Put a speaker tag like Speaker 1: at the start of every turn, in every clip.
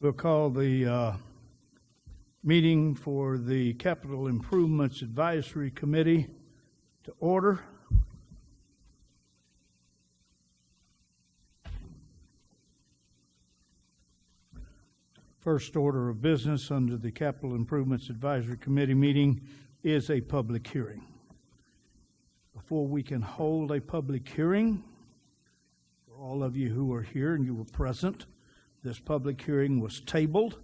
Speaker 1: We'll call the meeting for the Capital Improvements Advisory Committee to order. First order of business under the Capital Improvements Advisory Committee meeting is a public hearing. Before we can hold a public hearing, for all of you who are here and you were present, this public hearing was tabled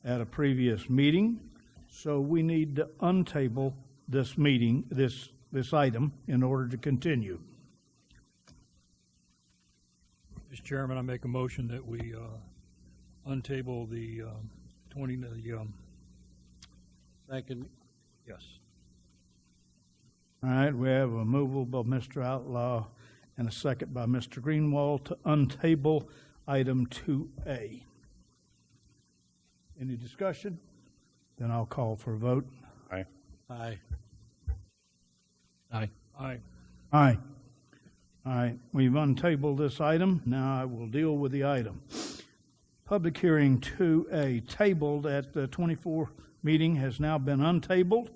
Speaker 1: at a previous meeting, so we need to untable this meeting, this item, in order to continue.
Speaker 2: Mr. Chairman, I make a motion that we untable the
Speaker 3: Second.
Speaker 2: yes.
Speaker 1: All right, we have a moval by Mr. Outlaw and a second by Mr. Greenwald to untable item 2A. Any discussion? Then I'll call for a vote.
Speaker 3: Aye.
Speaker 2: Aye. Aye. Aye.
Speaker 1: Aye. All right, we've untabled this item. Now I will deal with the item. Public hearing 2A, tabled at the 24th meeting, has now been untabled,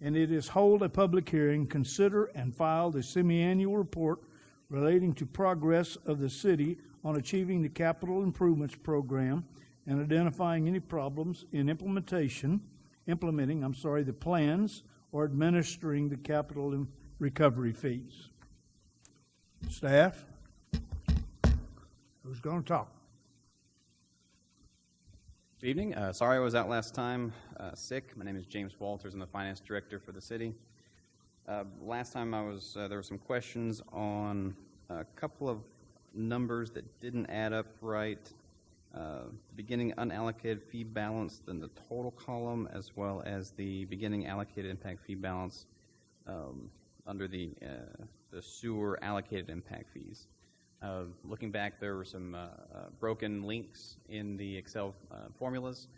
Speaker 1: and it is hold a public hearing, consider and file the semi-annual report relating to progress of the city on achieving the capital improvements program and identifying any problems in implementing the plans or administering the capital recovery fees. Staff, who's going to talk?
Speaker 4: Good evening. Sorry I was out last time sick. My name is James Walters. I'm the finance director for the city. Last time I was, there were some questions on a couple of numbers that didn't add up right. Beginning unallocated fee balance, then the total column, as well as the beginning allocated impact fee balance under the sewer allocated impact fees. Looking back, there were some broken links in the Excel formulas.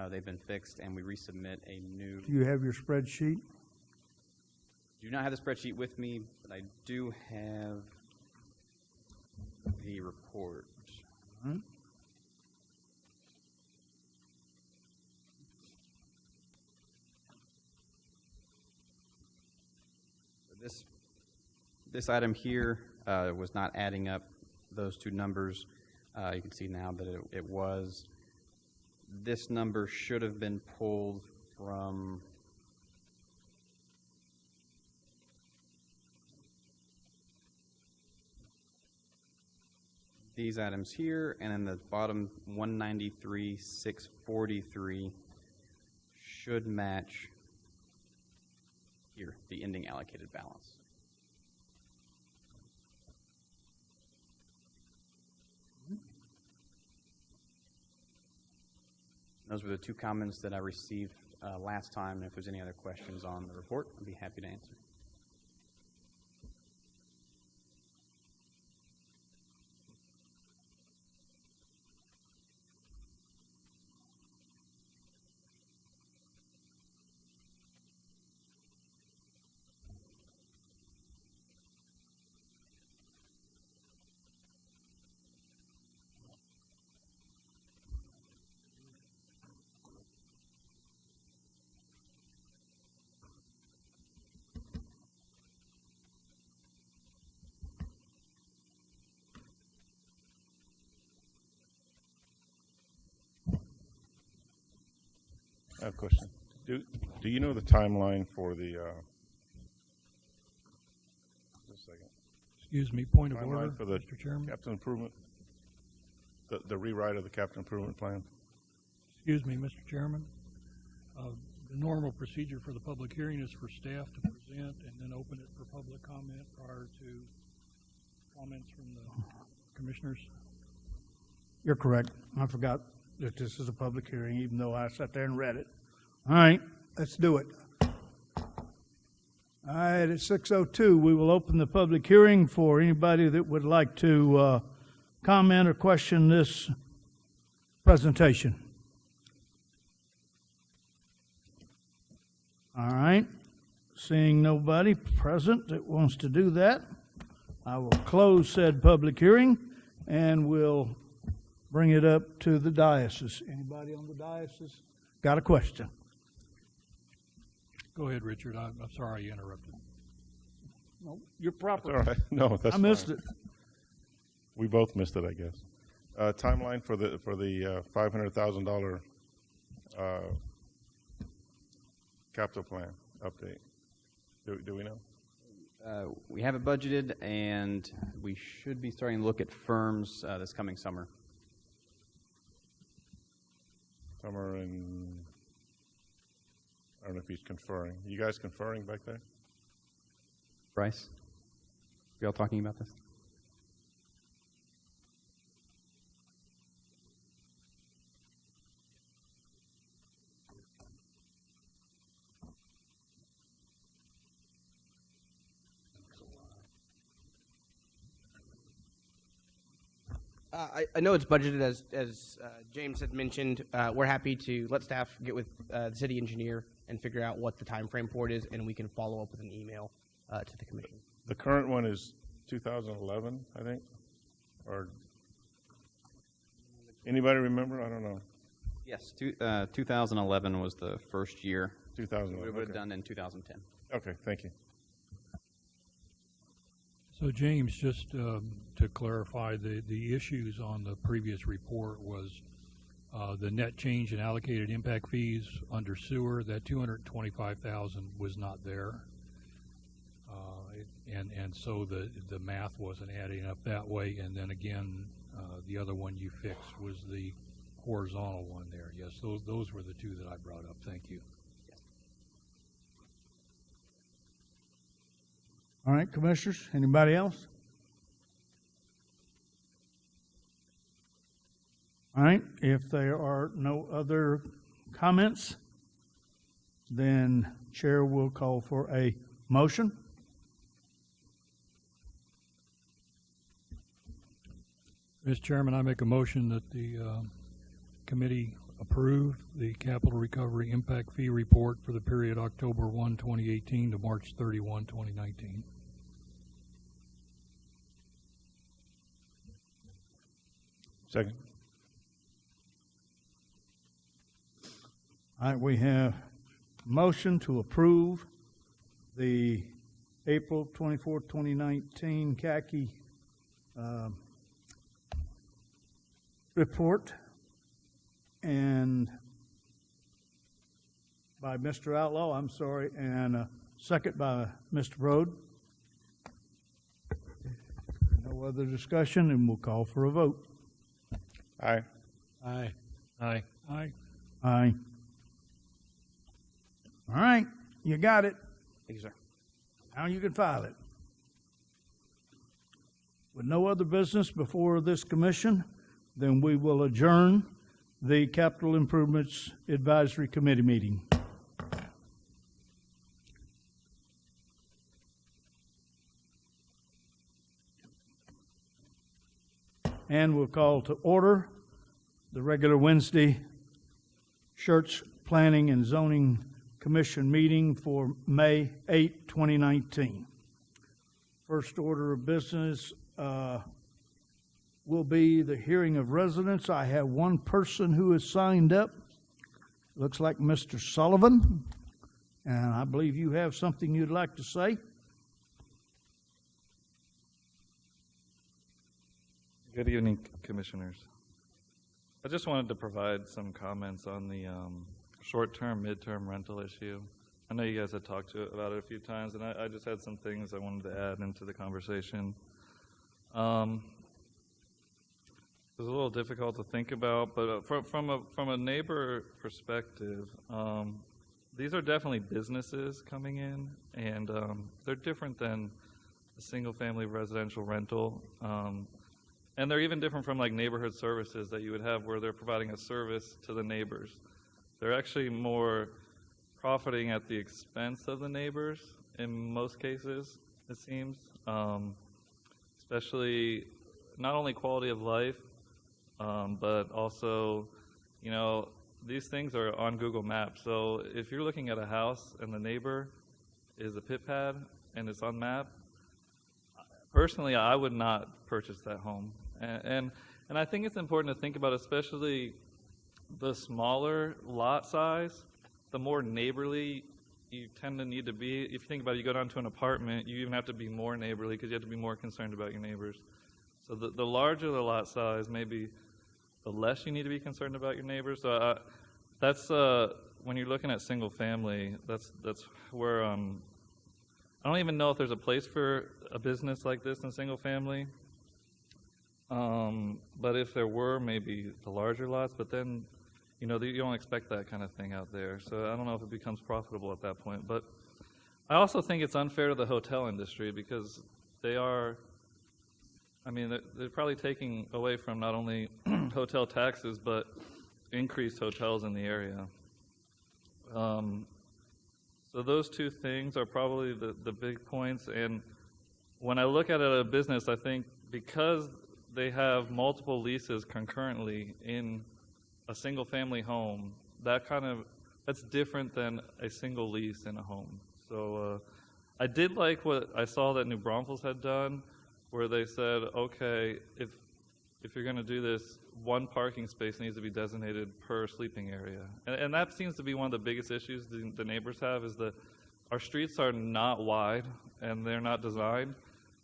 Speaker 4: They've been fixed, and we resubmit a new...
Speaker 1: Do you have your spreadsheet?
Speaker 4: Do not have the spreadsheet with me, but I do have the report.
Speaker 1: All right.
Speaker 4: This item here was not adding up those two numbers. You can see now that it was. This number should have been pulled from these items here, and then the bottom 193,643 should match here, the ending allocated balance. Those were the two comments that I received last time, and if there's any other questions on the report, I'd be happy to answer.
Speaker 3: I have a question. Do you know the timeline for the just a second.
Speaker 2: Excuse me, point of
Speaker 3: Timeline
Speaker 2: order,
Speaker 3: for the
Speaker 2: Mr. Chairman.
Speaker 3: capital improvement, the rewrite of the capital improvement plan?
Speaker 2: Excuse me, Mr. Chairman. The normal procedure for the public hearing is for staff to present and then open it for public comment prior to comments from the commissioners.
Speaker 1: You're correct. I forgot that this is a public hearing, even though I sat there and read it. All right, let's do it. All right, at 6:02, we will open the public hearing for anybody that would like to comment or question this presentation. All right, seeing nobody present that wants to do that, I will close said public hearing and will bring it up to the diocese. Anybody on the diocese got a question?
Speaker 2: Go ahead, Richard. I'm sorry you interrupted.
Speaker 1: No, you're proper.
Speaker 3: All right. No, that's
Speaker 1: I missed
Speaker 3: fine.
Speaker 1: it.
Speaker 3: We both missed it, I guess. Timeline for the $500,000 capital plan update. Do we know?
Speaker 4: We have it budgeted, and we should be starting to look at firms this coming summer.
Speaker 3: Summer and I don't know if he's conferring. You guys conferring back there?
Speaker 4: Bryce, we all talking about this?
Speaker 5: I know it's budgeted, as James had mentioned. We're happy to let staff get with the city engineer and figure out what the time frame for it is, and we can follow up with an email to the commission.
Speaker 3: The current one is 2011, I think, or anybody remember? I don't know.
Speaker 4: Yes, 2011 was the first year.
Speaker 3: 2011.
Speaker 4: We would have
Speaker 3: Okay.
Speaker 4: done in 2010.
Speaker 3: Okay, thank you.
Speaker 2: So James, just to clarify, the issues on the previous report was the net change in allocated impact fees under sewer. That $225,000 was not there, and so the math wasn't adding up that way. And then again, the other one you fixed was the horizontal one there. Yes, those were the two that I brought up. Thank you.
Speaker 1: All right, commissioners, anybody else? All right, if there are no other comments, then Chair will call for a motion.
Speaker 2: Mr. Chairman, I make a motion that the committee approve the capital recovery impact fee report for the period October 1, 2018 to March 31, 2019.
Speaker 3: Second.
Speaker 1: All right, we have a motion to approve the April 24, 2019 CACI report, and by Mr. Outlaw, I'm sorry, and a second by Mr. Rode. No other discussion, and we'll call for a vote.
Speaker 3: Aye.
Speaker 2: Aye. Aye. Aye.
Speaker 1: Aye. All right, you got it.
Speaker 5: Thank you, sir.
Speaker 1: Now you can file it. With no other business before this commission, then we will adjourn the Capital Improvements Advisory Committee meeting. And we'll call to order the regular Wednesday Schertz Planning and Zoning Commission meeting for May 8, 2019. First order of business will be the hearing of residents. I have one person who has signed up. Looks like Mr. Sullivan, and I believe you have something you'd like to say.
Speaker 6: Good evening, Commissioners. I just wanted to provide some comments on the short-term, mid-term rental issue. I know you guys had talked about it a few times, and I just had some things I wanted to add into the conversation. It was a little difficult to think about, but from a neighbor perspective, these are definitely businesses coming in, and they're different than a single-family residential rental. And they're even different from like neighborhood services that you would have where they're providing a service to the neighbors. They're actually more profiting at the expense of the neighbors in most cases, it seems. Especially not only quality of life, but also, you know, these things are on Google Maps. So if you're looking at a house and the neighbor is a pit pad and it's on map, personally, I would not purchase that home. And And I think it's important to think about, especially the smaller lot size, the more neighborly you tend to need to be. If you think about it, you go down to an apartment, you even have to be more neighborly because you have to be more concerned about your neighbors. So the larger the lot size, maybe the less you need to be concerned about your neighbors. So that's when you're looking at single family, that's where I don't even know if there's a place for a business like this in single family. But if there were, maybe the larger lots, but then, you know, you don't expect that kind of thing out there. So I don't know if it becomes profitable at that point. But I also think it's unfair to the hotel industry because they are, I mean, they're probably taking away from not only hotel taxes, but increased hotels in the area. So those two things are probably the big points. And when I look at it as a business, I think because they have multiple leases concurrently in a single family home, that's different than a single lease in a home. So I did like what I saw that New Braunfels had done, where they said, okay, if you're going to do this, one parking space needs to be designated per sleeping area. And that seems to be one of the biggest issues the neighbors have, is that our streets are not wide and they're not designed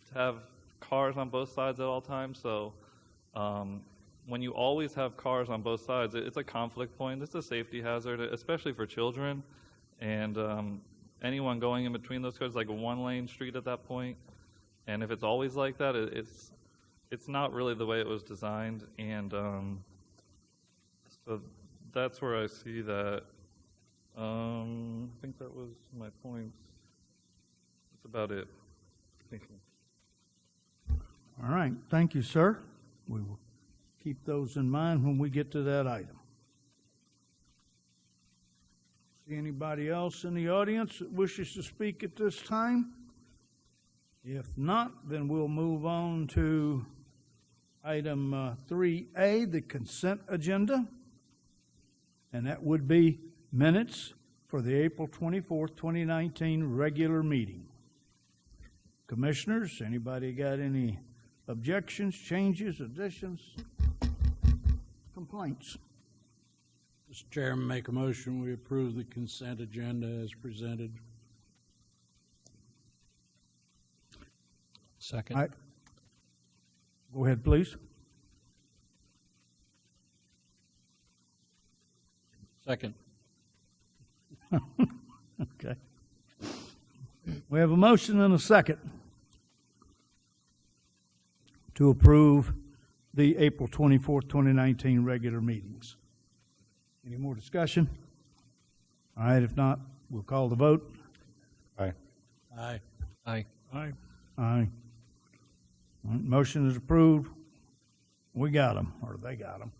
Speaker 6: to have cars on both sides at all times. So when you always have cars on both sides, it's a conflict point. It's a safety hazard, especially for children. And anyone going in between those cars, like a one-lane street at that point. And if it's always like that, it's not really the way it was designed. And so that's where I see that. I think that was my points. That's about it. Thank you.
Speaker 1: All right, thank you, sir. We will keep those in mind when we get to that item. See anybody else in the audience that wishes to speak at this time? If not, then we'll move on to item 3A, the consent agenda. And that would be minutes for the April 24th, 2019 regular meeting. Commissioners, anybody got any objections, changes, additions, complaints?
Speaker 7: Mr. Chairman, make a motion we approve the consent agenda as presented. Second.
Speaker 1: All right. Go ahead, please.
Speaker 7: Second.
Speaker 1: Okay. We have a motion and a second to approve the April 24th, 2019 regular meetings. Any more discussion? All right, if not, we'll call the vote.
Speaker 3: Aye.
Speaker 7: Aye. Aye.
Speaker 2: Aye.
Speaker 1: Aye. All right, motion is approved. We got them, or they got them.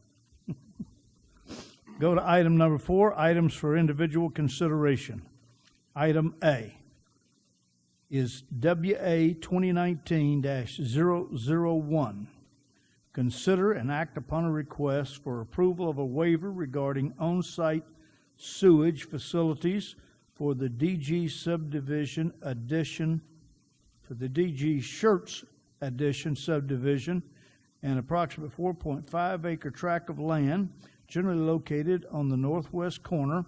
Speaker 1: Go to item number 4, items for individual consideration. Item A is WA 2019-001. Consider and act upon a request for approval of a waiver regarding on-site sewage facilities for the DG subdivision addition to the DG Schertz addition subdivision, an approximate 4.5 acre tract of land generally located on the northwest corner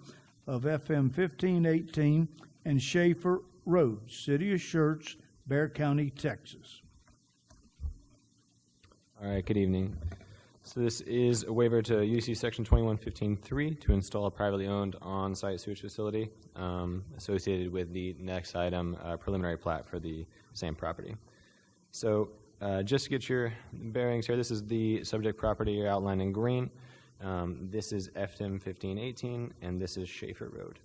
Speaker 1: of FM 1518 and Schaefer Road, City of Schertz, Bexar County, Texas.
Speaker 8: All right, good evening. So this is a waiver to UC Section 2115.3 to install a privately owned on-site sewage facility associated with the next item, preliminary plat for the same property. So just to get your bearings here, this is the subject property outlined in green. This is FM 1518, and this is Schaefer Road.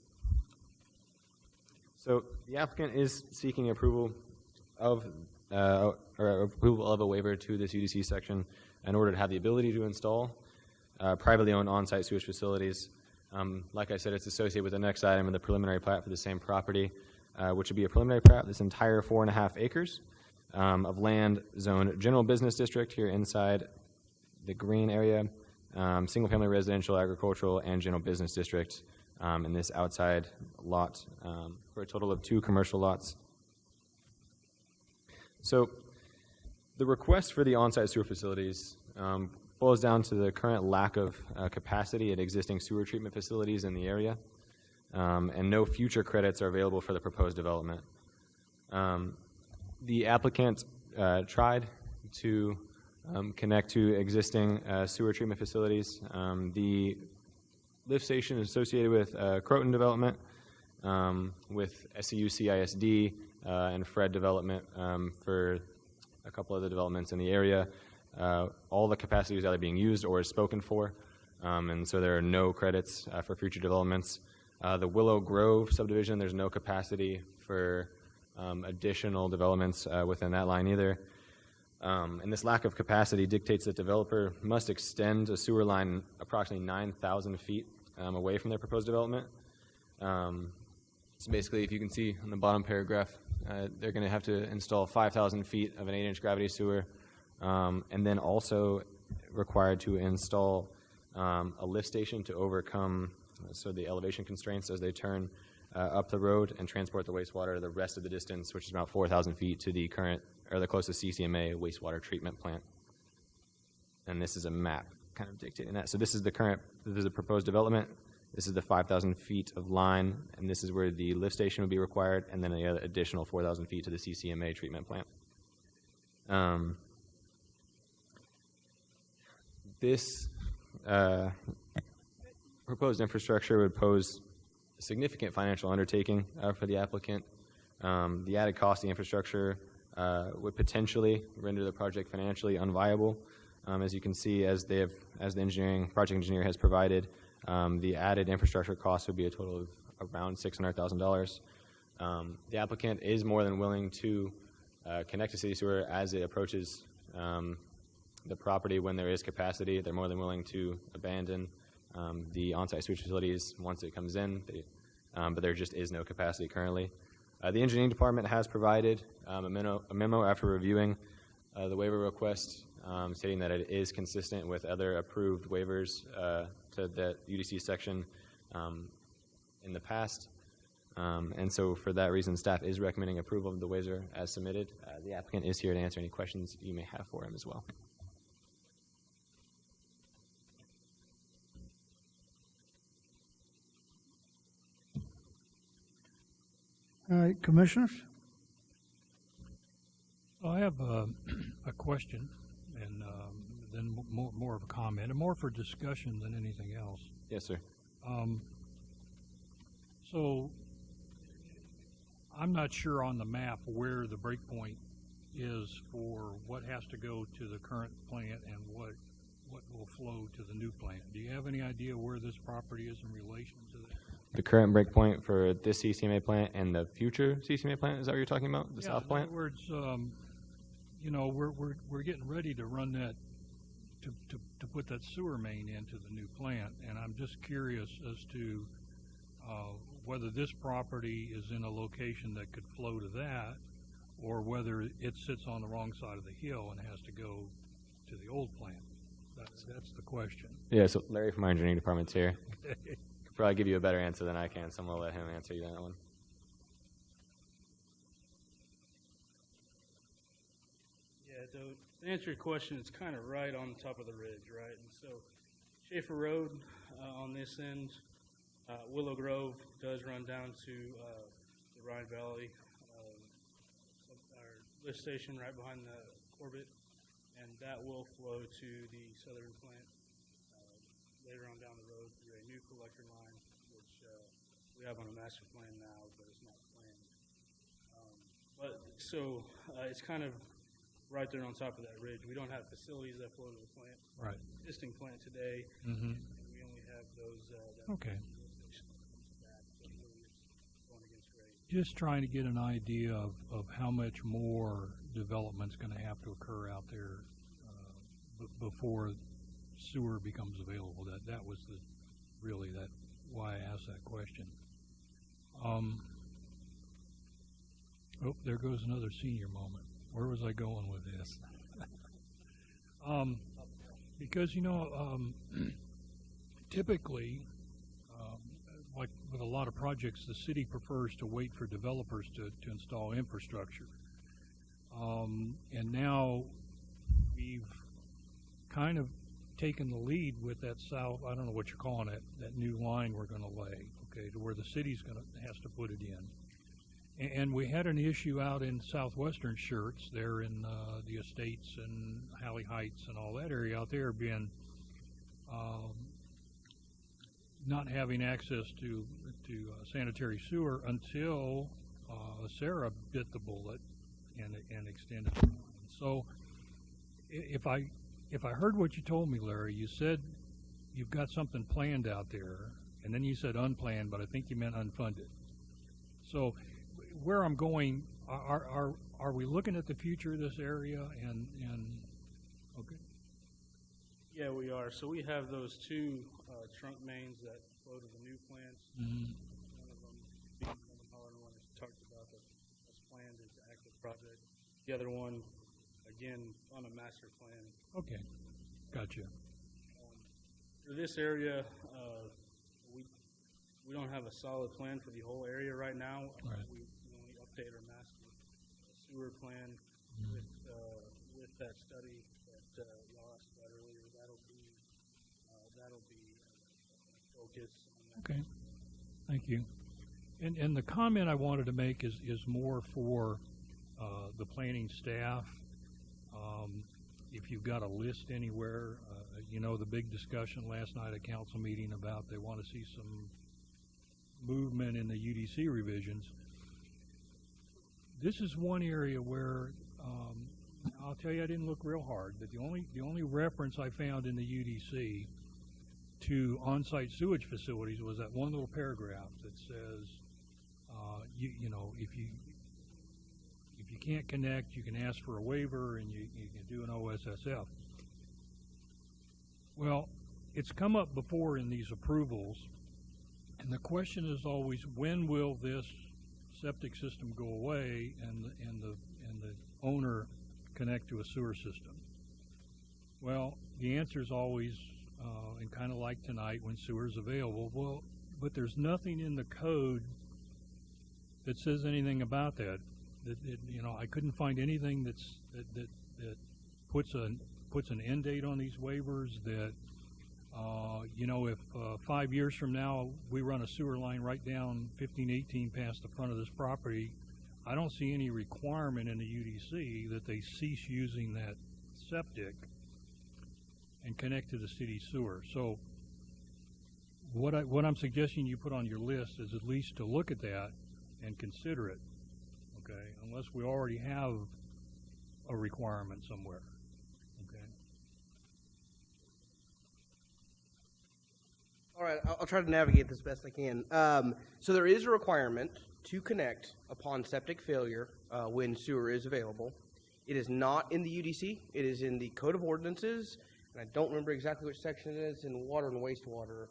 Speaker 8: So the applicant is seeking approval of approval of a waiver to this UDC section in order to have the ability to install privately owned on-site sewage facilities. Like I said, it's associated with the next item in the preliminary plat for the same property, which would be a preliminary plat, this entire 4.5 acres of land zoned general business district here inside the green area, single-family residential, agricultural, and general business district in this outside lot for a total of 2 commercial lots. So the request for the on-site sewer facilities boils down to the current lack of capacity at existing sewer treatment facilities in the area, and no future credits are available for the proposed development. The applicant tried to connect to existing sewer treatment facilities. The lift station is associated with Croton development, with SCU CISD and Fred development for a couple other developments in the area. All the capacity is either being used or is spoken for, and so there are no credits for future developments. The Willow Grove subdivision, there's no capacity for additional developments within that line either. And this lack of capacity dictates that developer must extend a sewer line approximately 9,000 feet away from their proposed development. So basically, if you can see on the bottom paragraph, they're going to have to install 5,000 feet of an 8-inch gravity sewer, and then also required to install a lift station to overcome the elevation constraints as they turn up the road and transport the wastewater the rest of the distance, which is about 4,000 feet, to the current or the closest CCMA wastewater treatment plant. And this is a map kind of dictating that. So this is the proposed development. This is the 5,000 feet of line, and this is where the lift station would be required, and then the additional 4,000 feet to the CCMA treatment plant. This proposed infrastructure would pose a significant financial undertaking for the applicant. The added cost of the infrastructure would potentially render the project financially unviable. As you can see, as the project engineer has provided, the added infrastructure cost would be a total of around $600,000. The applicant is more than willing to connect to city sewer as it approaches the property when there is capacity. They're more than willing to abandon the on-site sewage facilities once it comes in, but there just is no capacity currently. The engineering department has provided a memo after reviewing the waiver request, stating that it is consistent with other approved waivers to the UDC section in the past. And so for that reason, staff is recommending approval of the waiver as submitted. The applicant is here to answer any questions you may have for him as well.
Speaker 1: All right, commissioners?
Speaker 2: I have a question, and then more of a comment, and more for discussion than anything else.
Speaker 8: Yes, sir.
Speaker 2: So I'm not sure on the map where the breakpoint is for what has to go to the current plant and what will flow to the new plant. Do you have any idea where this property is in relation to that?
Speaker 8: The current breakpoint for this CCMA plant and the future CCMA plant, is that what you're talking about? The south plant?
Speaker 2: In other words, you know, we're getting ready to run that, to put that sewer main into the new plant, and I'm just curious as to whether this property is in a location that could flow to that, or whether it sits on the wrong side of the hill and has to go to the old plant. That's the question.
Speaker 8: Yeah, so Larry from our engineering department's here. Could probably give you a better answer than I can, so I'm going to let him answer you that one.
Speaker 9: Yeah, to answer your question, it's kind of right on the top of the ridge, right? And so Schaefer Road on this end, Willow Grove does run down to the Rhine Valley, our lift station right behind the Corbett, and that will flow to the southern plant later on down the road through a new collector line, which we have on a master plan now, but it's not planned. It's kind of right there on top of that ridge. We don't have facilities that flow to the plant.
Speaker 2: Right.
Speaker 9: Existing plant today,
Speaker 2: Mm-hmm.
Speaker 9: and we only have those.
Speaker 2: Okay.
Speaker 9: Going against grade.
Speaker 2: Just trying to get an idea of how much more development's going to have to occur out there before sewer becomes available. That was why I asked that question. Oh, there goes another senior moment. Where was I going with this? Because, you know, typically, like with a lot of projects, the city prefers to wait for developers to install infrastructure. And now we've kind of taken the lead with that south, I don't know what you're calling it, that new line we're gonna lay, okay, to where the city's has to put it in. And we had an issue out in southwestern Schertz, there in the estates and Halley Heights and all that area out there being not having access to sanitary sewer until Sarah bit the bullet and extended it. So if I heard what you told me, Larry, you said you've got something planned out there, and then you said unplanned, but I think you meant unfunded. So where I'm going, are we looking at the future of this area? And okay.
Speaker 9: Yeah, we are. So we have those two trunk mains that flow to the new plants.
Speaker 2: Mm-hmm.
Speaker 9: One of them, the one is talked about that's planned is an active project. The other one, again, on a master plan.
Speaker 2: Okay, gotcha.
Speaker 9: For this area, we don't have a solid plan for the whole area right now.
Speaker 2: Right.
Speaker 9: We only update our master sewer plan with that study that y'all asked about earlier. That'll be focus on that.
Speaker 2: Okay, thank you. And the comment I wanted to make is more for the planning staff. If you've got a list anywhere, you know, the big discussion last night at council meeting about they want to see some movement in the UDC revisions. This is one area where I'll tell you I didn't look real hard, but the only reference I found in the UDC to on-site sewage facilities was that one little paragraph that says, you know, if you can't connect, you can ask for a waiver and you can do an OSSF. Well, it's come up before in these approvals, and the question is always, when will this septic system go away and the owner connect to a sewer system? Well, the answer is always, and kind of like tonight, when sewer is available. Well, but there's nothing in the code that says anything about that. You know, I couldn't find anything that puts an end date on these waivers. That you know, if 5 years from now we run a sewer line right down 1518 past the front of this property, I don't see any requirement in the UDC that they cease using that septic and connect to the city sewer. So what I'm suggesting you put on your list is at least to look at that and consider it. Okay, unless we already have a requirement somewhere. Okay.
Speaker 5: All right, I'll try to navigate this best I can. So there is a requirement to connect upon septic failure when sewer is available. It is not in the UDC. It is in the Code of Ordinances, and I don't remember exactly which section it is in water and wastewater.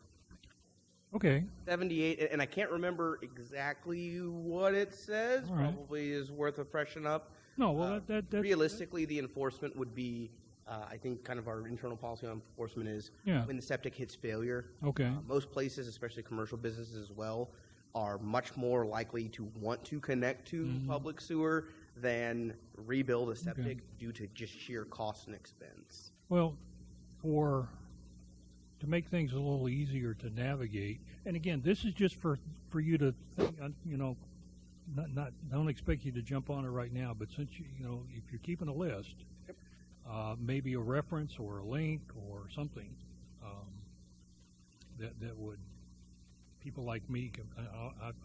Speaker 2: Okay.
Speaker 5: 78, and I can't remember exactly what it says.
Speaker 2: All right.
Speaker 5: Probably is worth a freshen up.
Speaker 2: No, well, that's
Speaker 5: realistically, the enforcement would be, I think, kind of our internal policy on enforcement is when the septic hits failure.
Speaker 2: Okay.
Speaker 5: Most places, especially commercial businesses as well, are much more likely to want to connect to public sewer than rebuild a septic due to just sheer cost and expense.
Speaker 2: Well, to make things a little easier to navigate, and again, this is just for you to think, you know, don't expect you to jump on it right now, but since you know, if you're keeping a list, maybe a reference or a link or something that would, people like me can,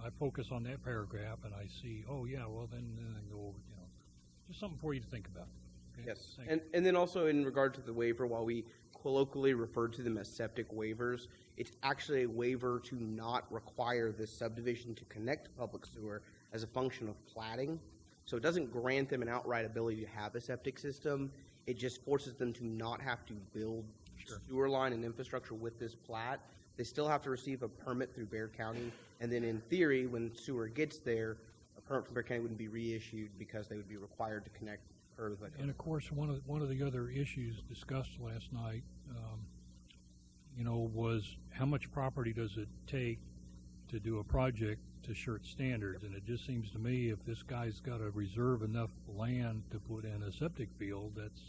Speaker 2: I focus on that paragraph and I see, oh yeah, well then I go over, you know, just something for you to think about. Okay?
Speaker 5: Yes, and then also in regard to the waiver, while we colloquially refer to them as septic waivers, it's actually a waiver to not require this subdivision to connect to public sewer as a function of platting. So it doesn't grant them an outright ability to have a septic system. It just forces them to not have to build sewer line and infrastructure with this plat. They still have to receive a permit through Bexar County, and then in theory, when sewer gets there, a permit from Bexar County wouldn't be reissued because they would be required to connect.
Speaker 2: And of course, one of the other issues discussed last night, you know, was how much property does it take to do a project to Schertz standards? And it just seems to me if this guy's got to reserve enough land to put in a septic field, that's,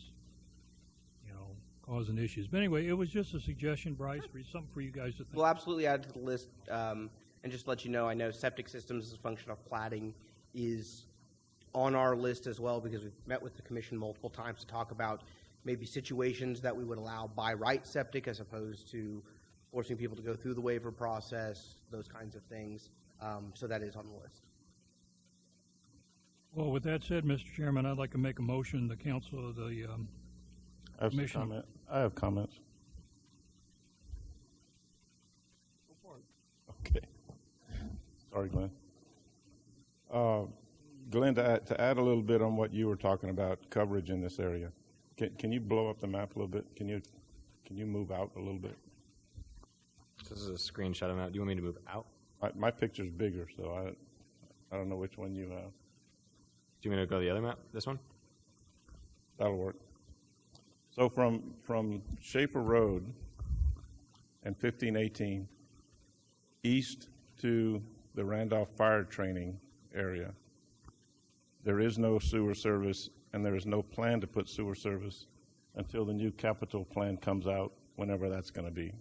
Speaker 2: you know, causing issues. But anyway, it was just a suggestion, Bryce, for something for you guys to think.
Speaker 5: We'll absolutely add to the list, and just to let you know, I know septic systems as a function of plating is on our list as well, because we've met with the commission multiple times to talk about maybe situations that we would allow by right septic as opposed to forcing people to go through the waiver process, those kinds of things. So that is on the list.
Speaker 2: Well, with that said, Mr. Chairman, I'd like to make a motion, the council of the
Speaker 3: I have some
Speaker 2: Commissioner.
Speaker 3: comment. I have comments. Okay. Sorry, Glenn. Glenn, to add a little bit on what you were talking about, coverage in this area. Can you blow up the map a little bit? Can you move out a little bit?
Speaker 8: This is a screenshot of that. Do you want me to move out?
Speaker 3: My picture's bigger, so I don't know which one you have.
Speaker 8: Do you want me to go to the other map? This one?
Speaker 3: That'll work. So from Schaefer Road and 1518 east to the Randolph Fire Training area, there is no sewer service, and there is no plan to put sewer service until the new capital plan comes out, whenever that's going to be.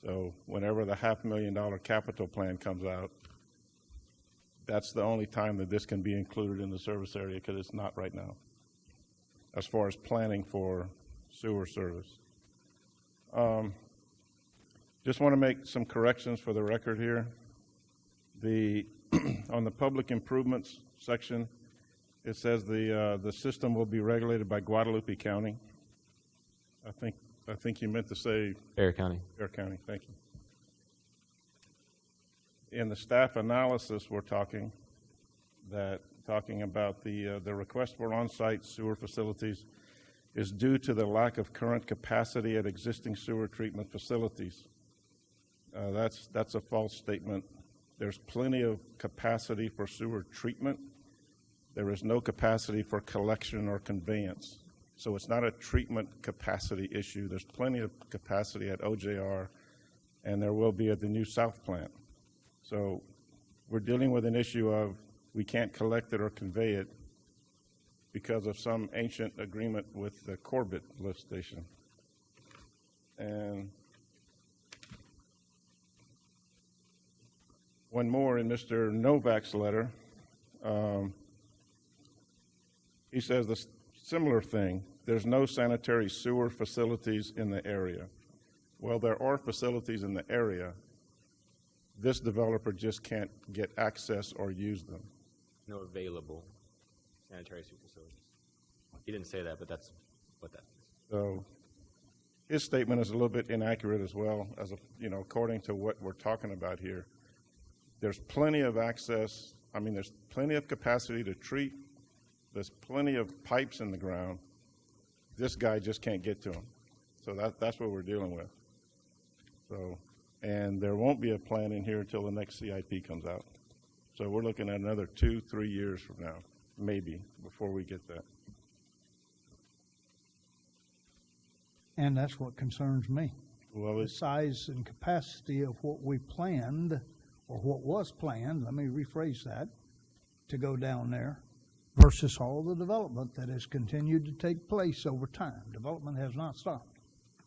Speaker 3: So whenever the $500,000 capital plan comes out, that's the only time that this can be included in the service area, because it's not right now, as far as planning for sewer service. Just want to make some corrections for the record here. On the public improvements section, it says the system will be regulated by Guadalupe County. I think you meant to say
Speaker 8: Bear County.
Speaker 3: Bear County. Thank you. In the staff analysis, we're talking about the request for on-site sewer facilities is due to the lack of current capacity at existing sewer treatment facilities. That's a false statement. There's plenty of capacity for sewer treatment. There is no capacity for collection or conveyance. So it's not a treatment capacity issue. There's plenty of capacity at OJR, and there will be at the new South plant. So we're dealing with an issue of we can't collect it or convey it because of some ancient agreement with the Corbett lift station. And one more in Mr. Novak's letter. He says the similar thing. There's no sanitary sewer facilities in the area. Well, there are facilities in the area. This developer just can't get access or use them.
Speaker 8: No available sanitary sewer facilities. He didn't say that, but that's what that is.
Speaker 3: So his statement is a little bit inaccurate as well, according to what we're talking about here. There's plenty of access. I mean, there's plenty of capacity to treat. There's plenty of pipes in the ground. This guy just can't get to them. So that's what we're dealing with. So, and there won't be a plan in here until the next CIP comes out. So we're looking at another 2-3 years from now, maybe, before we get that.
Speaker 1: And that's what concerns me.
Speaker 3: Well,
Speaker 1: The size and capacity of what we planned, or what was planned, let me rephrase that, to go down there, versus all the development that has continued to take place over time. Development has not stopped.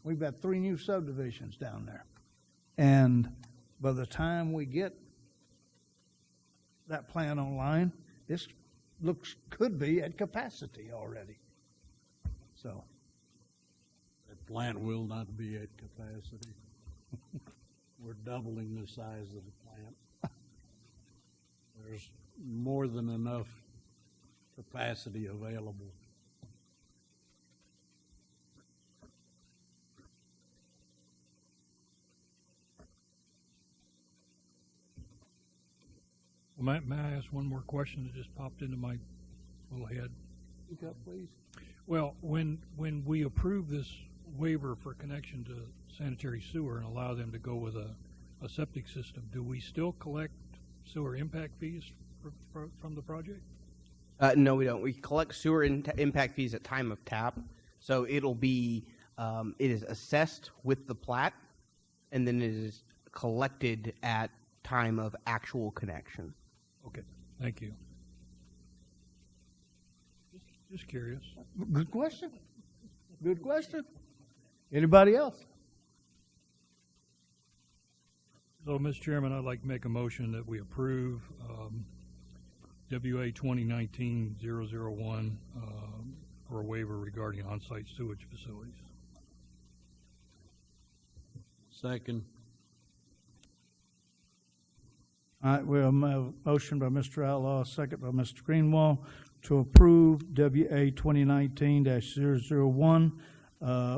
Speaker 1: We've got 3 new subdivisions down there. And by the time we get that plan online, this could be at capacity already. So.
Speaker 7: The plant will not be at capacity. We're doubling the size of the plant. There's more than enough capacity available.
Speaker 2: Well, may I ask one more question that just popped into my little head?
Speaker 1: Speak up, please.
Speaker 2: Well, when we approve this waiver for connection to sanitary sewer and allow them to go with a septic system, do we still collect sewer impact fees from the project?
Speaker 5: No, we don't. We collect sewer impact fees at time of tap. So it'll be, it is assessed with the plat, and then it is collected at time of actual connection.
Speaker 2: Okay, thank you. Just curious.
Speaker 1: Good question. Good question. Anybody else?
Speaker 2: So, Mr. Chairman, I'd like to make a motion that we approve WA 2019-001 for a waiver regarding on-site sewage facilities.
Speaker 7: Second.
Speaker 1: All right, we have a motion by Mr. Outlaw, a second by Mr. Greenwald to approve WA 2019-001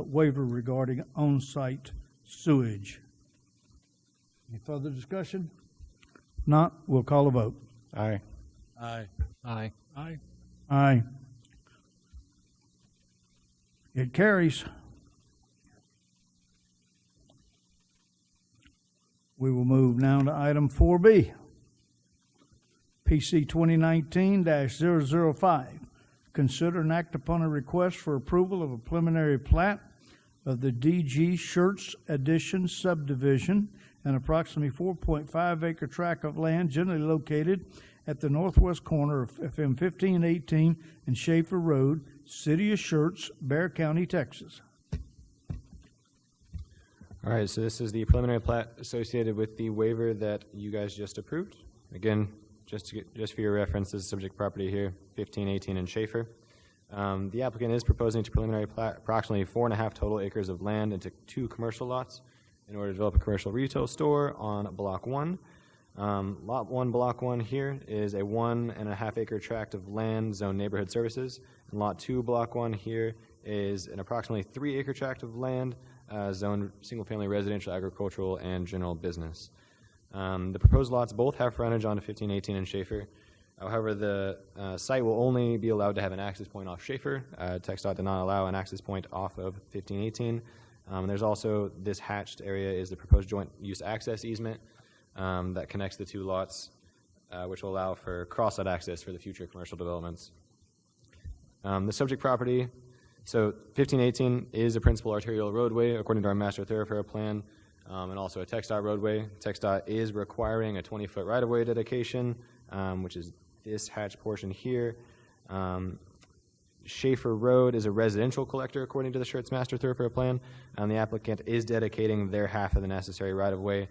Speaker 1: waiver regarding on-site sewage. Any further discussion? Not, we'll call a vote.
Speaker 3: Aye.
Speaker 7: Aye.
Speaker 2: Aye. Aye.
Speaker 1: Aye. It carries. We will move now to item 4B. PC 2019-005. Consider and act upon a request for approval of a preliminary plat of the DG Schertz Addition subdivision, an approximately 4.5 acre tract of land generally located at the northwest corner of FM 1518 and Schaefer Road, City of Schertz, Bexar County, Texas.
Speaker 8: All right, so this is the preliminary plat associated with the waiver that you guys just approved. Again, just for your reference, this is subject property here, 1518 and Schaefer. The applicant is proposing to preliminary plat approximately 4.5 total acres of land into 2 commercial lots in order to develop a commercial retail store on Block 1. Lot 1, Block 1 here is a 1.5 acre tract of land zoned neighborhood services. And Lot 2, Block 1 here is an approximately 3 acre tract of land zoned single-family residential, agricultural, and general business. The proposed lots both have frontage onto 1518 and Schaefer. However, the site will only be allowed to have an access point off Schaefer. TxDOT did not allow an access point off of 1518. There's also this hatched area is the proposed joint use access easement that connects the 2 lots, which will allow for cross-site access for the future commercial developments. The subject property, so 1518 is a principal arterial roadway according to our master thoroughfare plan, and also a TxDOT roadway. TxDOT is requiring a 20-foot right-of-way dedication, which is this hatched portion here. Schaefer Road is a residential collector according to the Schertz master thoroughfare plan, and the applicant is dedicating their half of the necessary right-of-way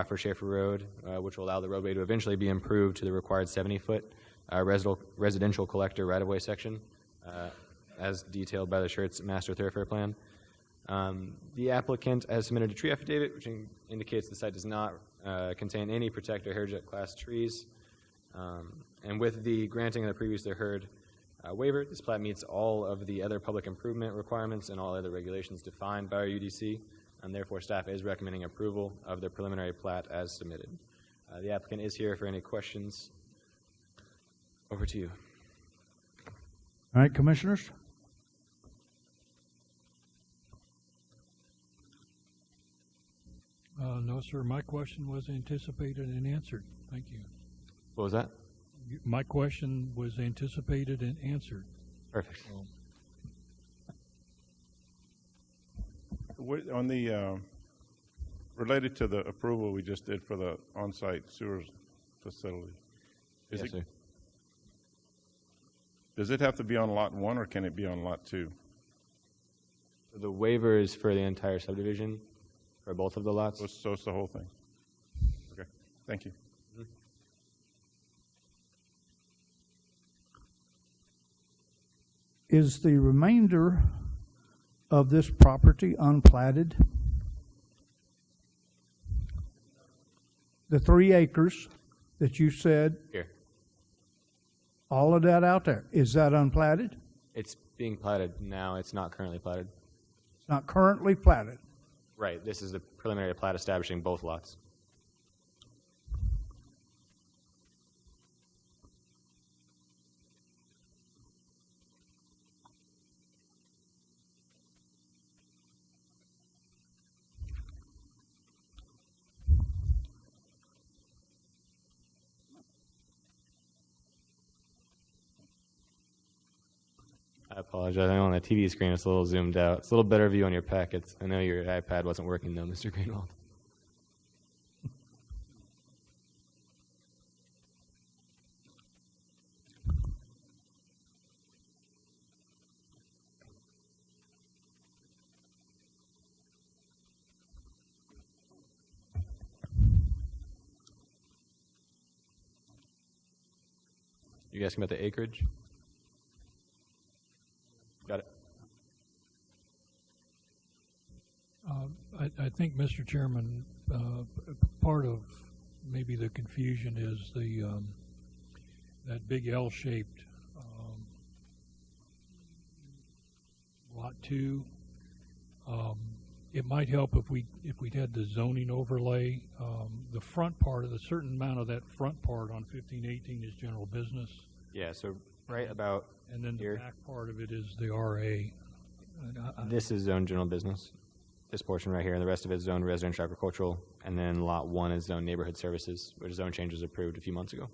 Speaker 8: for Schaefer Road, which will allow the roadway to eventually be improved to the required 70-foot residential collector right-of-way section, as detailed by the Schertz master thoroughfare plan. The applicant has submitted a tree affidavit, which indicates the site does not contain any protected or heritage class trees. And with the granting of the previously heard waiver, this plat meets all of the other public improvement requirements and all other regulations defined by our UDC, and therefore staff is recommending approval of the preliminary plat as submitted. The applicant is here for any questions. Over to you.
Speaker 1: All right, commissioners?
Speaker 2: No, sir. My question was anticipated and answered. Thank you.
Speaker 8: What was that?
Speaker 2: My question was anticipated and answered.
Speaker 8: Perfect.
Speaker 3: On the, related to the approval we just did for the on-site sewers facility,
Speaker 8: Yes, sir.
Speaker 3: does it have to be on Lot 1 or can it be on Lot 2?
Speaker 8: The waiver is for the entire subdivision, for both of the lots.
Speaker 3: So it's the whole thing? Okay, thank you.
Speaker 1: Is the remainder of this property unplatted? The 3 acres that you said,
Speaker 8: Here.
Speaker 1: all of that out there, is that unplatted?
Speaker 8: It's being platted now. It's not currently platted.
Speaker 1: It's not currently platted.
Speaker 8: Right. This is the preliminary plat establishing both lots. I apologize. I know on the TV screen it's a little zoomed out. It's a little better view on your packets. I know your iPad wasn't working though, Mr. Greenwald. You asking about the acreage? Got it.
Speaker 2: I think, Mr. Chairman, part of maybe the confusion is that big L-shaped lot 2. It might help if we had the zoning overlay. The front part of a certain amount of that front part on 1518 is general business,
Speaker 8: Yeah, so right about
Speaker 2: and then the
Speaker 8: here.
Speaker 2: back part of it is the RA. And
Speaker 8: This is zoned general business, this portion right here, and the rest of it is zoned residential agricultural, and then lot 1 is zoned neighborhood services, which zone change was approved a few months ago.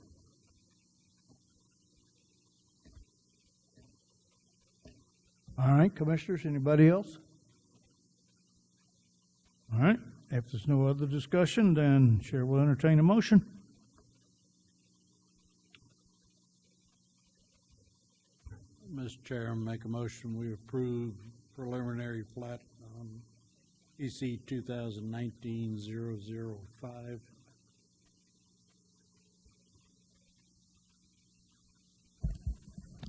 Speaker 1: All right, commissioners, anybody else? All right, if there's no other discussion, then Chair will entertain a motion.
Speaker 7: Mr. Chair, I make a motion, we approve preliminary plat on EC 2019-005.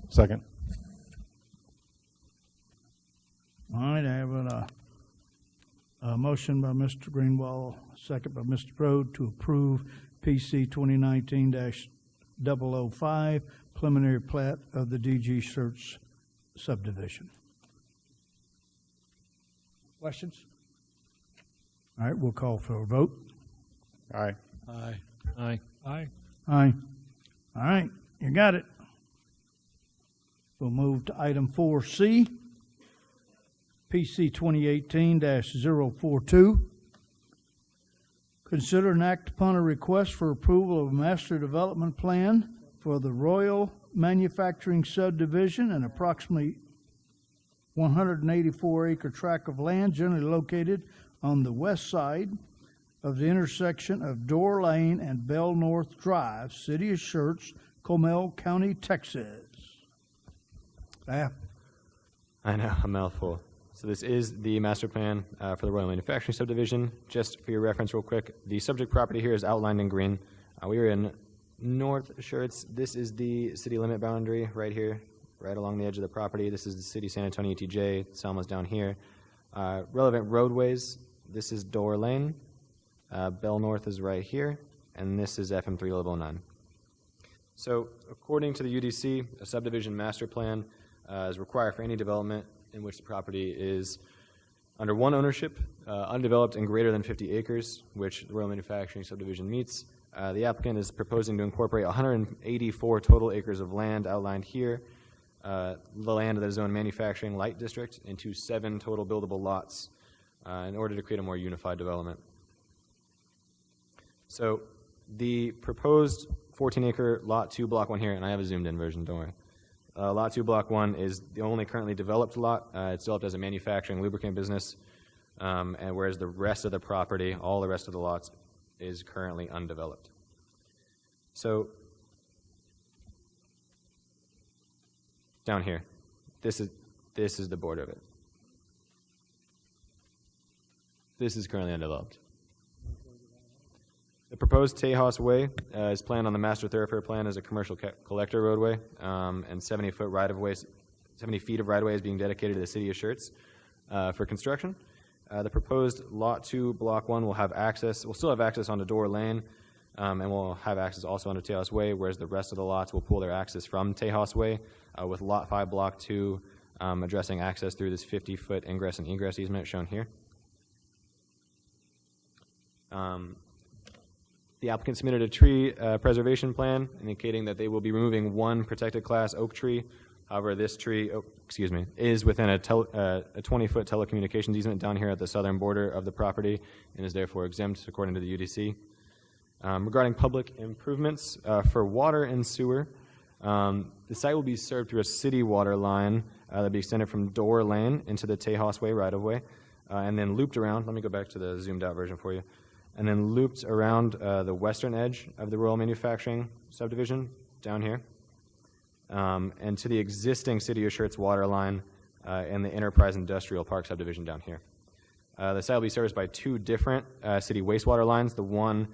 Speaker 3: Second.
Speaker 1: All right, I have a motion by Mr. Greenwald, second by Mr. Rode to approve PC 2019-005, preliminary plat of the DG Schertz subdivision. Questions? All right, we'll call for a vote.
Speaker 3: Aye.
Speaker 7: Aye.
Speaker 2: Aye.
Speaker 1: Aye. All right, you got it. We'll move to item 4C, PC 2018-042. Consider and act upon a request for approval of a master development plan for the Royal Manufacturing Subdivision, an approximately 184-acre tract of land generally located on the west side of the intersection of Door Lane and Bell North Drive, City of Schertz, Comal County, Texas.
Speaker 8: I know, a mouthful. So this is the master plan for the Royal Manufacturing Subdivision. Just for your reference real quick, the subject property here is outlined in green. We are in North Schertz. This is the city limit boundary right here, right along the edge of the property. This is the city San Antonio ETJ. Selma's down here. Relevant roadways, this is Door Lane. Bell North is right here. And this is FM 31109. So according to the UDC, a subdivision master plan is required for any development in which the property is under one ownership, undeveloped and greater than 50 acres, which the Royal Manufacturing Subdivision meets. The applicant is proposing to incorporate 184 total acres of land outlined here, the land of the zone manufacturing light district, into 7 total buildable lots in order to create a more unified development. So the proposed 14-acre Lot 2, Block 1 here, and I have a zoomed-in version, don't worry. Lot 2, Block 1 is the only currently developed lot. It's developed as a manufacturing lubricant business, and whereas the rest of the property, all the rest of the lots, is currently undeveloped. So down here, this is the border of it. This is currently undeveloped. The proposed Tejas Way is planned on the master thoroughfare plan as a commercial collector roadway, and 70 feet of right-of-way is being dedicated to the city of Schertz for construction. The proposed Lot 2, Block 1 will still have access onto Door Lane, and will have access also onto Tejas Way, whereas the rest of the lots will pull their access from Tejas Way, with Lot 5, Block 2 addressing access through this 50-foot ingress and egress easement shown here. The applicant submitted a tree preservation plan indicating that they will be removing one protected class oak tree. However, this tree, is within a 20-foot telecommunications easement down here at the southern border of the property and is therefore exempt according to the UDC. Regarding public improvements for water and sewer, the site will be served through a city water line that will be extended from Door Lane into the Tejas Way right-of-way and then looped around. Let me go back to the zoomed-out version for you. And then looped around the western edge of the Royal Manufacturing Subdivision down here, and to the existing City of Schertz water line and the Enterprise Industrial Park Subdivision down here. The site will be serviced by 2 different city wastewater lines, the one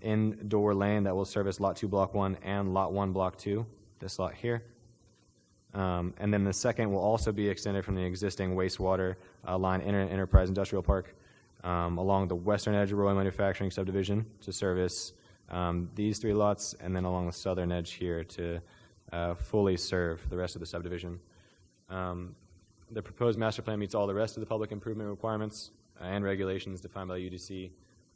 Speaker 8: in Door Lane that will service Lot 2, Block 1 and Lot 1, Block 2, this lot here. And then the second will also be extended from the existing wastewater line in an enterprise industrial park along the western edge of Roy Manufacturing Subdivision to service these 3 lots, and then along the southern edge here to fully serve the rest of the subdivision. The proposed master plan meets all the rest of the public improvement requirements and regulations defined by the UDC,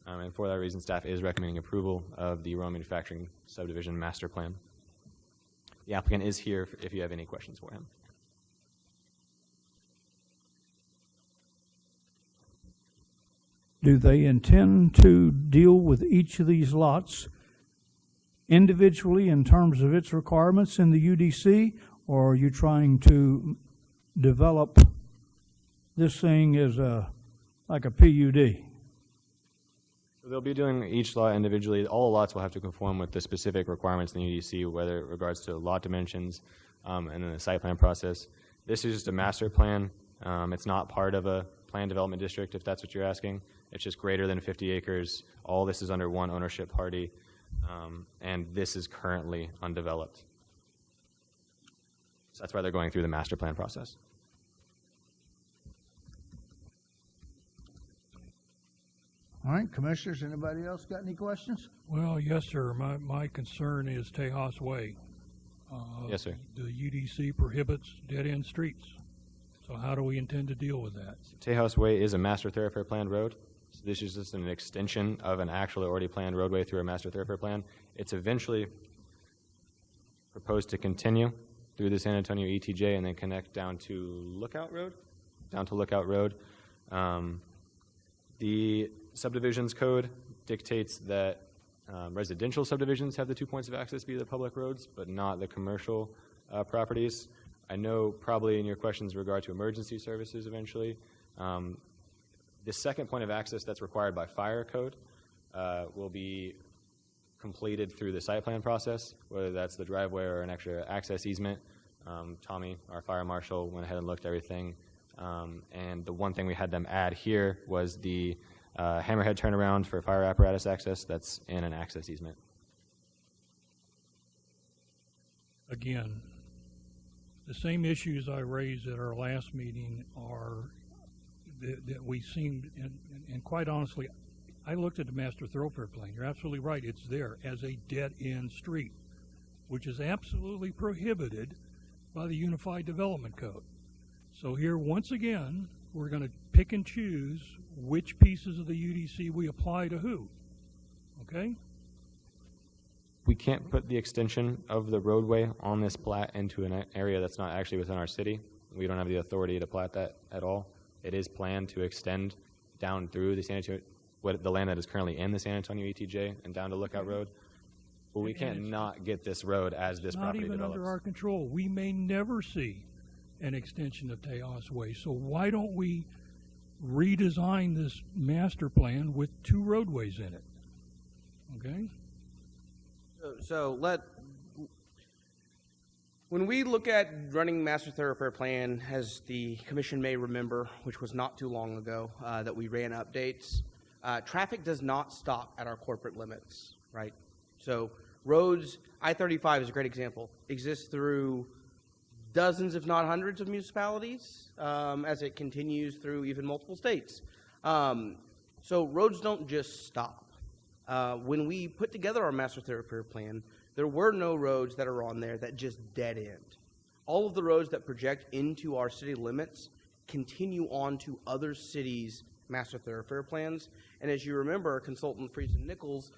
Speaker 8: and for that reason, staff is recommending approval of the Roy Manufacturing Subdivision master plan. The applicant is here if you have any questions for him.
Speaker 1: Do they intend to deal with each of these lots individually in terms of its requirements in the UDC, or are you trying to develop this thing as like a PUD?
Speaker 8: So they'll be doing each lot individually. All lots will have to conform with the specific requirements in the UDC, whether it regards to lot dimensions and then the site plan process. This is just a master plan. It's not part of a planned development district, if that's what you're asking. It's just greater than 50 acres. All this is under one ownership party, and this is currently undeveloped. So that's why they're going through the master plan process.
Speaker 1: All right, commissioners, anybody else got any questions?
Speaker 2: Well, yes, sir. My concern is Tejas Way.
Speaker 8: Yes, sir.
Speaker 2: The UDC prohibits dead-end streets. So how do we intend to deal with that?
Speaker 8: Tejas Way is a master thoroughfare planned road. So this is just an extension of an actually already planned roadway through a master thoroughfare plan. It's eventually proposed to continue through the San Antonio ETJ and then connect down to Lookout Road. The subdivisions code dictates that residential subdivisions have the 2 points of access via the public roads, but not the commercial properties. I know probably in your questions in regard to emergency services eventually, the second point of access that's required by fire code will be completed through the site plan process, whether that's the driveway or an extra access easement. Tommy, our fire marshal, went ahead and looked at everything. And the one thing we had them add here was the hammerhead turnaround for fire apparatus access that's in an access easement.
Speaker 2: Again, the same issues I raised at our last meeting are that we seemed, and quite honestly, I looked at the master thoroughfare plan. You're absolutely right. It's there as a dead-end street, which is absolutely prohibited by the Unified Development Code. So here, once again, we're going to pick and choose which pieces of the UDC we apply to who, okay?
Speaker 8: We can't put the extension of the roadway on this plat into an area that's not actually within our city. We don't have the authority to plat that at all. It is planned to extend down through the San Antonio, the land that is currently in the San Antonio ETJ and down to Lookout Road. But we can't not get this road as this property develops.
Speaker 2: Not even under our control. We may never see an extension of Tejas Way. So why don't we redesign this master plan with 2 roadways in it? Okay?
Speaker 5: When we look at running master thoroughfare plan, as the commission may remember, which was not too long ago, that we ran updates, traffic does not stop at our corporate limits, right? So roads, I-35 is a great example, exists through dozens, if not hundreds, of municipalities as it continues through even multiple states. So roads don't just stop. When we put together our master thoroughfare plan, there were no roads that are on there that just dead end. All of the roads that project into our city limits continue on to other cities' master thoroughfare plans. And as you remember, consultant Friesen Nichols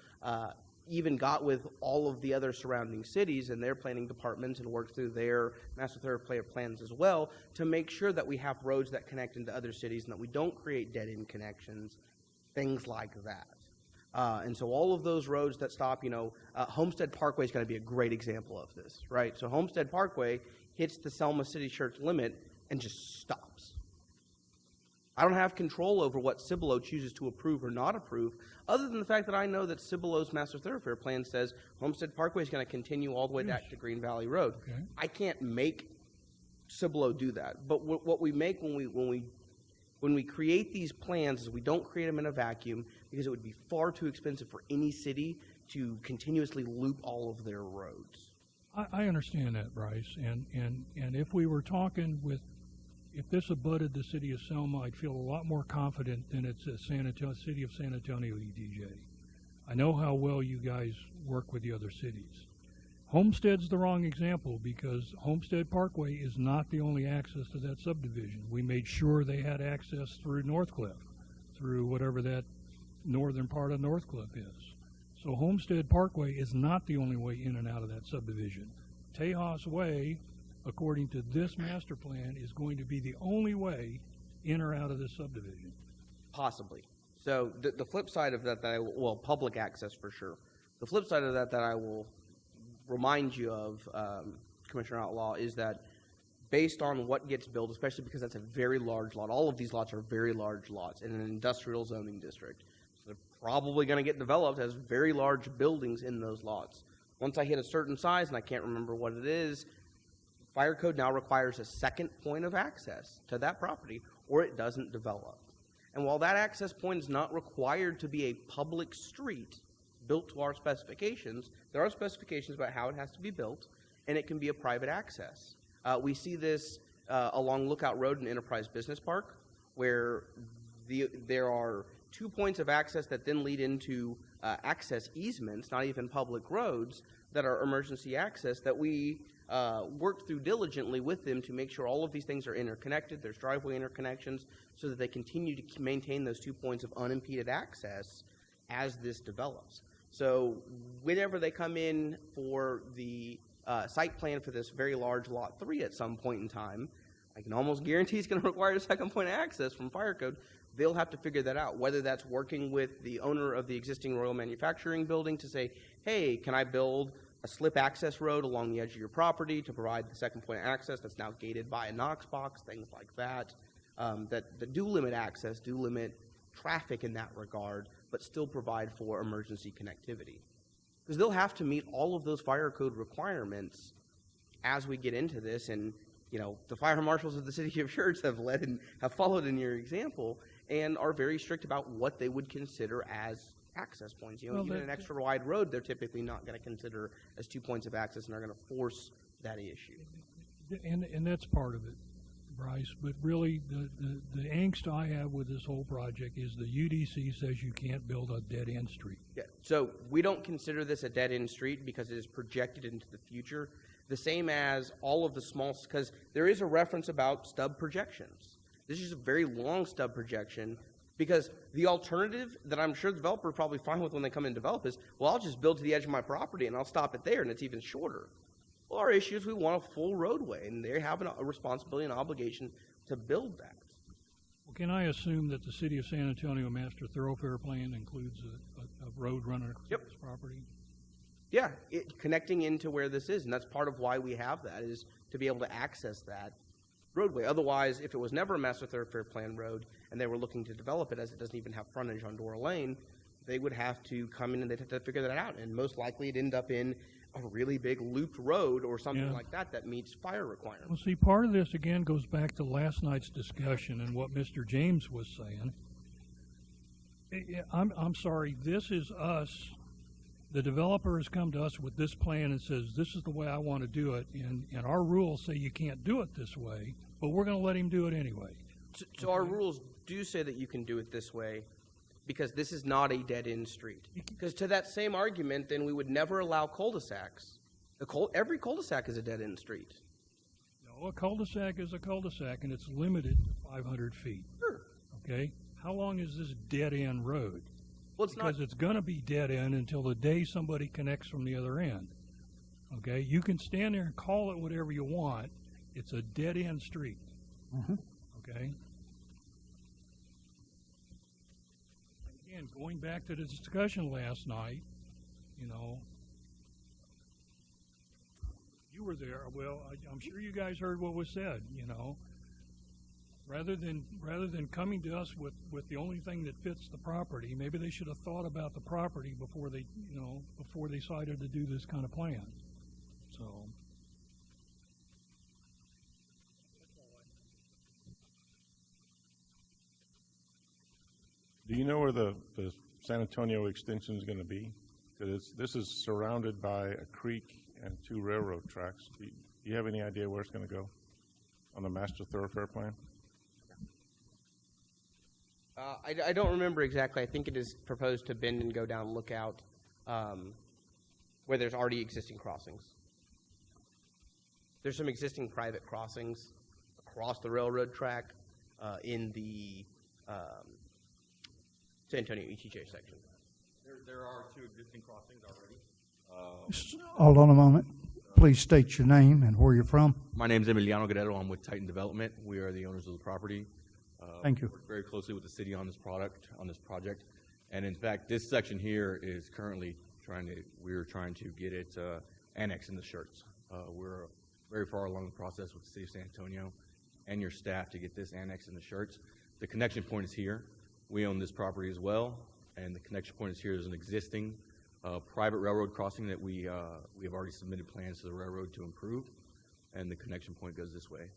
Speaker 5: even got with all of the other surrounding cities and their planning departments and worked through their master thoroughfare plans as well to make sure that we have roads that connect into other cities and that we don't create dead-end connections, things like that. And so all of those roads that stop, Homestead Parkway is going to be a great example of this, right? So Homestead Parkway hits the Selma City Church limit and just stops. I don't have control over what Cibolo chooses to approve or not approve, other than the fact that I know that Cibolo's master thoroughfare plan says Homestead Parkway is going to continue all the way back to Green Valley Road.
Speaker 2: Okay.
Speaker 5: I can't make Cibolo do that. But what we make when we create these plans is we don't create them in a vacuum, because it would be far too expensive for any city to continuously loop all of their roads.
Speaker 2: I understand that, Bryce, and if we were talking with, if this abutted the city of Selma, I'd feel a lot more confident than it's a city of San Antonio EDJ. I know how well you guys work with the other cities. Homestead's the wrong example because Homestead Parkway is not the only access to that subdivision. We made sure they had access through Northcliff, through whatever that northern part of Northcliff is. So Homestead Parkway is not the only way in and out of that subdivision. Tejas Way, according to this master plan, is going to be the only way in or out of this subdivision.
Speaker 5: Possibly. So the flip side of that, well, public access for sure. The flip side of that I will remind you of, Commissioner Outlaw, is that based on what gets built, especially because that's a very large lot, all of these lots are very large lots in an industrial zoning district. So they're probably going to get developed as very large buildings in those lots. Once I hit a certain size, and I can't remember what it is, fire code now requires a second point of access to that property, or it doesn't develop. And while that access point is not required to be a public street built to our specifications, there are specifications about how it has to be built, and it can be a private access. We see this along Lookout Road in Enterprise Business Park, where there are 2 points of access that then lead into access easements, not even public roads, that are emergency access that we worked through diligently with them to make sure all of these things are interconnected, there's driveway interconnections, so that they continue to maintain those 2 points of unimpeded access as this develops. So whenever they come in for the site plan for this very large Lot 3 at some point in time, I can almost guarantee it's going to require a second point of access from fire code. They'll have to figure that out, whether that's working with the owner of the existing Royal Manufacturing building to say, hey, can I build a slip access road along the edge of your property to provide the second point of access that's now gated by a Knox box, things like that, that do limit access, do limit traffic in that regard, but still provide for emergency connectivity. Because they'll have to meet all of those fire code requirements as we get into this, and you know, the fire marshals of the city of Schertz have led and have followed in your example and are very strict about what they would consider as access points. You know, even an extra wide road, they're typically not going to consider as 2 points of access, and are going to force that issue.
Speaker 2: And that's part of it, Bryce. But really, the angst I have with this whole project is the UDC says you can't build a dead-end street.
Speaker 5: Yeah. So we don't consider this a dead-end street because it is projected into the future. The same as all of the small, because there is a reference about stub projections. This is a very long stub projection, because the alternative that I'm sure the developer is probably fine with when they come in and develop is, well, I'll just build to the edge of my property and I'll stop it there, and it's even shorter. Well, our issue is we want a full roadway, and they have a responsibility and obligation to build that.
Speaker 2: Well, can I assume that the City of San Antonio Master Thoroughfare Plan includes a road running across this property?
Speaker 5: Yeah, connecting into where this is, and that's part of why we have that, is to be able to access that roadway. Otherwise, if it was never a Master Thoroughfare Plan road and they were looking to develop it as it doesn't even have frontage on Dora Lane, they would have to come in and they'd have to figure that out, and most likely it'd end up in a really big looped road or something like that that meets fire requirements.
Speaker 2: Well, see, part of this, again, goes back to last night's discussion and what Mr. James was saying. I'm sorry, this is us. The developer has come to us with this plan and says, this is the way I want to do it, and our rules say you can't do it this way, but we're going to let him do it anyway.
Speaker 5: So our rules do say that you can do it this way, because this is not a dead-end street. Because to that same argument, then we would never allow cul-de-sacs. Every cul-de-sac is a dead-end street.
Speaker 2: No, a cul-de-sac is a cul-de-sac, and it's limited to 500 feet.
Speaker 5: Sure.
Speaker 2: Okay? How long is this dead-end road?
Speaker 5: Well, it's
Speaker 2: because it's going to be dead-end until the day somebody connects from the other end. Okay? You can stand there and call it whatever you want. It's a dead-end street.
Speaker 1: Mm-hmm.
Speaker 2: Okay? Again, going back to the discussion last night, you know, you were there. Well, I'm sure you guys heard what was said, you know. Rather than coming to us with the only thing that fits the property, maybe they should have thought about the property before they decided to do this kind of plan. So.
Speaker 3: Do you know where the San Antonio extension is going to be? Because this is surrounded by a creek and 2 railroad tracks. Do you have any idea where it's going to go on the master thoroughfare plan?
Speaker 5: I don't remember exactly. I think it is proposed to bend and go down Lookout, where there's already existing crossings. There's some existing private crossings across the railroad track in the San Antonio ETJ section.
Speaker 10: There are 2 existing crossings already.
Speaker 1: Hold on a moment. Please state your name and where you're from.
Speaker 10: My name is Emiliano Guerrero. I'm with Titan Development. We are the owners of the property.
Speaker 1: Thank you.
Speaker 10: We work very closely with the city on this project. And in fact, this section here is currently we're trying to get it annexed into Schertz. We're very far along the process with the city of San Antonio and your staff to get this annexed into Schertz. The connection point is here. We own this property as well, and the connection point is here. There's an existing private railroad crossing that we have already submitted plans to the railroad to improve, and the connection point goes this way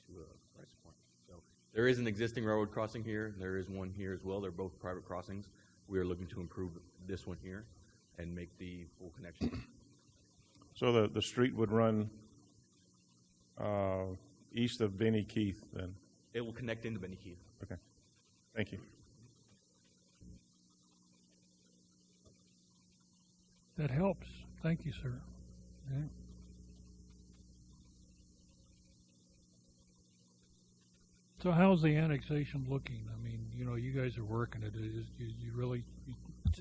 Speaker 10: to Rice Point. So there is an existing railroad crossing here. There is one here as well. They're both private crossings. We are looking to improve this one here and make the full connection.
Speaker 3: So the street would run east of Benny Keith then?
Speaker 10: It will connect into Benny Keith.
Speaker 3: Okay. Thank you.
Speaker 2: That helps. Thank you, sir. Yeah. So how's the annexation looking? I mean, you know, you guys are working it. You really...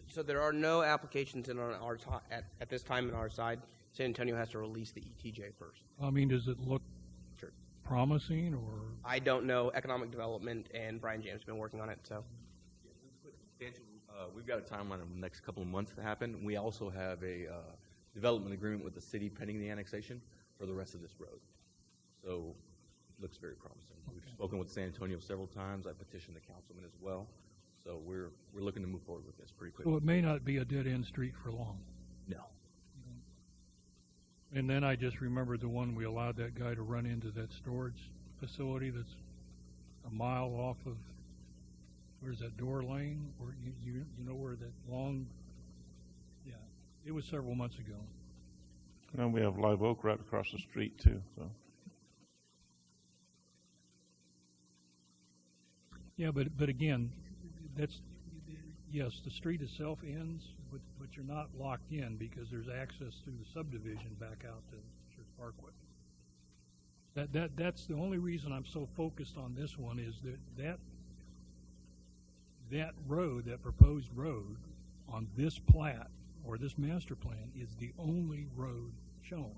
Speaker 5: So there are no applications in on our at this time on our side. San Antonio has to release the ETJ first.
Speaker 2: I mean, does it look promising, or?
Speaker 5: I don't know. Economic Development and Brian James have been working on it, so.
Speaker 10: We've got a timeline in the next couple of months to happen. We also have a development agreement with the city pending the annexation for the rest of this road. So it looks very promising. Okay. We've spoken with San Antonio several times. I petitioned the councilman as well. So we're looking to move forward with this pretty quickly.
Speaker 2: So it may not be a dead-end street for long.
Speaker 10: No.
Speaker 2: And then I just remembered the one we allowed that guy to run into that storage facility that's a mile off of, where's that, Door Lane? Or you know where that long, yeah, it was several months ago.
Speaker 3: And we have Live Oak right across the street too. So.
Speaker 2: Yeah, but again, that's, yes, the street itself ends, but you're not locked in because there's access through the subdivision back out to Church Parkway. That's the only reason I'm so focused on this one is that road, that proposed road on this plat or this master plan is the only road shown.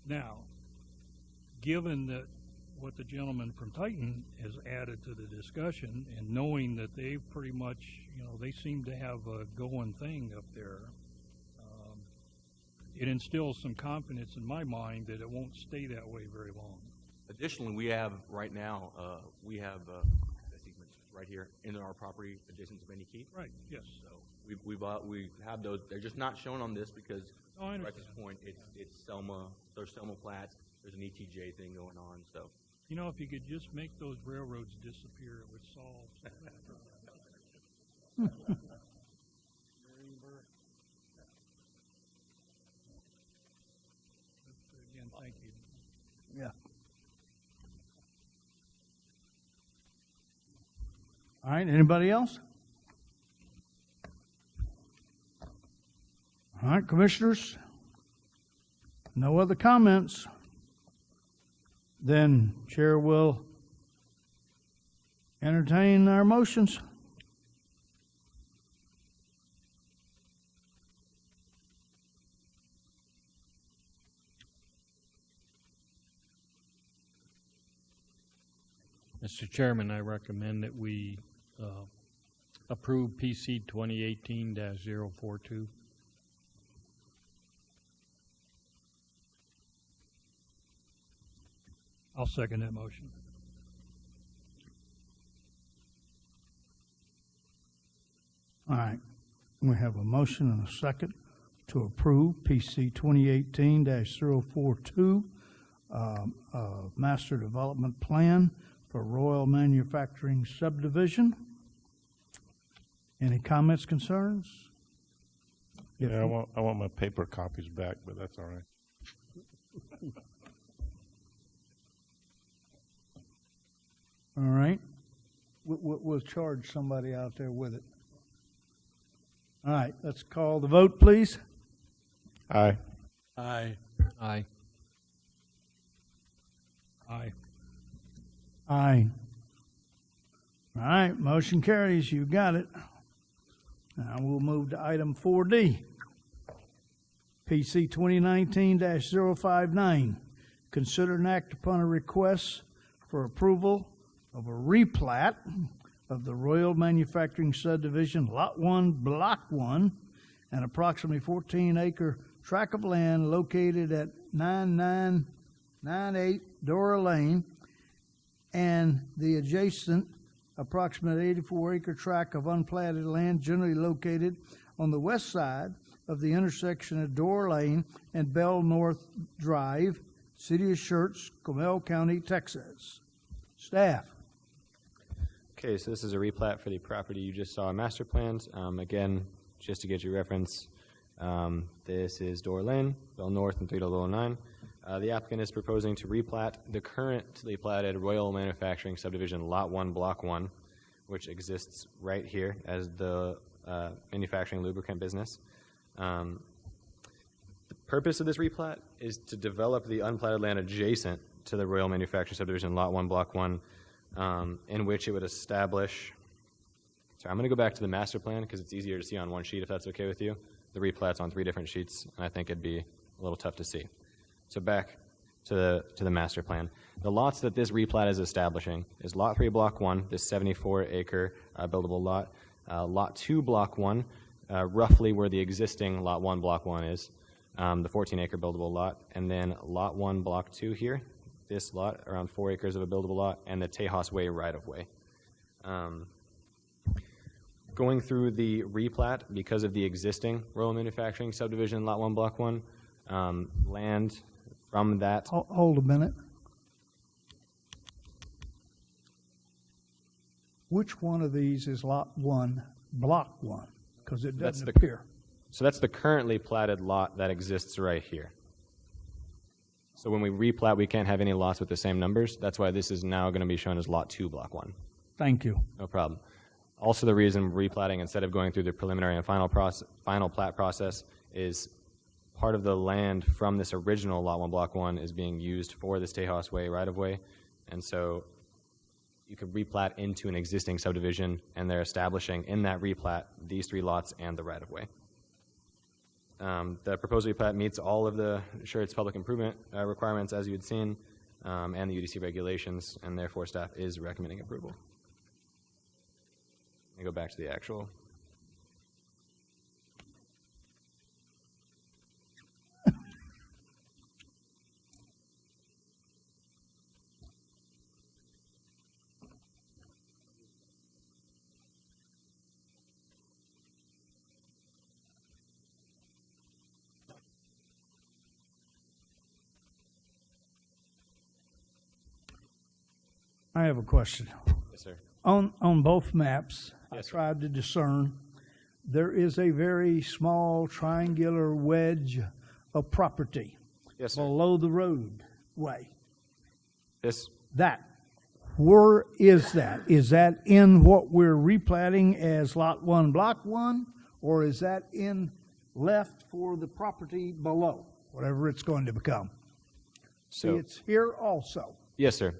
Speaker 2: Now, given that what the gentleman from Titan has added to the discussion, and knowing that they pretty much, you know, they seem to have a going thing up there, it instills some confidence in my mind that it won't stay that way very long.
Speaker 10: Additionally, we have right now, we have right here in our property adjacent to Benny Keith.
Speaker 2: Right, yes.
Speaker 10: So we have those. They're just not shown on this because right at this point it's Selma. There's Selma plats. There's an ETJ thing going on. So.
Speaker 2: You know, if you could just make those railroads disappear, it would solve. Again, thank you.
Speaker 1: Yeah. All right, anybody else? All right, commissioners, no other comments. Then Chair will entertain our motions.
Speaker 11: Mr. Chairman, I recommend that we approve PC 2018-042.
Speaker 2: I'll second that motion.
Speaker 1: All right, we have a motion and a second to approve PC 2018-042, Master Development Plan for Royal Manufacturing Subdivision. Any comments, concerns?
Speaker 3: Yeah, I want my paper copies back, but that's all right.
Speaker 1: All right. We'll charge somebody out there with it. All right, let's call the vote, please.
Speaker 3: Aye.
Speaker 7: Aye.
Speaker 11: Aye.
Speaker 2: Aye.
Speaker 1: Aye. All right, motion carries. You got it. Now we'll move to item 4D. PC 2019-059. Consider and act upon a request for approval of a replat of the Royal Manufacturing Subdivision, Lot 1, Block 1, an approximately 14-acre tract of land located at 9998 Dora Lane, and the adjacent approximate 84-acre tract of unplatted land generally located on the west side of the intersection of Dora Lane and Bell North Drive, City of Schertz, Comal County, Texas. Staff.
Speaker 8: Okay, so this is a replat for the property you just saw in master plans. Again, just to get you reference, this is Dora Lane, Bell North, and 3009. The applicant is proposing to replat the currently platted Royal Manufacturing Subdivision Lot 1, Block 1, which exists right here as the manufacturing lubricant business. The purpose of this replat is to develop the unplatted land adjacent to the Royal Manufacturing Subdivision Lot 1, Block 1, in which it would establish. Sorry, I'm going to go back to the master plan because it's easier to see on one sheet if that's okay with you. The replat's on 3 different sheets, and I think it'd be a little tough to see. So back to the master plan. The lots that this replat is establishing is Lot 3, Block 1, this 74-acre buildable lot. Lot 2, Block 1, roughly where the existing Lot 1, Block 1 is, the 14-acre buildable lot. And then Lot 1, Block 2 here, this lot, around 4 acres of a buildable lot, and the Tejas Way right-of-way. Going through the replat, because of the existing Royal Manufacturing Subdivision Lot 1, Block 1, land from that.
Speaker 1: Hold a minute. Which one of these is Lot 1, Block 1? Because it doesn't appear.
Speaker 8: So that's the currently platted lot that exists right here. So when we replat, we can't have any lots with the same numbers. That's why this is now going to be shown as Lot 2, Block 1.
Speaker 1: Thank you.
Speaker 8: No problem. Also, the reason we're replatting instead of going through the preliminary and final plat process is part of the land from this original Lot 1, Block 1 is being used for this Tejas Way right-of-way. And so you could replat into an existing subdivision, and they're establishing in that replat these 3 lots and the right-of-way. The proposed replat meets all of the Schertz public improvement requirements as you had seen, and the UDC regulations, and therefore staff is recommending approval. Let me go back to the actual.
Speaker 1: I have a question.
Speaker 8: Yes, sir.
Speaker 1: On both maps,
Speaker 8: Yes,
Speaker 1: I
Speaker 8: sir.
Speaker 1: tried to discern, there is a very small triangular wedge of property
Speaker 8: Yes, sir.
Speaker 1: below the roadway.
Speaker 8: This.
Speaker 1: Where is that? Is that in what we're replatting as Lot 1, Block 1, or is that in left for the property below, whatever it's going to become? See,
Speaker 8: So
Speaker 1: it's here also.
Speaker 8: yes, sir.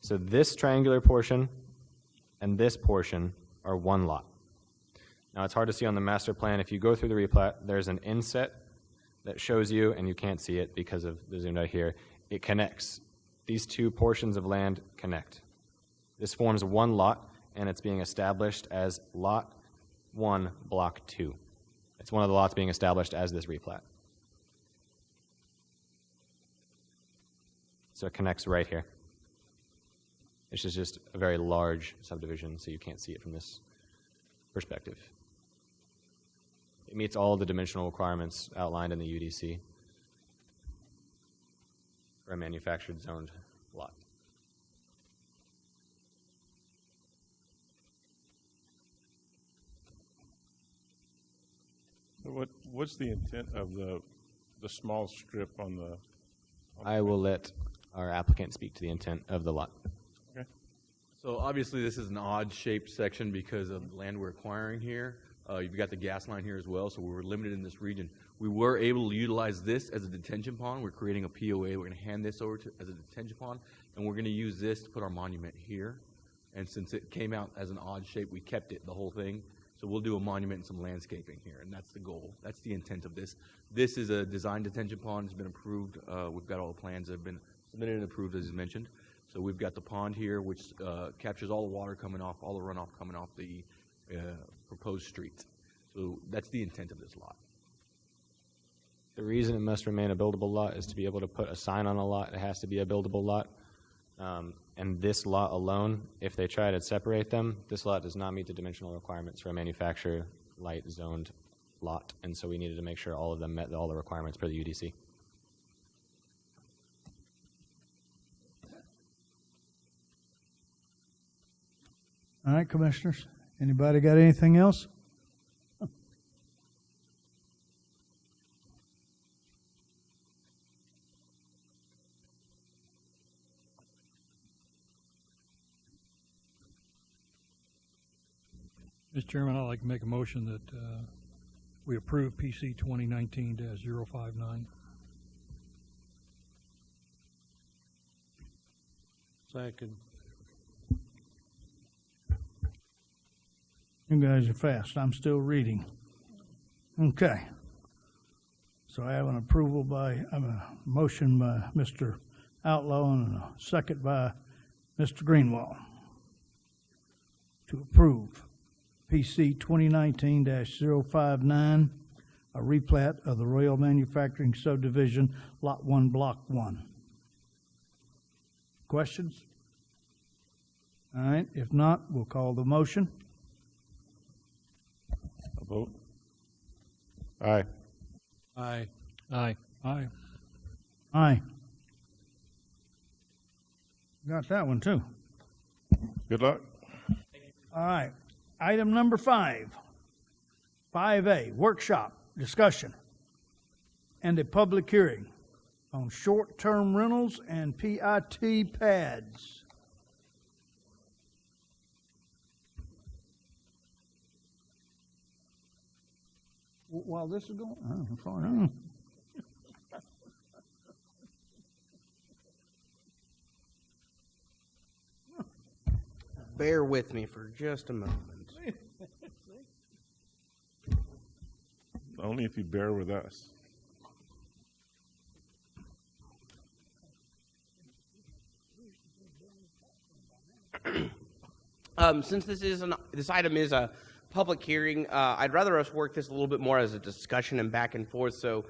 Speaker 8: So this triangular portion and this portion are one lot. Now it's hard to see on the master plan. If you go through the replat, there's an inset that shows you, and you can't see it because of the zoomed out here. It connects. These 2 portions of land connect. This forms one lot, and it's being established as Lot 1, Block 2. It's one of the lots being established as this replat. So it connects right here. This is just a very large subdivision, so you can't see it from this perspective. It meets all the dimensional requirements outlined in the UDC for a manufactured zoned lot.
Speaker 3: What's the intent of the small strip on the?
Speaker 8: I will let our applicant speak to the intent of the lot.
Speaker 3: Okay.
Speaker 10: So obviously, this is an odd-shaped section because of the land we're acquiring here. You've got the gas line here as well, so we're limited in this region. We were able to utilize this as a detention pond. We're creating a POA. We're going to hand this over as a detention pond, and we're going to use this to put our monument here. And since it came out as an odd shape, we kept it, the whole thing. So we'll do a monument and some landscaping here, and that's the goal. That's the intent of this. This is a design detention pond. It's been approved. We've got all the plans that have been submitted and approved, as mentioned. So we've got the pond here, which captures all the water coming off, all the runoff coming off the proposed street. So that's the intent of this lot.
Speaker 8: The reason it must remain a buildable lot is to be able to put a sign on a lot. It has to be a buildable lot. And this lot alone, if they try to separate them, this lot does not meet the dimensional requirements for a manufacturer light zoned lot. And so we needed to make sure all of them met all the requirements per the UDC.
Speaker 1: All right, commissioners. Anybody got anything else?
Speaker 2: Mr. Chairman, I'd like to make a motion that we approve PC 2019-059.
Speaker 7: Second.
Speaker 1: You guys are fast. I'm still reading. Okay. So I have an approval by, I have a motion by Mr. Outlaw and a second by Mr. Greenwald to approve PC 2019-059, a replat of the Royal Manufacturing Subdivision, Lot 1, Block 1. Questions? All right. If not, we'll call the motion.
Speaker 3: A vote? Aye.
Speaker 7: Aye.
Speaker 2: Aye. Aye.
Speaker 1: Aye. Got that one too.
Speaker 3: Good luck.
Speaker 1: All right. Item number 5. 5A, workshop, discussion, and a public hearing on short-term rentals and PIT pads. While this is going, I'm sorry.
Speaker 5: Bear with me for just a moment.
Speaker 3: Only if you bear with us.
Speaker 5: Since this item is a public hearing, I'd rather us work this a little bit more as a discussion and back and forth. So,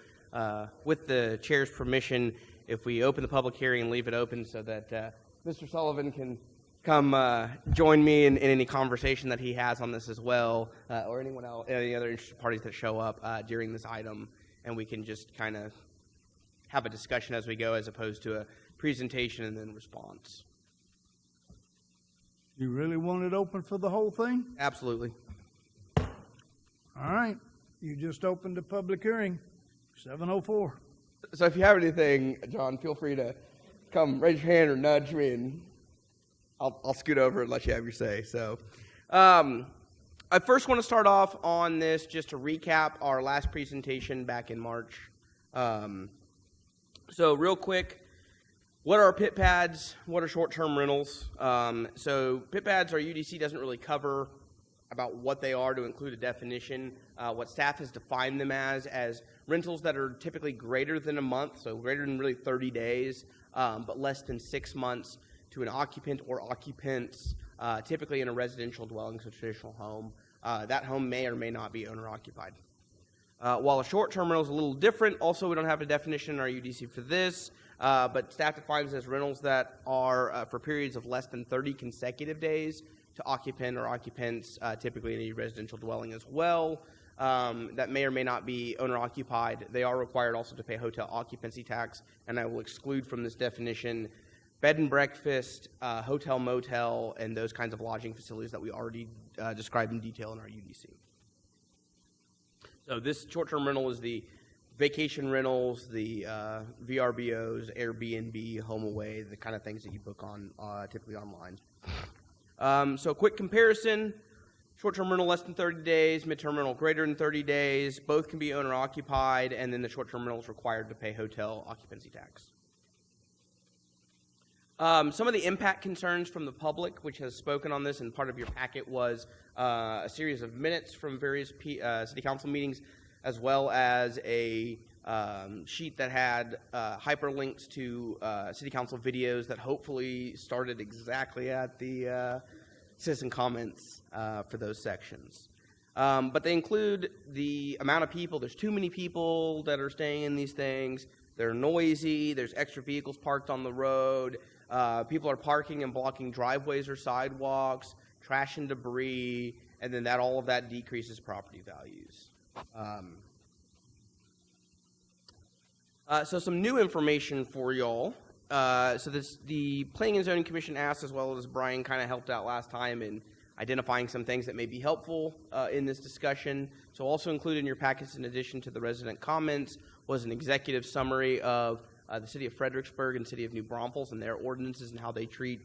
Speaker 5: with the chair's permission, if we open the public hearing and leave it open so that Mr. Sullivan can come join me in any conversation that he has on this as well, or anyone else, any other interested parties that show up during this item, and we can just kind of have a discussion as we go, as opposed to a presentation and then response.
Speaker 1: You really want it open for the whole thing?
Speaker 5: Absolutely.
Speaker 1: All right. You just opened a public hearing, 7:04.
Speaker 5: So if you have anything, John, feel free to come raise your hand or nudge me, and I'll scoot over and let you have your say. So I first want to start off on this just to recap our last presentation back in March. So real quick, what are pit pads? What are short-term rentals? So pit pads, our UDC doesn't really cover about what they are to include a definition. What staff has defined them as rentals that are typically greater than a month, so greater than really 30 days, but less than 6 months to an occupant or occupants, typically in a residential dwelling, so traditional home. That home may or may not be owner-occupied. While a short-term rental is a little different, also we don't have a definition in our UDC for this, but staff defines as rentals that are for periods of less than 30 consecutive days to occupant or occupants, typically in a residential dwelling as well, that may or may not be owner-occupied. They are required also to pay hotel occupancy tax, and I will exclude from this definition bed and breakfast, hotel, motel, and those kinds of lodging facilities that we already described in detail in our UDC. So this short-term rental is the vacation rentals, the VRBOs, Airbnb, HomeAway, the kind of things that you book on typically online. So quick comparison, short-term rental less than 30 days, midterm rental greater than 30 days, both can be owner-occupied, and then the short-term rental is required to pay hotel occupancy tax. Some of the impact concerns from the public, which has spoken on this, and part of your packet was a series of minutes from various city council meetings, as well as a sheet that had hyperlinks to city council videos that hopefully started exactly at the citizen comments for those sections. But they include the amount of people. There's too many people that are staying in these things. They're noisy. There's extra vehicles parked on the road. People are parking and blocking driveways or sidewalks, trash and debris, and then all of that decreases property values. So some new information for y'all. The Planning and Zoning Commission asked, as well as Brian kind of helped out last time in identifying some things that may be helpful in this discussion. So also included in your packets, in addition to the resident comments, was an executive summary of the City of Fredericksburg and City of New Braunfels and their ordinances and how they treat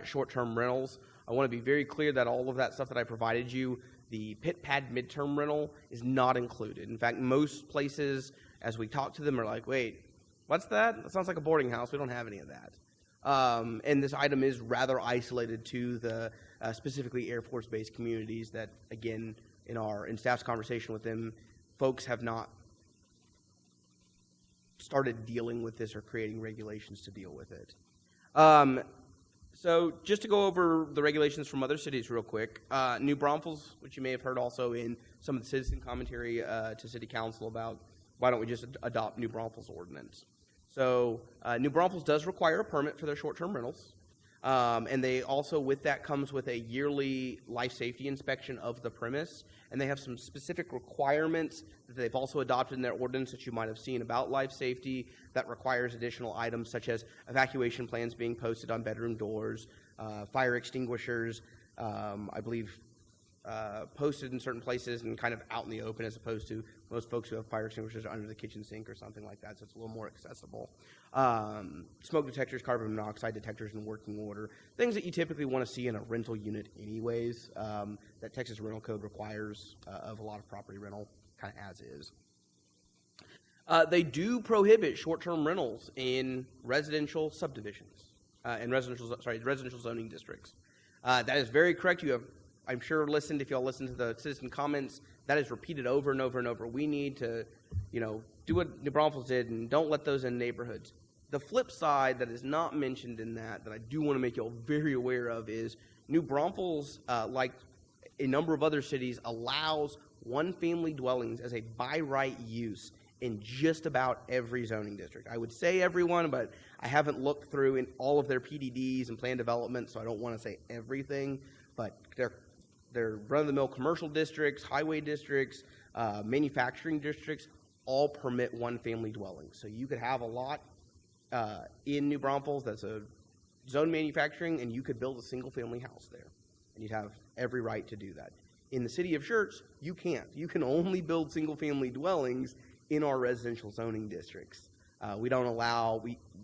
Speaker 5: short-term rentals. I want to be very clear that all of that stuff that I provided you, the pit pad midterm rental, is not included. In fact, most places, as we talk to them, are like, wait, what's that? That sounds like a boarding house. We don't have any of that. And this item is rather isolated to the specifically Air Force-based communities that, again, in staff's conversation with them, folks have not started dealing with this or creating regulations to deal with it. So just to go over the regulations from other cities real quick, New Braunfels, which you may have heard also in some of the citizen commentary to City Council about why don't we just adopt New Braunfels ordinance. So New Braunfels does require a permit for their short-term rentals. And they also, with that, comes with a yearly life safety inspection of the premise. And they have some specific requirements that they've also adopted in their ordinance that you might have seen about life safety that requires additional items such as evacuation plans being posted on bedroom doors, fire extinguishers, I believe posted in certain places and kind of out in the open, as opposed to most folks who have fire extinguishers under the kitchen sink or something like that, so it's a little more accessible. Smoke detectors, carbon monoxide detectors in working order, things that you typically want to see in a rental unit anyways, that Texas Rental Code requires of a lot of property rental, kind of as is. They do prohibit short-term rentals in residential subdivisions, residential zoning districts. That is very correct. You have, I'm sure, if y'all listened to the citizen comments, that is repeated over and over and over. We need to, do what New Braunfels did and don't let those in neighborhoods. The flip side that is not mentioned in that I do want to make y'all very aware of is New Braunfels, like a number of other cities, allows one-family dwellings as a by right use in just about every zoning district. I would say everyone, but I haven't looked through in all of their PDDs and plan development, so I don't want to say everything, but they're run-of-the-mill commercial districts, highway districts, manufacturing districts, all permit one-family dwellings. So you could have a lot in New Braunfels that's a zone manufacturing, and you could build a single-family house there, and you'd have every right to do that. In the city of Schertz, you can't. You can only build single-family dwellings in our residential zoning districts. We don't allow,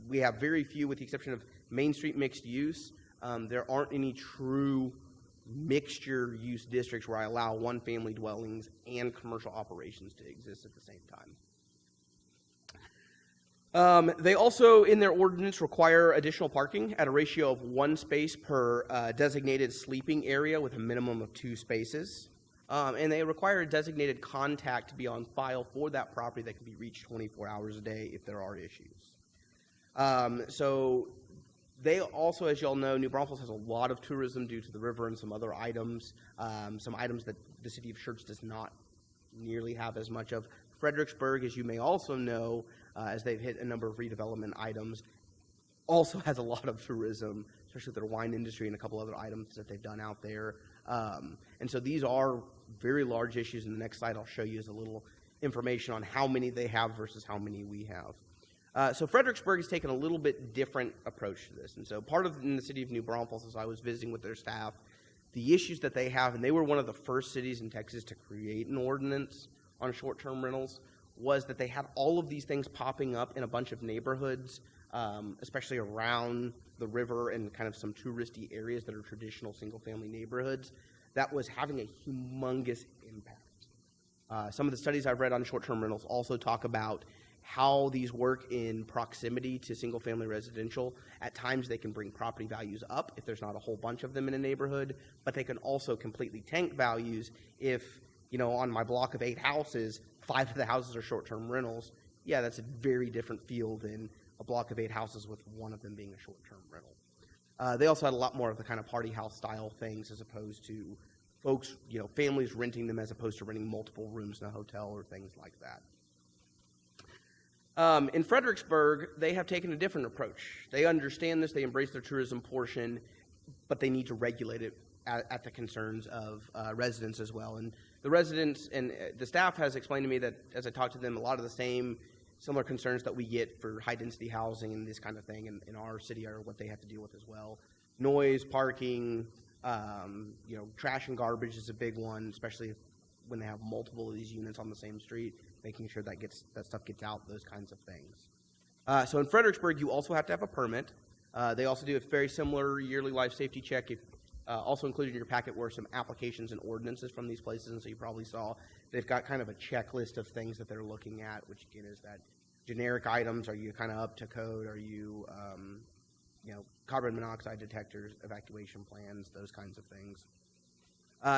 Speaker 5: we have very few, with the exception of Main Street mixed use. There aren't any true mixture use districts where I allow one-family dwellings and commercial operations to exist at the same time. They also, in their ordinance, require additional parking at a ratio of 1 space per designated sleeping area with a minimum of 2 spaces. And they require a designated contact to be on file for that property that can be reached 24 hours a day if there are issues. So they also, as y'all know, New Braunfels has a lot of tourism due to the river and some other items, some items that the city of Schertz does not nearly have as much of. Fredericksburg, as you may also know, as they've hit a number of redevelopment items, also has a lot of tourism, especially with their wine industry and a couple other items that they've done out there. And so these are very large issues, and the next slide I'll show you is a little information on how many they have versus how many we have. So Fredericksburg has taken a little bit different approach to this. And so part of in the city of New Braunfels, as I was visiting with their staff, the issues that they have, and they were one of the first cities in Texas to create an ordinance on short-term rentals, was that they had all of these things popping up in a bunch of neighborhoods especially around the river and kind of some touristy areas that are traditional single-family neighborhoods, that was having a humongous impact. Some of the studies I've read on short-term rentals also talk about how these work in proximity to single-family residential. At times they can bring property values up if there's not a whole bunch of them in a neighborhood, but they can also completely tank values if, you know, on my block of 8 houses, 5 of the houses are short-term rentals. Yeah, that's a very different feel than a block of 8 houses with 1 of them being a short-term rental. They also had a lot more of the kind of party house style things as opposed to folks, you know, families renting them as opposed to renting multiple rooms in a hotel or things like that. In Fredericksburg, they have taken a different approach. They understand this, they embrace their tourism portion, but they need to regulate it at the concerns of residents as well. And the residents and the staff has explained to me that as I talk to them, a lot of the same similar concerns that we get for high-density housing and this kind of thing in our city are what they have to deal with as well. Noise, parking, you know, trash and garbage is a big one, especially when they have multiple of these units on the same street, making sure that stuff gets out, those kinds of things. So in Fredericksburg, you also have to have a permit. They also do a very similar yearly life safety check. Also included in your packet were some applications and ordinances from these places, and so you probably saw they've got kind of a checklist of things that they're looking at, which again is that generic items. Are you kind of up to code? Are you, you know, carbon monoxide detectors, evacuation plans, those kinds of things.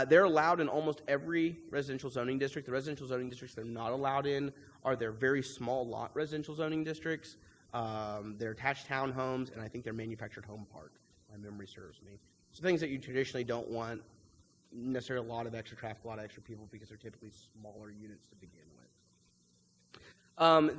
Speaker 5: They're allowed in almost every residential zoning district. The residential zoning districts they're not allowed in are their very small lot residential zoning districts. They're attached townhomes, and I think they're manufactured home park. My memory serves me. So things that you traditionally don't want necessarily a lot of extra traffic, a lot of extra people, because they're typically smaller units to begin with.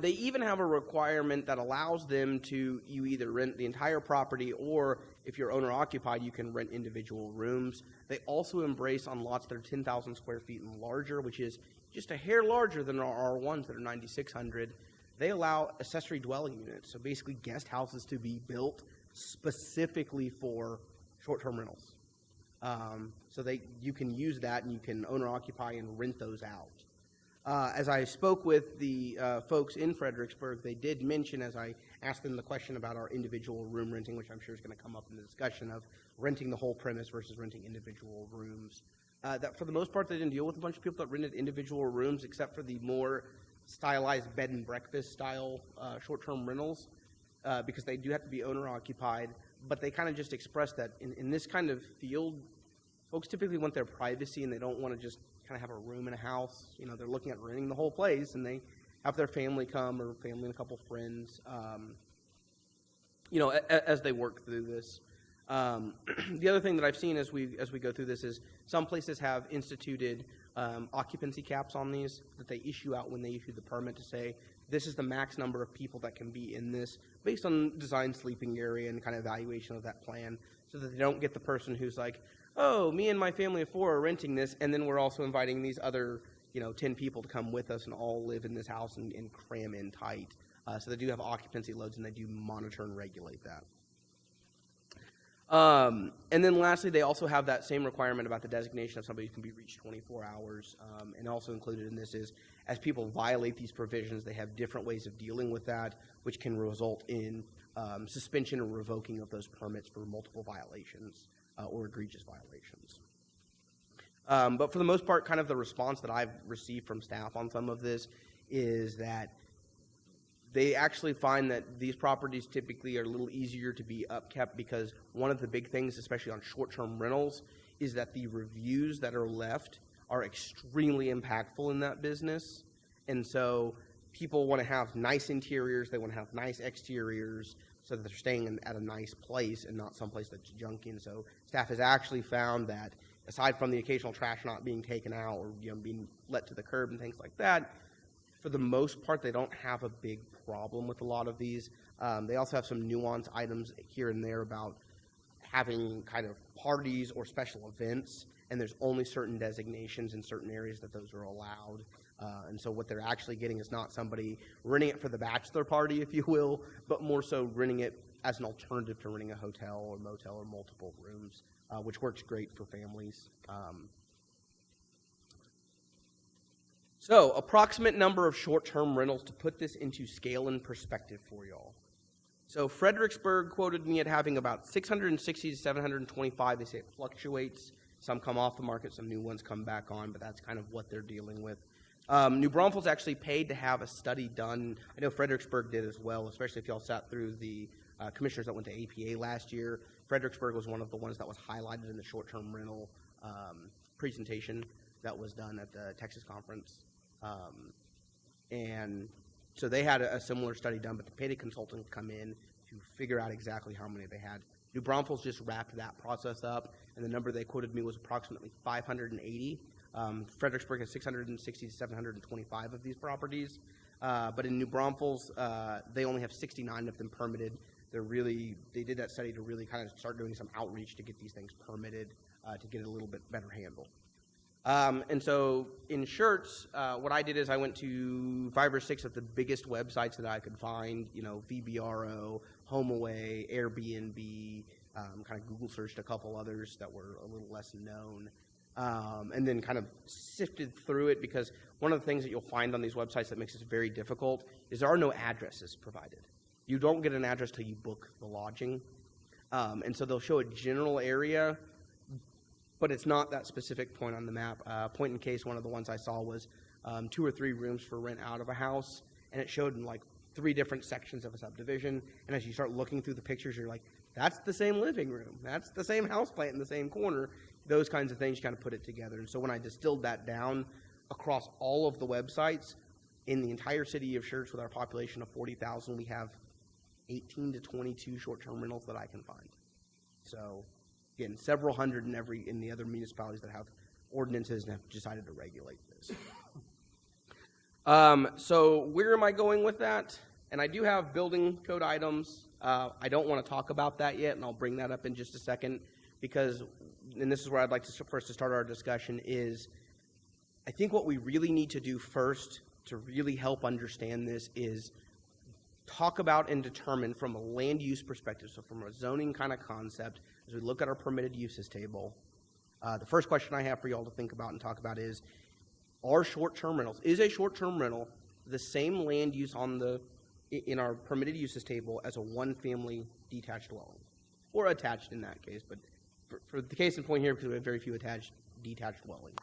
Speaker 5: They even have a requirement that allows them to, you either rent the entire property, or if you're owner-occupied, you can rent individual rooms. They also embrace on lots that are 10,000 square feet and larger, which is just a hair larger than our R1s that are 9,600. They allow accessory dwelling units, so basically guest houses to be built specifically for short-term rentals. So you can use that, and you can owner-occupy and rent those out. As I spoke with the folks in Fredericksburg, they did mention, as I asked them the question about our individual room renting, which I'm sure is going to come up in the discussion of renting the whole premise versus renting individual rooms, that for the most part they didn't deal with a bunch of people that rented individual rooms, except for the more stylized bed and breakfast style short-term rentals, because they do have to be owner-occupied. But they kind of just expressed that in this kind of field, folks typically want their privacy, and they don't want to just kind of have a room in a house. You know, they're looking at renting the whole place, and they have their family come, or family and a couple friends, you know, as they work through this. The other thing that I've seen as we go through this is some places have instituted occupancy caps on these that they issue out when they issue the permit to say, this is the max number of people that can be in this based on design sleeping area and kind of evaluation of that plan, so that they don't get the person who's like, oh, me and my family of 4 are renting this, and then we're also inviting these other, you know, 10 people to come with us and all live in this house and cram in tight. So they do have occupancy loads, and they do monitor and regulate that. And then lastly, they also have that same requirement about the designation of somebody who can be reached 24 hours. And also included in this is, as people violate these provisions, they have different ways of dealing with that, which can result in suspension or revoking of those permits for multiple violations or egregious violations. But for the most part, kind of the response that I've received from staff on some of this is that they actually find that these properties typically are a little easier to be upkept, because one of the big things, especially on short-term rentals, is that the reviews that are left are extremely impactful in that business. And so people want to have nice interiors, they want to have nice exteriors, so that they're staying at a nice place and not someplace that's junky. And so staff has actually found that, aside from the occasional trash not being taken out or, you know, being let to the curb and things like that, for the most part, they don't have a big problem with a lot of these. They also have some nuance items here and there about having kind of parties or special events, and there's only certain designations in certain areas that those are allowed. And so what they're actually getting is not somebody renting it for the bachelor party, if you will, but more so renting it as an alternative to renting a hotel or motel or multiple rooms, which works great for families. So, approximate number of short-term rentals to put this into scale and perspective for y'all. So Fredericksburg quoted me at having about 660 to 725. They say it fluctuates. Some come off the market, some new ones come back on, but that's kind of what they're dealing with. New Braunfels actually paid to have a study done. I know Fredericksburg did as well, especially if y'all sat through the commissioners that went to APA last year. Fredericksburg was one of the ones that was highlighted in the short-term rental presentation that was done at the Texas conference. And so they had a similar study done, but they paid a consultant to come in to figure out exactly how many they had. New Braunfels just wrapped that process up, and the number they quoted me was approximately 580. Fredericksburg has 660 to 725 of these properties, but in New Braunfels, they only have 69 of them permitted. They did that study to really kind of start doing some outreach to get these things permitted to get a little bit better handle. And so in Schertz, what I did is I went to 5 or 6 of the biggest websites that I could find, VBRO, HomeAway, Airbnb, kind of Google searched a couple others that were a little less known, and then kind of sifted through it, because one of the things that you'll find on these websites that makes this very difficult is there are no addresses provided. You don't get an address till you book the lodging. And so they'll show a general area, but it's not that specific point on the map. Point in case, one of the ones I saw was 2 or 3 rooms for rent out of a house, and it showed in like 3 different sections of a subdivision. And as you start looking through the pictures, you're like, that's the same living room. That's the same houseplant in the same corner. Those kinds of things, you kind of put it together. And so when I distilled that down across all of the websites, in the entire city of Schertz, with our population of 40,000, we have 18 to 22 short-term rentals that I can find. So again, several hundred in the other municipalities that have ordinances and have decided to regulate this. So where am I going with that? And I do have building code items. I don't want to talk about that yet, and I'll bring that up in just a second, because, and this is where I'd like to first to start our discussion, is I think what we really need to do first to really help understand this is talk about and determine from a land use perspective, so from a zoning kind of concept, as we look at our permitted uses table, the first question I have for you all to think about and talk about is, are short-term rentals, is a short-term rental the same land use in our permitted uses table as a one-family detached dwelling, or attached in that case, but for the case in point here, because we have very few detached dwellings.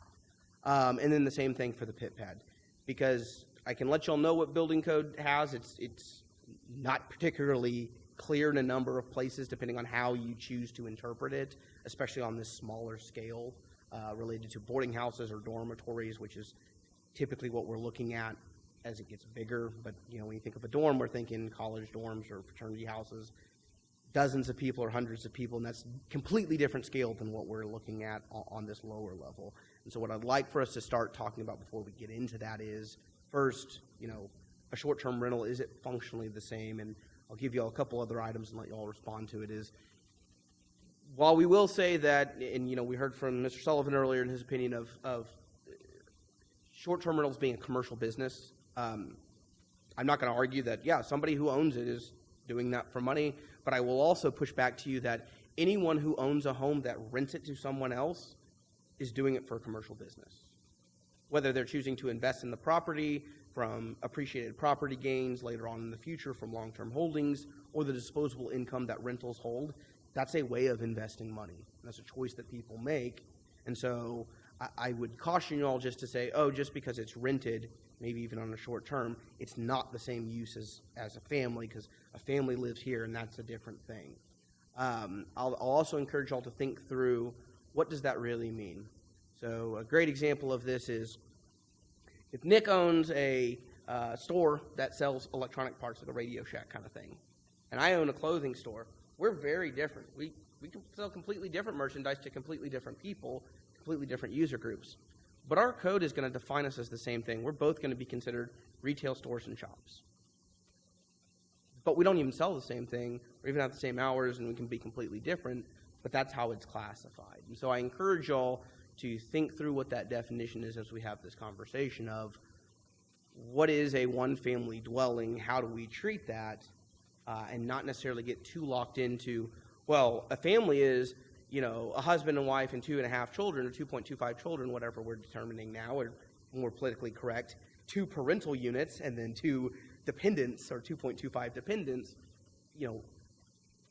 Speaker 5: And then the same thing for the pit pad, because I can let y'all know what building code has. It's not particularly clear in a number of places, depending on how you choose to interpret it, especially on this smaller scale related to boarding houses or dormitories, which is typically what we're looking at as it gets bigger. But when you think of a dorm, we're thinking college dorms or fraternity houses, dozens of people or hundreds of people, and that's completely different scale than what we're looking at on this lower level. And so what I'd like for us to start talking about before we get into that is, first, a short-term rental, is it functionally the same? And I'll give you all a couple other items and let you all respond to it. Is, while we will say that, and we heard from Mr. Sullivan earlier in his opinion of short-term rentals being a commercial business, I'm not going to argue that, somebody who owns it is doing that for money, but I will also push back to you that anyone who owns a home that rents it to someone else is doing it for a commercial business. Whether they're choosing to invest in the property from appreciated property gains later on in the future from long-term holdings, or the disposable income that rentals hold, that's a way of investing money. That's a choice that people make. And so I would caution you all just to say, just because it's rented, maybe even on a short term, it's not the same use as a family, because a family lives here, and that's a different thing. I'll also encourage you all to think through, what does that really mean? So a great example of this is, if Nick owns a store that sells electronic parts, like a Radio Shack kind of thing, and I own a clothing store, we're very different. We can sell completely different merchandise to completely different people, completely different user groups. But our code is going to define us as the same thing. We're both going to be considered retail stores and shops. But we don't even sell the same thing, or even have the same hours, and we can be completely different, but that's how it's classified. And so I encourage y'all to think through what that definition is as we have this conversation of, what is a one-family dwelling, how do we treat that, and not necessarily get too locked into, well, a family is, a husband and wife and 2.5 children, or 2.25 children, whatever we're determining now, or more politically correct, 2 parental units, and then 2 dependents, or 2.25 dependents.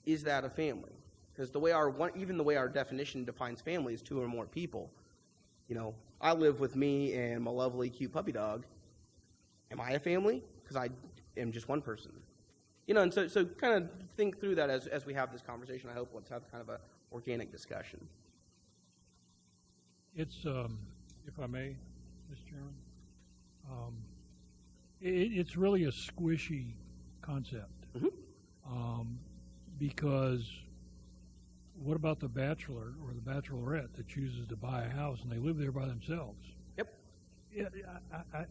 Speaker 5: is that a family? Because even the way our definition defines family is 2 or more people. I live with me and my lovely, cute puppy dog. Am I a family? Because I am just one person. And so kind of think through that as we have this conversation. I hope let's have kind of an organic discussion.
Speaker 2: It's, if I may, Mr. Chairman, it's really a squishy concept. Because what about the bachelor or the bachelorette that chooses to buy a house and they live there by themselves?
Speaker 5: Yep.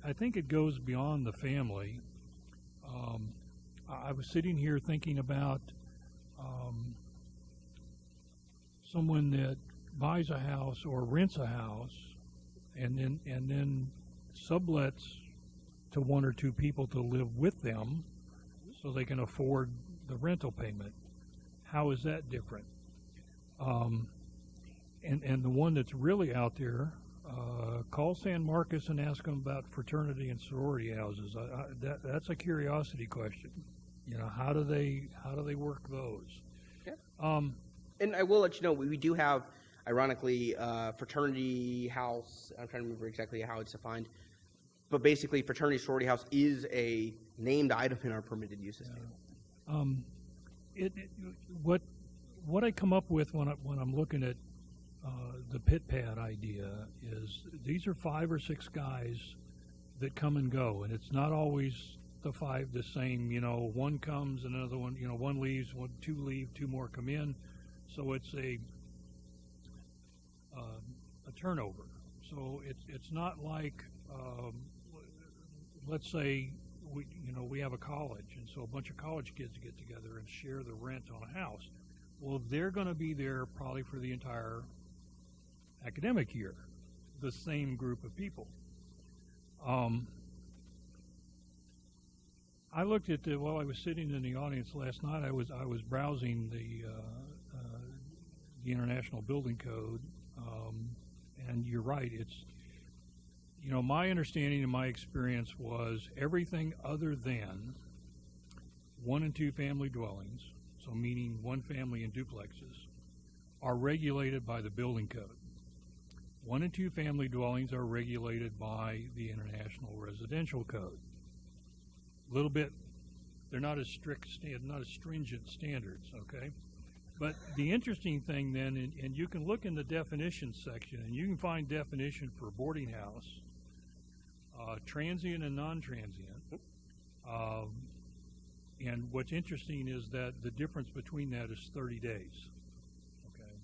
Speaker 2: I think it goes beyond the family. I was sitting here thinking about someone that buys a house or rents a house and then sublets to 1 or 2 people to live with them so they can afford the rental payment. How is that different? And the one that's really out there, call San Marcos and ask them about fraternity and sorority houses. That's a curiosity question. How do they work those?
Speaker 5: Yeah. And I will let you know, we do have, ironically, fraternity house. I'm trying to remember exactly how it's defined. But basically, fraternity sorority house is a named item in our permitted uses table.
Speaker 2: What I come up with when I'm looking at the pit pad idea is these are 5 or 6 guys that come and go, and it's not always the 5 the same. One comes, another one. One leaves, 2 leave, 2 more come in, so it's a turnover. So it's not like let's say we have a college, and so a bunch of college kids get together and share the rent on a house. Well, they're going to be there probably for the entire academic year, the same group of people. I looked at while I was sitting in the audience last night. I was browsing the International Building Code, and you're right. It's my understanding and my experience was everything other than 1 and 2 family dwellings, so meaning 1 family in duplexes, are regulated by the building code. 1 and 2 family dwellings are regulated by the International Residential Code. A little bit, they're not as strict, not as stringent standards, okay? But the interesting thing then, and you can look in the definitions section, and you can find definition for boarding house, transient and non-transient. And what's interesting is that the difference between that is 30 days. Okay,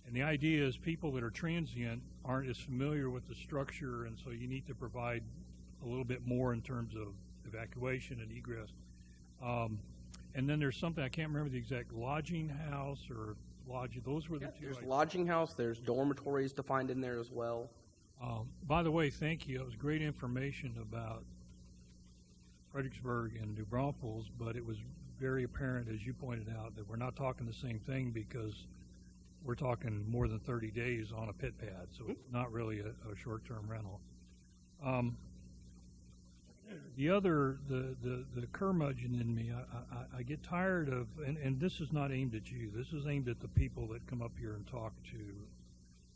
Speaker 2: and the idea is people that are transient aren't as familiar with the structure, and so you need to provide a little bit more in terms of evacuation and egress. And then there's something, I can't remember the exact, lodging house or lodging. Those were the 2.
Speaker 5: There's lodging house. There's dormitories defined in there as well.
Speaker 2: By the way, thank you. It was great information about Fredericksburg and New Braunfels, but it was very apparent, as you pointed out, that we're not talking the same thing because we're talking more than 30 days on a pit pad, so it's not really a short-term rental. The curmudgeon in me, I get tired of, and this is not aimed at you, this is aimed at the people that come up here and talk to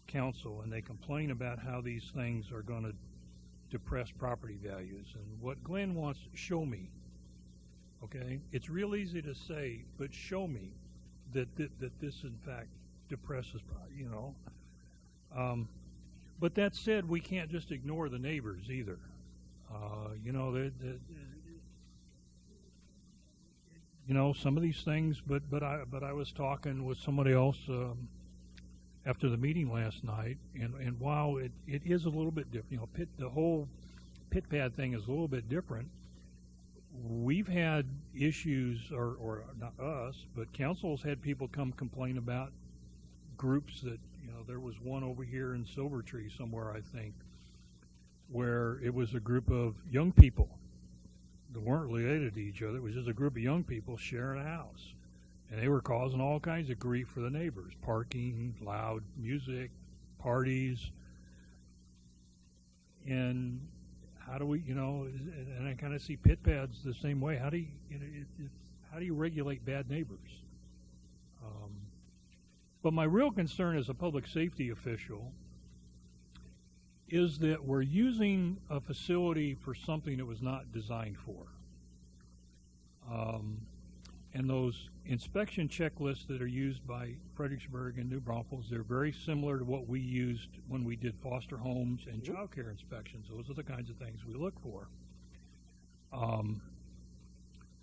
Speaker 2: council, and they complain about how these things are going to depress property values. And what Glenn wants, show me, okay? It's real easy to say, but show me that this, in fact, depresses, but that said, we can't just ignore the neighbors either. Some of these things, but I was talking with somebody else after the meeting last night, and while it is a little bit different, the whole pit pad thing is a little bit different. We've had issues, or not us, but council's had people come complain about groups that, there was one over here in Silver Tree somewhere, I think, where it was a group of young people that weren't related to each other. It was just a group of young people sharing a house. And they were causing all kinds of grief for the neighbors. Parking, loud music, parties. And how do we, and I kind of see pit pads the same way. How do you, how do you regulate bad neighbors? But my real concern as a public safety official is that we're using a facility for something that was not designed for. And those inspection checklists that are used by Fredericksburg and New Braunfels, they're very similar to what we used when we did foster homes and child care inspections. Those are the kinds of things we look for.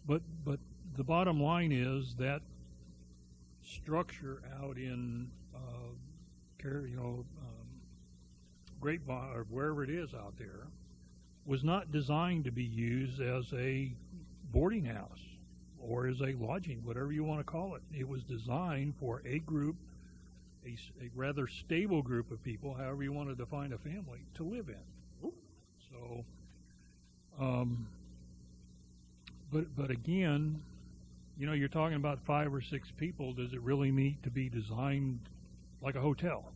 Speaker 2: But the bottom line is that structure out in Grapevine or wherever it is out there was not designed to be used as a boarding house or as a lodging, whatever you want to call it. It was designed for a group, a rather stable group of people, however you want to define a family, to live in. So, but again, you're talking about 5 or 6 people. Does it really need to be designed like a hotel?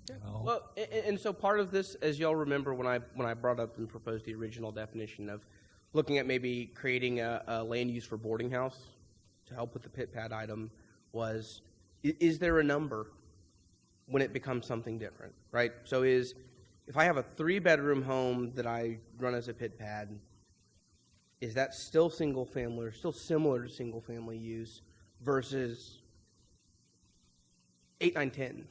Speaker 5: Yeah. Well, and so part of this, as y'all remember, when I brought up and proposed the original definition of looking at maybe creating a land use for boarding house to help with the pit pad item, was is there a number when it becomes something different, right? So if I have a 3-bedroom home that I run as a pit pad, is that still single family or still similar to single family use versus 8, 9, 10?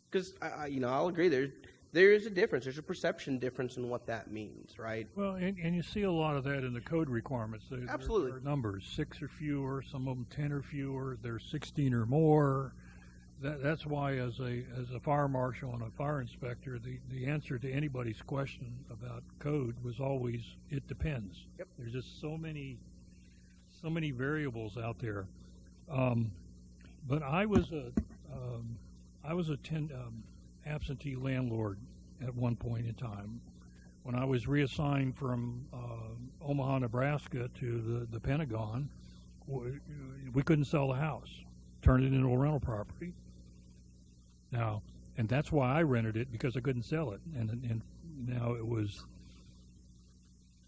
Speaker 5: Because I'll agree there is a difference. There's a perception difference in what that means, right?
Speaker 2: Well, and you see a lot of that in the code requirements.
Speaker 5: Absolutely.
Speaker 2: There are numbers, 6 or fewer, some of them 10 or fewer. There's 16 or more. That's why, as a fire marshal and a fire inspector, the answer to anybody's question about code was always, it depends.
Speaker 5: Yep.
Speaker 2: There's just so many variables out there. But I was a absentee landlord at one point in time. When I was reassigned from Omaha, Nebraska to the Pentagon, we couldn't sell the house, turned it into a rental property. Now, and that's why I rented it, because I couldn't sell it. And now it was,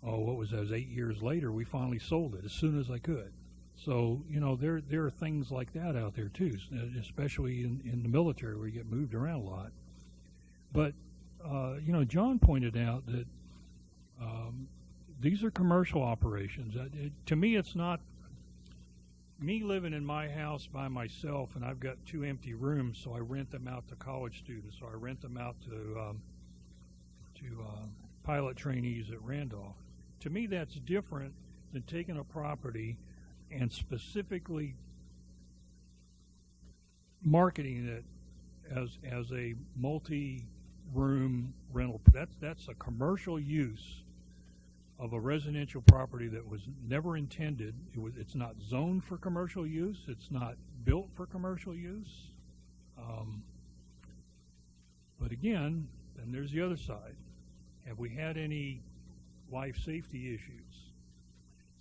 Speaker 2: what was that? It was 8 years later, we finally sold it as soon as I could. So, there are things like that out there too, especially in the military where you get moved around a lot. But, John pointed out that these are commercial operations. To me, it's not me living in my house by myself, and I've got 2 empty rooms, so I rent them out to college students, or I rent them out to pilot trainees at Randolph. To me, that's different than taking a property and specifically marketing it as a multi-room rental. That's a commercial use of a residential property that was never intended. It's not zoned for commercial use. It's not built for commercial use. But again, then there's the other side. Have we had any life safety issues?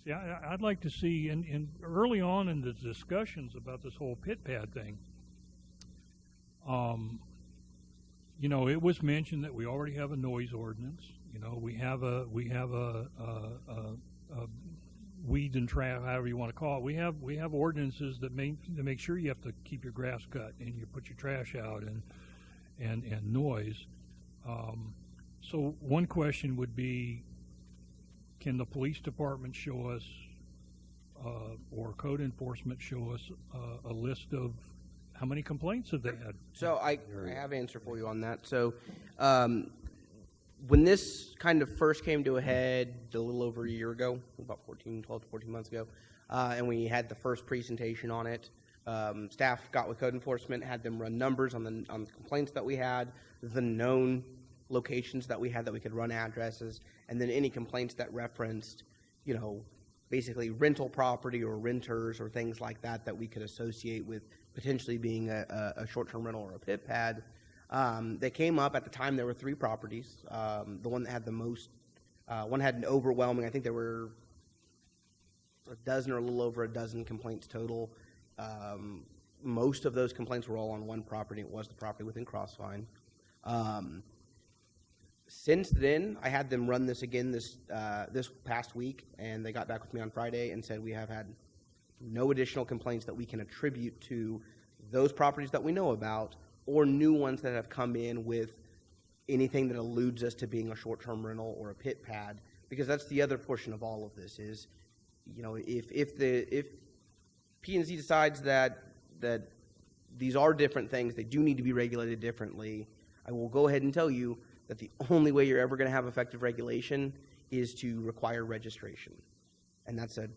Speaker 2: See, I'd like to see, in early on in the discussions about this whole pit pad thing, it was mentioned that we already have a noise ordinance. We have a weed and trap, however you want to call it. We have ordinances that make sure you have to keep your grass cut and you put your trash out and noise. So one question would be, can the police department show us, or code enforcement show us a list of how many complaints have they had?
Speaker 5: So I have an answer for you on that. So when this kind of first came to a head a little over a year ago, about 12 to 14 months ago, and we had the first presentation on it, staff got with code enforcement, had them run numbers on the complaints that we had, the known locations that we had that we could run addresses, and then any complaints that referenced, basically rental property or renters or things like that we could associate with potentially being a short-term rental or a pit pad. They came up at the time. There were 3 properties. The one that had the most, one had an overwhelming. I think there were a dozen or a little over a dozen complaints total. Most of those complaints were all on one property. It was the property within Crossvine. Since then, I had them run this again this past week, and they got back with me on Friday and said we have had no additional complaints that we can attribute to those properties that we know about or new ones that have come in with anything that alludes us to being a short-term rental or a pit pad, because that's the other portion of all of this is, you know, if P&Z decides that these are different things, they do need to be regulated differently, I will go ahead and tell you that the only way you're ever going to have effective regulation is to require registration. And that's a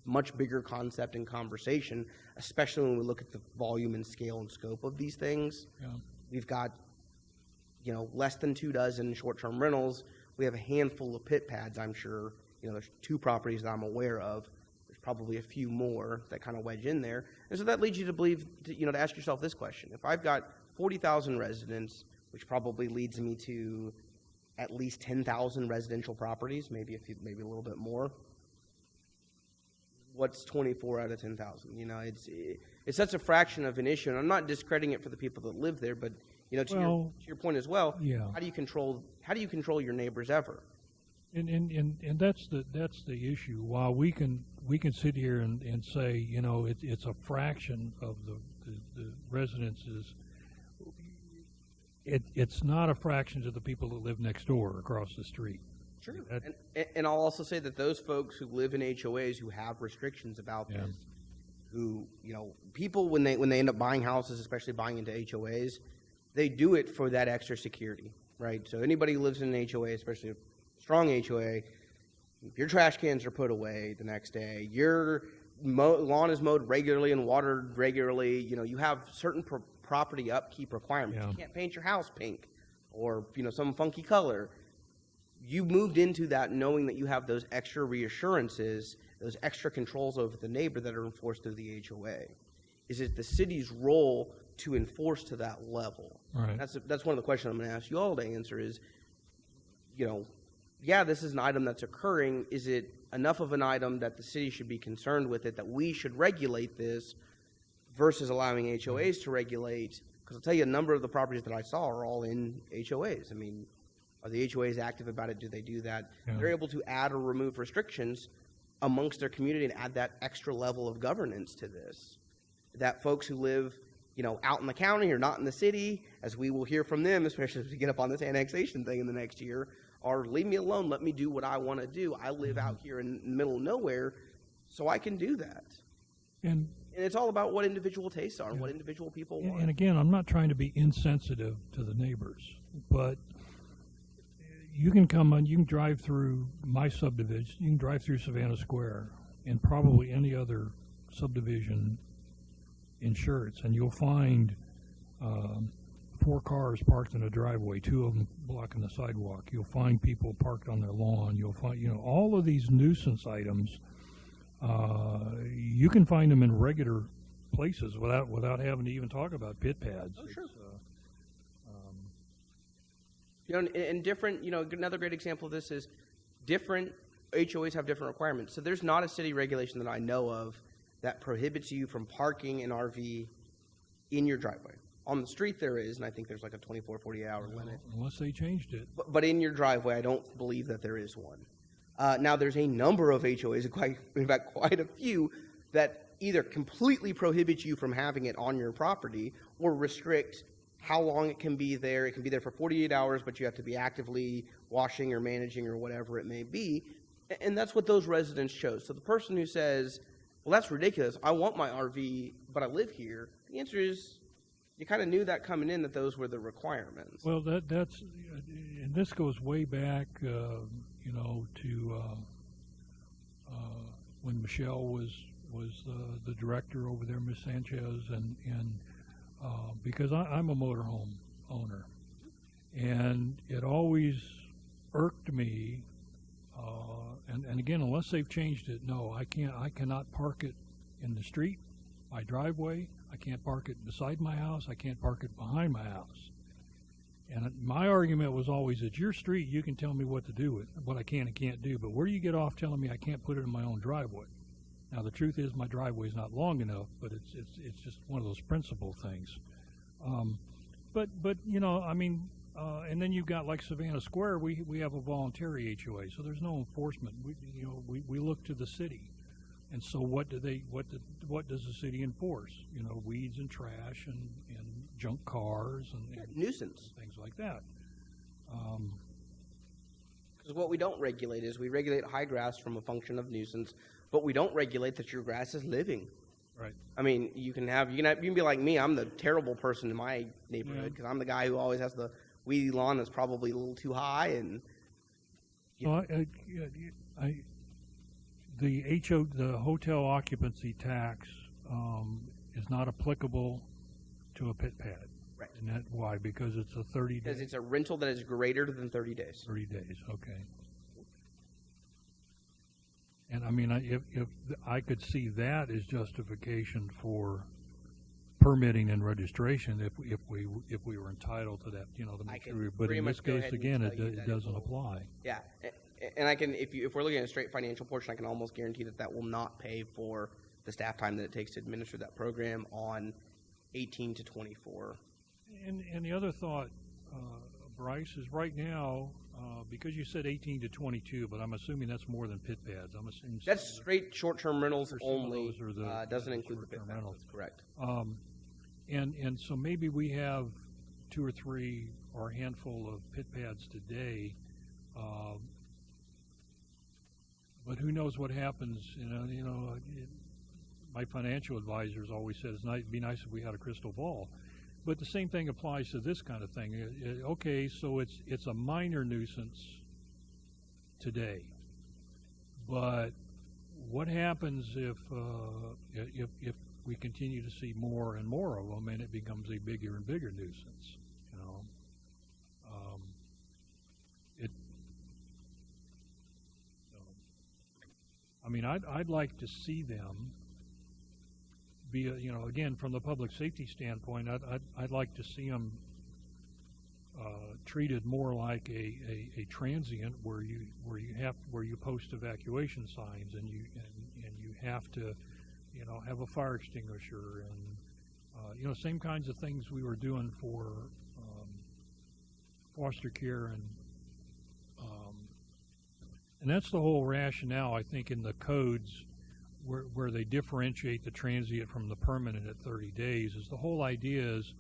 Speaker 5: much bigger concept and conversation, especially when we look at the volume and scale and scope of these things.
Speaker 2: Yeah.
Speaker 5: We've got, you know, less than 24 short-term rentals. We have a handful of pit pads, I'm sure. You know, there's 2 properties that I'm aware of. There's probably a few more that kind of wedge in there. And so that leads you to believe, you know, to ask yourself this question. If I've got 40,000 residents, which probably leads me to at least 10,000 residential properties, maybe a little bit more, what's 24 out of 10,000? You know, it's such a fraction of an issue, and I'm not discrediting it for the people that live there, but you know, to your point as well,
Speaker 2: yeah.
Speaker 5: How do you control your neighbors ever?
Speaker 2: And that's the issue. While we can sit here and say, you know, it's a fraction of the residences, it's not a fraction to the people that live next door across the street.
Speaker 5: Sure. And I'll also say that those folks who live in HOAs who have restrictions about this, who, you know, people when they end up buying houses, especially buying into HOAs, they do it for that extra security, right? So anybody who lives in an HOA, especially a strong HOA, if your trash cans are put away the next day, your lawn is mowed regularly and watered regularly, you know, you have certain property upkeep requirements.
Speaker 2: Yeah.
Speaker 5: You can't paint your house pink or, you know, some funky color. You moved into that knowing that you have those extra reassurances, those extra controls over the neighbor that are enforced through the HOA. Is it the city's role to enforce to that level?
Speaker 2: Right.
Speaker 5: That's one of the questions I'm going to ask you all to answer is, you know, yeah, this is an item that's occurring. Is it enough of an item that the city should be concerned with it, that we should regulate this versus allowing HOAs to regulate? Because I'll tell you, a number of the properties that I saw are all in HOAs. I mean, are the HOAs active about it? Do they do that?
Speaker 2: Yeah.
Speaker 5: They're able to add or remove restrictions amongst their community and add that extra level of governance to this. That folks who live, you know, out in the county or not in the city, as we will hear from them, especially as we get up on this annexation thing in the next year, are leave me alone, let me do what I want to do. I live out here in the middle of nowhere, so I can do that. And it's all about what individual tastes are and what individual people want.
Speaker 2: And again, I'm not trying to be insensitive to the neighbors, but you can you can drive through my subdivision, you can drive through Savannah Square and probably any other subdivision in Schertz, and you'll find 4 cars parked in a driveway, 2 of them blocking the sidewalk. You'll find people parked on their lawn. You'll find, you know, all of these nuisance items. You can find them in regular places without having to even talk about pit pads.
Speaker 5: Oh, sure. You know, and different, you know, another great example of this is different HOAs have different requirements. So there's not a city regulation that I know of that prohibits you from parking an RV in your driveway. On the street there is, and I think there's like a 24, 48-hour limit.
Speaker 2: Unless they changed it.
Speaker 5: But in your driveway, I don't believe that there is one. Now, there's a number of HOAs, in fact, quite a few, that either completely prohibit you from having it on your property or restrict how long it can be there. It can be there for 48 hours, but you have to be actively washing or managing or whatever it may be. And that's what those residents chose. So the person who says, well, that's ridiculous, I want my RV, but I live here, the answer is you kind of knew that coming in that those were the requirements.
Speaker 2: Well, that's, and this goes way back, you know, to when Michelle was the director over there, Ms. Sanchez, and because I'm a motorhome owner, and it always irked me. And again, unless they've changed it, no, I cannot park it in the street, my driveway. I can't park it beside my house. I can't park it behind my house. And my argument was always, it's your street. You can tell me what to do with what I can and can't do. But where do you get off telling me I can't put it in my own driveway? Now the truth is, my driveway is not long enough, but it's just one of those principle things. But you know, I mean, and then you've got like Savannah Square. We have a voluntary HOA, so there's no enforcement. We look to the city. And so what does the city enforce? You know, weeds and trash and junk cars and
Speaker 5: Nuisance.
Speaker 2: things like that.
Speaker 5: Because what we don't regulate is we regulate high grass from a function of nuisance, but we don't regulate that your grass is living.
Speaker 2: Right.
Speaker 5: I mean, you can be like me. I'm the terrible person in my neighborhood because I'm the guy who always has the weedy lawn that's probably a little too high. And
Speaker 2: the hotel occupancy tax is not applicable to a pit pad.
Speaker 5: Right.
Speaker 2: And that why? Because it's a 30
Speaker 5: because
Speaker 2: days.
Speaker 5: it's a rental that is greater than 30 days.
Speaker 2: 30 days. Okay. And I mean, if I could see that as justification for permitting and registration, if we were entitled to that, you know, but in this case, again, it doesn't apply.
Speaker 5: Yeah, and I can, if we're looking at a straight financial portion, I can almost guarantee that will not pay for the staff time that it takes to administer that program on 18 to 24.
Speaker 2: And the other thought, Bryce, is right now, because you said 18 to 22, but I'm assuming that's more than pit pads. I'm assuming
Speaker 5: that's straight short-term rentals only. Doesn't include the pit pads.
Speaker 2: Rentals.
Speaker 5: That's correct.
Speaker 2: And so maybe we have 2 or 3 or a handful of pit pads today, but who knows what happens? My financial advisors always said it'd be nice if we had a crystal ball. But the same thing applies to this kind of thing. Okay, so it's a minor nuisance today, but what happens if we continue to see more and more of them, and it becomes a bigger and bigger nuisance? You know, I mean, I'd like to see them be, again, from the public safety standpoint, I'd like to see them treated more like a transient where you post evacuation signs and you have to, have a fire extinguisher and same kinds of things we were doing for foster care and that's the whole rationale, I think, in the codes where they differentiate the transient from the permanent at 30 days. Is the whole idea is,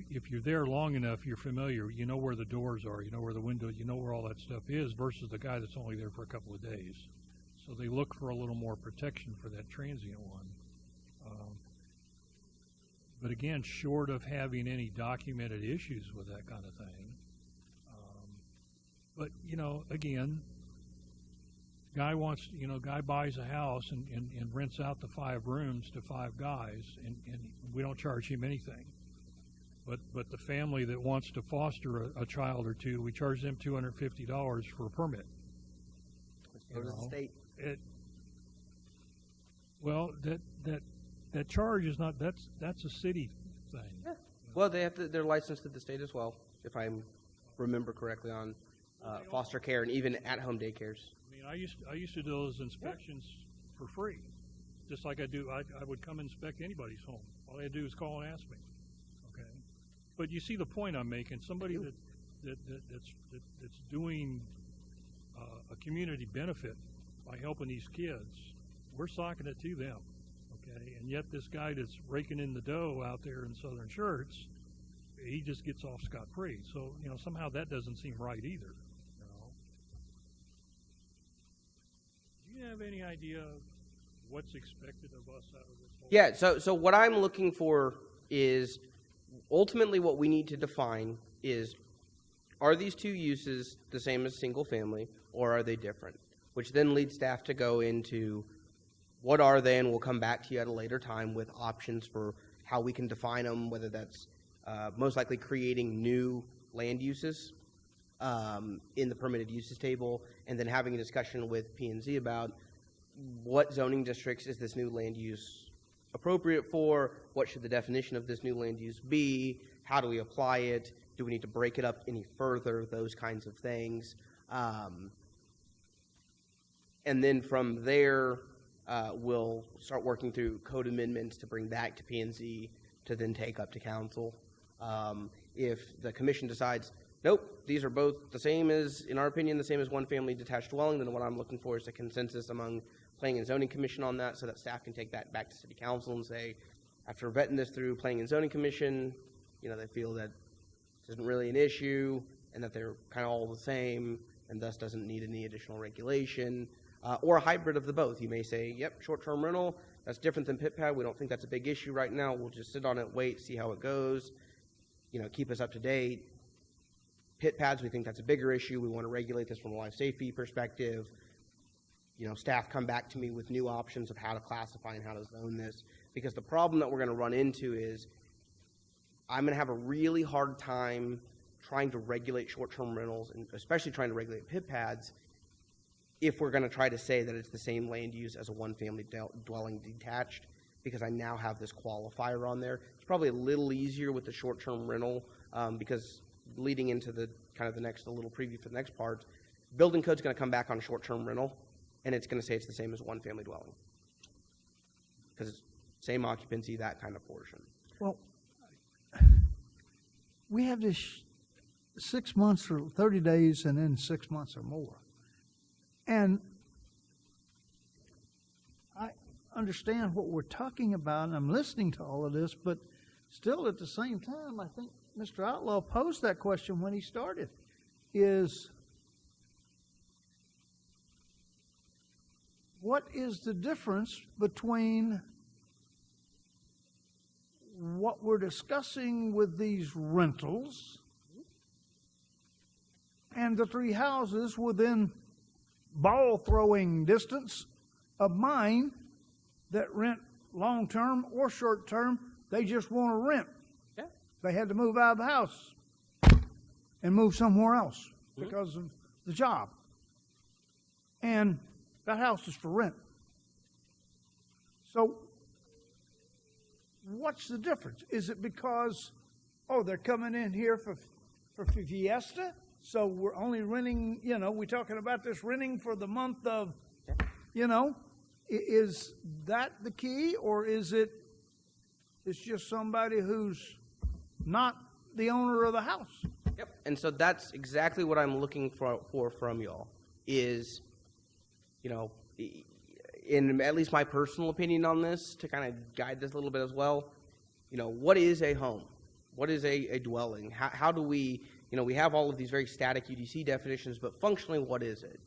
Speaker 2: if you're there long enough, you're familiar, you know where the doors are, you know where the window, you know where all that stuff is, versus the guy that's only there for a couple of days. So they look for a little more protection for that transient one. But again, short of having any documented issues with that kind of thing. But, again, guy buys a house and rents out the 5 rooms to 5 guys, and we don't charge him anything. But the family that wants to foster a child or two, we charge them $250 for a permit.
Speaker 5: Go to the state.
Speaker 2: That charge is not, that's a city thing.
Speaker 5: Yeah. Well, they're licensed to the state as well, if I remember correctly, on foster care and even at-home daycares.
Speaker 2: I mean, I used to do those inspections for free, just like I do. I would come inspect anybody's home. All I had to do is call and ask me. Okay, but you see the point I'm making. Somebody that's doing a community benefit by helping these kids, we're socking it to them. Okay, and yet this guy that's raking in the dough out there in Southern Schertz, he just gets off scot-free. So somehow that doesn't seem right either. Do you have any idea what's expected of us out of this whole
Speaker 5: Yeah, so what I'm looking for is, ultimately what we need to define is, are these 2 uses the same as single family, or are they different? Which then leads staff to go into, what are they, and we'll come back to you at a later time with options for how we can define them, whether that's most likely creating new land uses in the permitted uses table, and then having a discussion with P&Z about what zoning districts is this new land use appropriate for, what should the definition of this new land use be, how do we apply it, do we need to break it up any further, those kinds of things. And then from there, we'll start working through code amendments to bring back to P&Z to then take up to council. If the commission decides Nope, these are both the same as, in our opinion, the same as one-family detached dwelling. Then what I'm looking for is a consensus among Planning and Zoning Commission on that, so that staff can take that back to City Council and say, after vetting this through Planning and Zoning Commission, they feel that this isn't really an issue and that they're kind of all the same and thus doesn't need any additional regulation, or a hybrid of the both. You may say, yep, short-term rental, that's different than pit pad. We don't think that's a big issue right now. We'll just sit on it, wait, see how it goes, keep us up to date. Pit pads, we think that's a bigger issue. We want to regulate this from a life safety perspective. Staff come back to me with new options of how to classify and how to zone this, because the problem that we're going to run into is I'm going to have a really hard time trying to regulate short-term rentals, and especially trying to regulate pit pads, if we're going to try to say that it's the same land use as a one-family dwelling detached, because I now have this qualifier on there. It's probably a little easier with the short-term rental, because leading into the little preview for the next part, building code's going to come back on short-term rental, and it's going to say it's the same as one-family dwelling, because it's same occupancy, that kind of portion.
Speaker 1: Well, we have this 6 months or 30 days and then 6 months or more. And I understand what we're talking about, and I'm listening to all of this, but still at the same time, I think Mr. Outlaw posed that question when he started, is what is the difference between what we're discussing with these rentals and the three houses within ball throwing distance of mine that rent long-term or short-term? They just want to rent.
Speaker 5: Yeah.
Speaker 1: They had to move out of the house and move somewhere else because of the job. And that house is for rent. So what's the difference? Is it because, they're coming in here for Fiesta, so we're only renting, we're talking about this renting for the month of, is that the key, or is it's just somebody who's not the owner of the house?
Speaker 5: Yep, and so that's exactly what I'm looking for from y'all, is, in at least my personal opinion on this, to kind of guide this a little bit as well, what is a home? What is a dwelling? How do we, we have all of these very static UDC definitions, but functionally, what is it?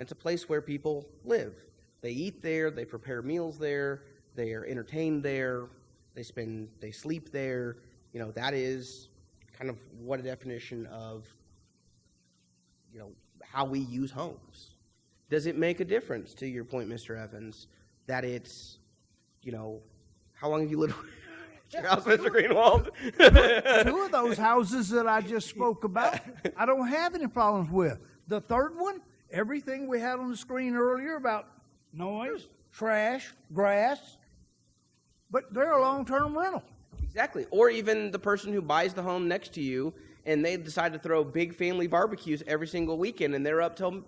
Speaker 5: It's a place where people live. They eat there, they prepare meals there, they are entertained there, they sleep there. That is kind of what a definition of, how we use homes. Does it make a difference, to your point, Mr. Evans, that it's, how long have you lived at your house, Mr. Greenwald?
Speaker 1: Two of those houses that I just spoke about, I don't have any problems with. The third one, everything we had on the screen earlier about noise, trash, grass, but they're a long-term rental.
Speaker 5: Exactly. Or even the person who buys the home next to you, and they decide to throw big family barbecues every single weekend, and they're up till,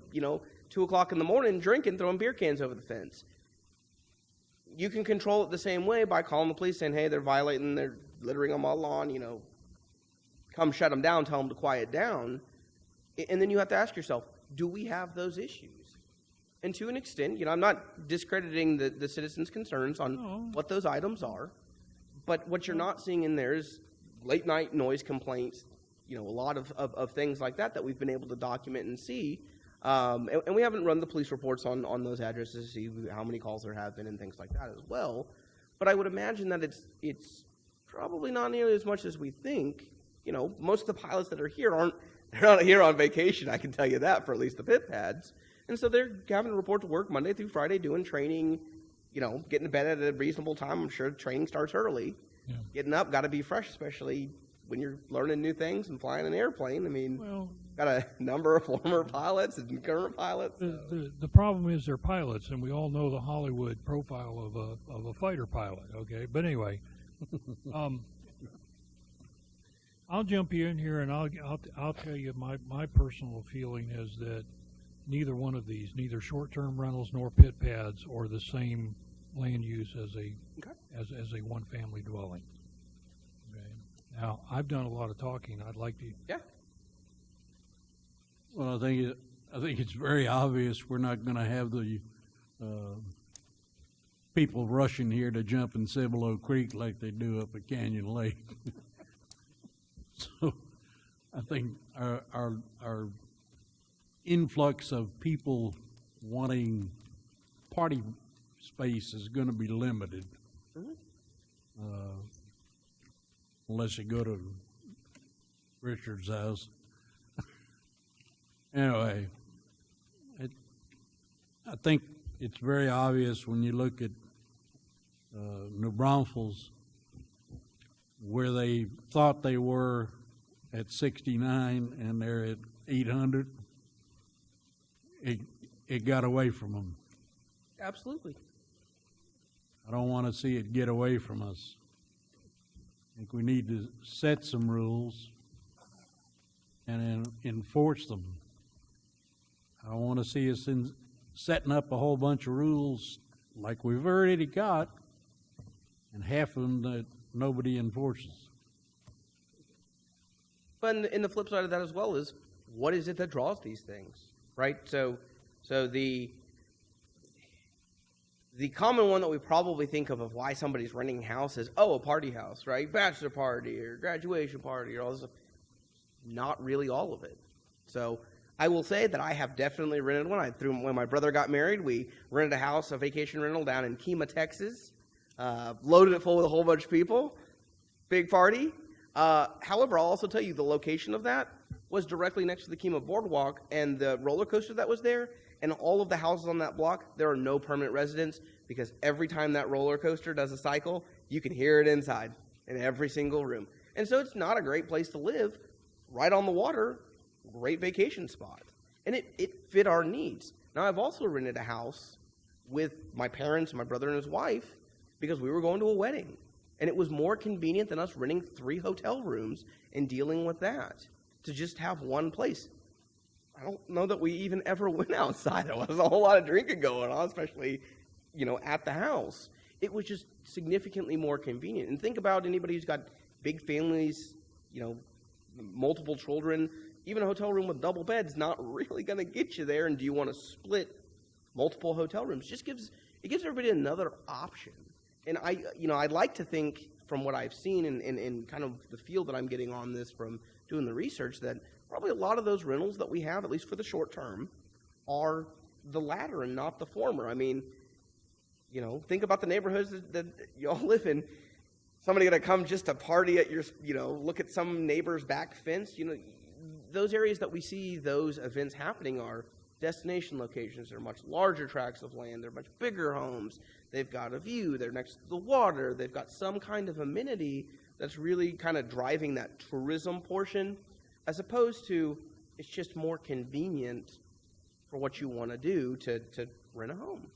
Speaker 5: 2 o'clock in the morning drinking, throwing beer cans over the fence. You can control it the same way by calling the police saying, hey, they're littering on my lawn, come shut them down, tell them to quiet down. And then you have to ask yourself, do we have those issues? And to an extent, I'm not discrediting the citizens' concerns on what those items are, but what you're not seeing in there is late night noise complaints, a lot of things like that we've been able to document and see. And we haven't run the police reports on those addresses to see how many calls there have been and things like that as well. But I would imagine that it's probably not nearly as much as we think. Most of the pilots that are here they're not here on vacation, I can tell you that, for at least the pit pads. And so they're having to report to work Monday through Friday, doing training, getting to bed at a reasonable time. I'm sure training starts early. Yeah. Getting up, got to be fresh, especially when you're learning new things and flying an airplane. I mean, got a number of former pilots and current pilots.
Speaker 2: The problem is they're pilots, and we all know the Hollywood profile of a fighter pilot. Okay, but anyway, I'll jump in here and I'll tell you my personal feeling is that neither one of these, neither short-term rentals nor pit pads, are the same land use as a one-family dwelling. Okay. Now, I've done a lot of talking. I'd like to.
Speaker 5: Yeah.
Speaker 7: Well, I think it's very obvious we're not going to have the people rushing here to jump in Cibolo Creek like they do up at Canyon Lake. So I think our influx of people wanting party space is going to be limited. Unless you go to Richard's house. Anyway, I think it's very obvious when you look at New Braunfels, where they thought they were at 69 and they're at 800, it got away from them.
Speaker 5: Absolutely.
Speaker 7: I don't want to see it get away from us. I think we need to set some rules and enforce them. I don't want to see us setting up a whole bunch of rules like we've already got, and half of them that nobody enforces.
Speaker 5: But in the flip side of that as well is, what is it that draws these things, right? So the common one that we probably think of why somebody's renting a house is, oh, a party house, right? Bachelor party or graduation party or all this stuff. Not really all of it. So I will say that I have definitely rented one. When my brother got married, we rented a house, a vacation rental down in Kemah, Texas. Loaded it full with a whole bunch of people. Big party. However, I'll also tell you the location of that was directly next to the Kemah Boardwalk, and the roller coaster that was there, and all of the houses on that block, there are no permanent residents, because every time that roller coaster does a cycle, you can hear it inside in every single room. And so it's not a great place to live, right on the water, great vacation spot. And it fit our needs. Now, I've also rented a house with my parents, my brother and his wife, because we were going to a wedding. And it was more convenient than us renting 3 hotel rooms and dealing with that, to just have one place. I don't know that we even ever went outside. There was a whole lot of drinking going on, especially, at the house. It was just significantly more convenient. And think about anybody who's got big families, multiple children. Even a hotel room with double beds not really going to get you there. And do you want to split multiple hotel rooms? It gives everybody another option. And I'd like to think, from what I've seen and kind of the feel that I'm getting on this from doing the research, that probably a lot of those rentals that we have, at least for the short term, are the latter and not the former. I mean, think about the neighborhoods that y'all live in. Somebody going to come just to party at your, look at some neighbor's back fence. Those areas that we see those events happening are destination locations. They're much larger tracts of land. They're much bigger homes. They've got a view. They're next to the water. They've got some kind of amenity that's really kind of driving that tourism portion, as opposed to it's just more convenient for what you want to do to rent a home.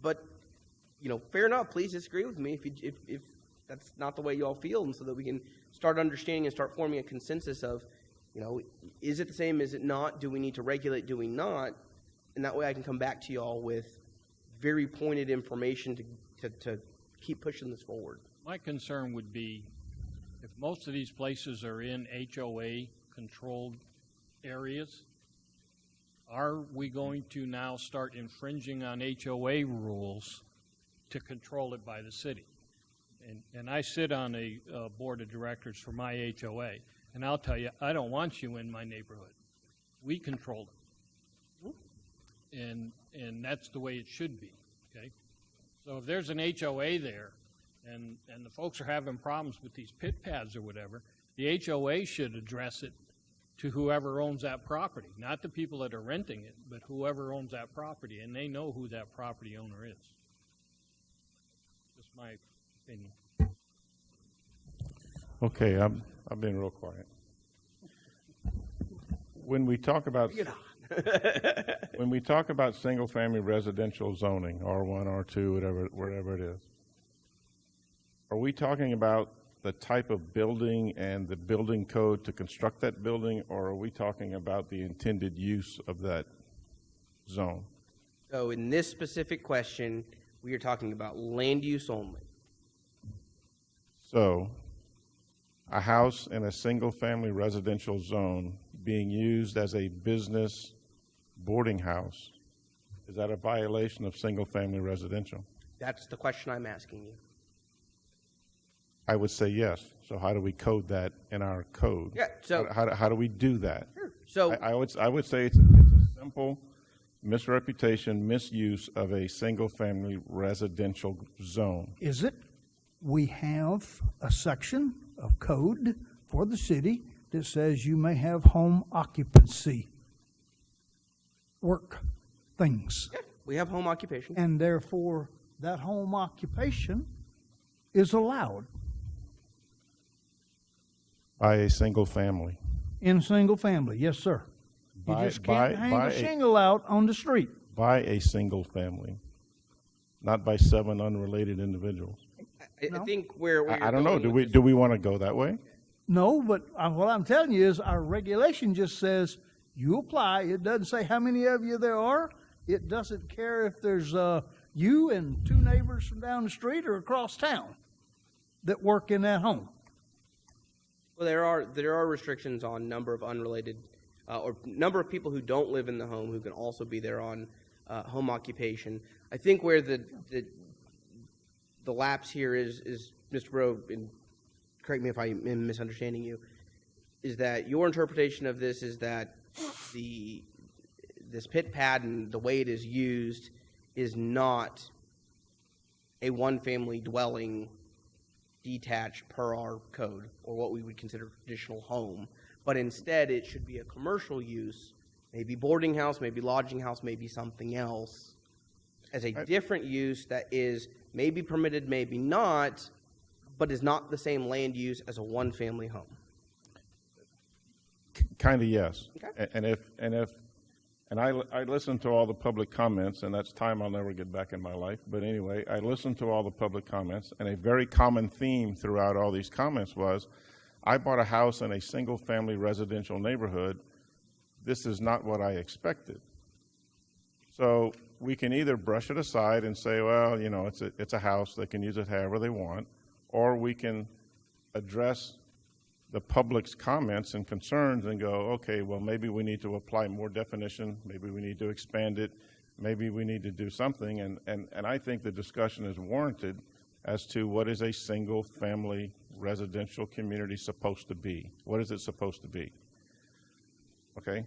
Speaker 5: But, fair enough. Please disagree with me if that's not the way you all feel, and so that we can start understanding and start forming a consensus of, is it the same? Is it not? Do we need to regulate? Do we not? And that way I can come back to you all with very pointed information to keep pushing this forward.
Speaker 11: My concern would be if most of these places are in HOA-controlled areas, are we going to now start infringing on HOA rules to control it by the city? And I sit on a board of directors for my HOA, and I'll tell you, I don't want you in my neighborhood. We control it. And that's the way it should be, okay? So if there's an HOA there, and the folks are having problems with these pit pads or whatever, the HOA should address it to whoever owns that property, not the people that are renting it, but whoever owns that property, and they know who that property owner is. Just my opinion.
Speaker 3: Okay, I've been real quiet. When we talk about single-family residential zoning, R1, R2, whatever it is, are we talking about the type of building and the building code to construct that building, or are we talking about the intended use of that zone?
Speaker 5: So in this specific question, we are talking about land use only.
Speaker 3: So a house in a single-family residential zone being used as a business boarding house, is that a violation of single-family residential?
Speaker 5: That's the question I'm asking you.
Speaker 3: I would say yes. So how do we code that in our code?
Speaker 5: Yeah, so-
Speaker 3: How do we do that?
Speaker 5: Sure. So
Speaker 3: I would say it's a simple misreputation, misuse of a single-family residential zone.
Speaker 1: Is it? We have a section of code for the city that says you may have home occupancy work things.
Speaker 5: yeah, we have home occupation.
Speaker 1: And therefore, that home occupation is allowed
Speaker 3: By a single family.
Speaker 1: in single family. Yes, sir. You
Speaker 3: By-
Speaker 1: just can't
Speaker 3: by-
Speaker 1: hang
Speaker 3: by
Speaker 1: a
Speaker 3: a-
Speaker 1: shingle out on the street.
Speaker 3: By a single family, not by 7 unrelated individuals.
Speaker 5: I think where
Speaker 3: I
Speaker 5: you're
Speaker 3: don't know.
Speaker 5: going with
Speaker 3: Do we want to go that way?
Speaker 1: No, but what I'm telling you is our regulation just says you apply. It doesn't say how many of you there are. It doesn't care if there's you and 2 neighbors from down the street or across town that work in that home.
Speaker 5: Well, there are restrictions on number of unrelated or number of people who don't live in the home who can also be there on home occupation. I think where the lapse here is Mr. Bro, and correct me if I am misunderstanding you, is that your interpretation of this is that this pit pad and the way it is used is not a one-family dwelling detached per our code, or what we would consider traditional home, but instead it should be a commercial use, maybe boarding house, maybe lodging house, maybe something else, as a different use that is maybe permitted, maybe not, but is not the same land use as a one-family home.
Speaker 3: Kind of yes.
Speaker 5: Okay.
Speaker 3: And I listened to all the public comments, and that's time I'll never get back in my life. But anyway, I listened to all the public comments, and a very common theme throughout all these comments was, I bought a house in a single-family residential neighborhood. This is not what I expected. So we can either brush it aside and say, well, you know, it's a house. They can use it however they want, or we can address the public's comments and concerns and go, okay, well, maybe we need to apply more definition, maybe we need to expand it, maybe we need to do something, and I think the discussion is warranted as to what is a single-family residential community supposed to be. What is it supposed to be? Okay,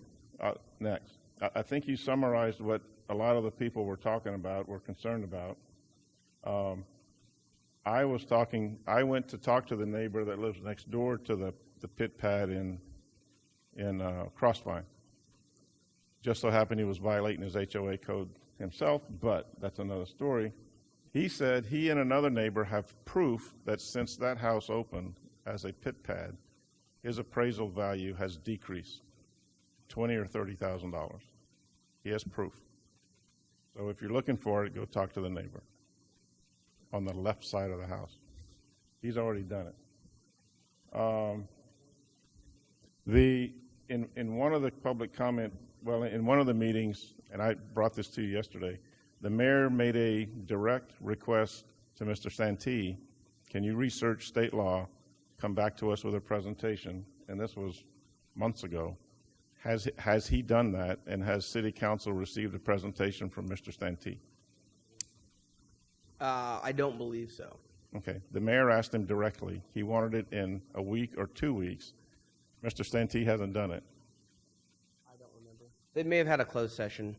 Speaker 3: next. I think you summarized what a lot of the people were talking about, were concerned about. I went to talk to the neighbor that lives next door to the pit pad in Crossvine. Just so happened he was violating his HOA code himself, but that's another story. He said he and another neighbor have proof that since that house opened as a pit pad, his appraisal value has decreased $20,000 or $30,000. He has proof. So if you're looking for it, go talk to the neighbor on the left side of the house. He's already done it. In one of the public comment, well, in one of the meetings, and I brought this to you yesterday, the mayor made a direct request to Mr. Santee, can you research state law, come back to us with a presentation, and this was months ago. Has he done that, and has City Council received a presentation from Mr. Santee?
Speaker 5: I don't believe so.
Speaker 3: Okay. The mayor asked him directly. He wanted it in a week or 2 weeks. Mr. Santee hasn't done it.
Speaker 5: I don't remember. They may have had a closed session.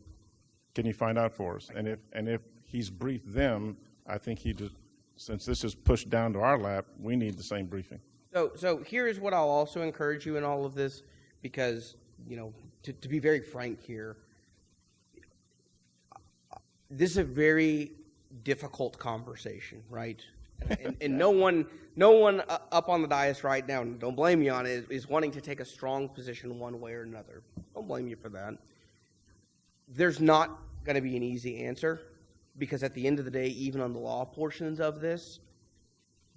Speaker 3: Can you find out for us? And if he's briefed them, I think since this is pushed down to our lap, we need the same briefing.
Speaker 5: So here is what I'll also encourage you in all of this, because, you know, to be very frank here, this is a very difficult conversation, right? And no one up on the dais right now, and don't blame me on it, is wanting to take a strong position one way or another. Don't blame you for that. There's not going to be an easy answer, because at the end of the day, even on the law portions of this,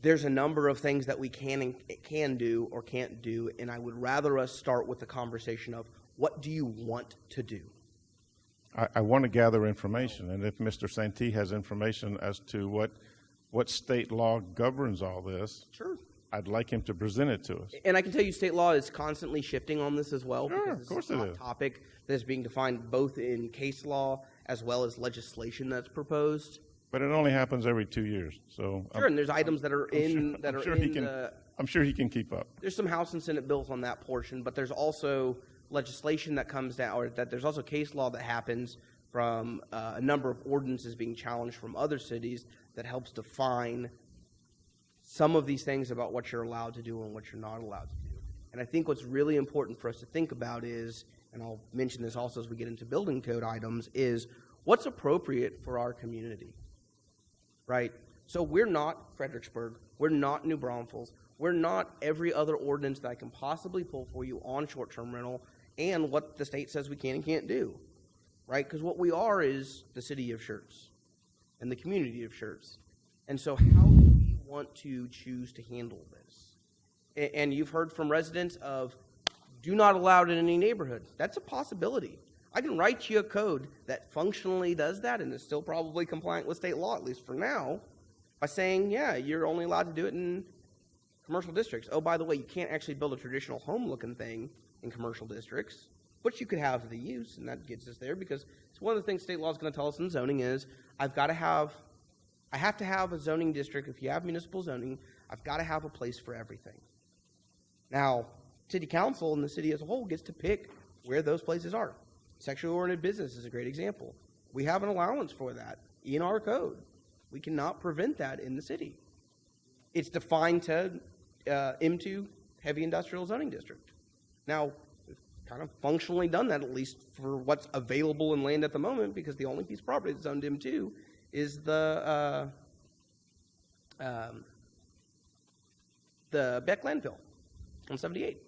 Speaker 5: there's a number of things that we can do or can't do, and I would rather us start with the conversation of, what do you want to do?
Speaker 3: I want to gather information, and if Mr. Santee has information as to what state law governs all this,
Speaker 5: Sure.
Speaker 3: I'd like him to present it to us.
Speaker 5: And I can tell you state law is constantly shifting on this as well.
Speaker 3: Sure,
Speaker 5: because
Speaker 3: of
Speaker 5: this
Speaker 3: course
Speaker 5: is
Speaker 3: it
Speaker 5: a hot
Speaker 3: is.
Speaker 5: topic that is being defined both in case law as well as legislation that's proposed.
Speaker 3: But it only happens every 2 years, so.
Speaker 5: Sure, and there's items that are in
Speaker 3: I'm sure he can keep up.
Speaker 5: There's some House and Senate bills on that portion, but there's also legislation that comes down, or that there's also case law that happens from a number of ordinances being challenged from other cities that helps define some of these things about what you're allowed to do and what you're not allowed to do. And I think what's really important for us to think about is, and I'll mention this also as we get into building code items, is what's appropriate for our community, right? So we're not Fredericksburg, we're not New Braunfels, we're not every other ordinance that I can possibly pull for you on short-term rental and what the state says we can and can't do, right? Because what we are is the city of Schertz and the community of Schertz. And so how do we want to choose to handle this? And you've heard from residents of do not allow it in any neighborhood. That's a possibility. I can write you a code that functionally does that and is still probably compliant with state law, at least for now, by saying, yeah, you're only allowed to do it in commercial districts. Oh, by the way, you can't actually build a traditional home-looking thing in commercial districts, but you could have the use, and that gets us there because it's one of the things state law is going to tell us in zoning is I have to have a zoning district. If you have municipal zoning, I've got to have a place for everything. Now, city council and the city as a whole gets to pick where those places are. Sexually oriented business is a great example. We have an allowance for that in our code. We cannot prevent that in the city. It's defined to M2 heavy industrial zoning district. Now, we've kind of functionally done that, at least for what's available in land at the moment, because the only piece of property that's zoned M2 is the Beck landfill on 78.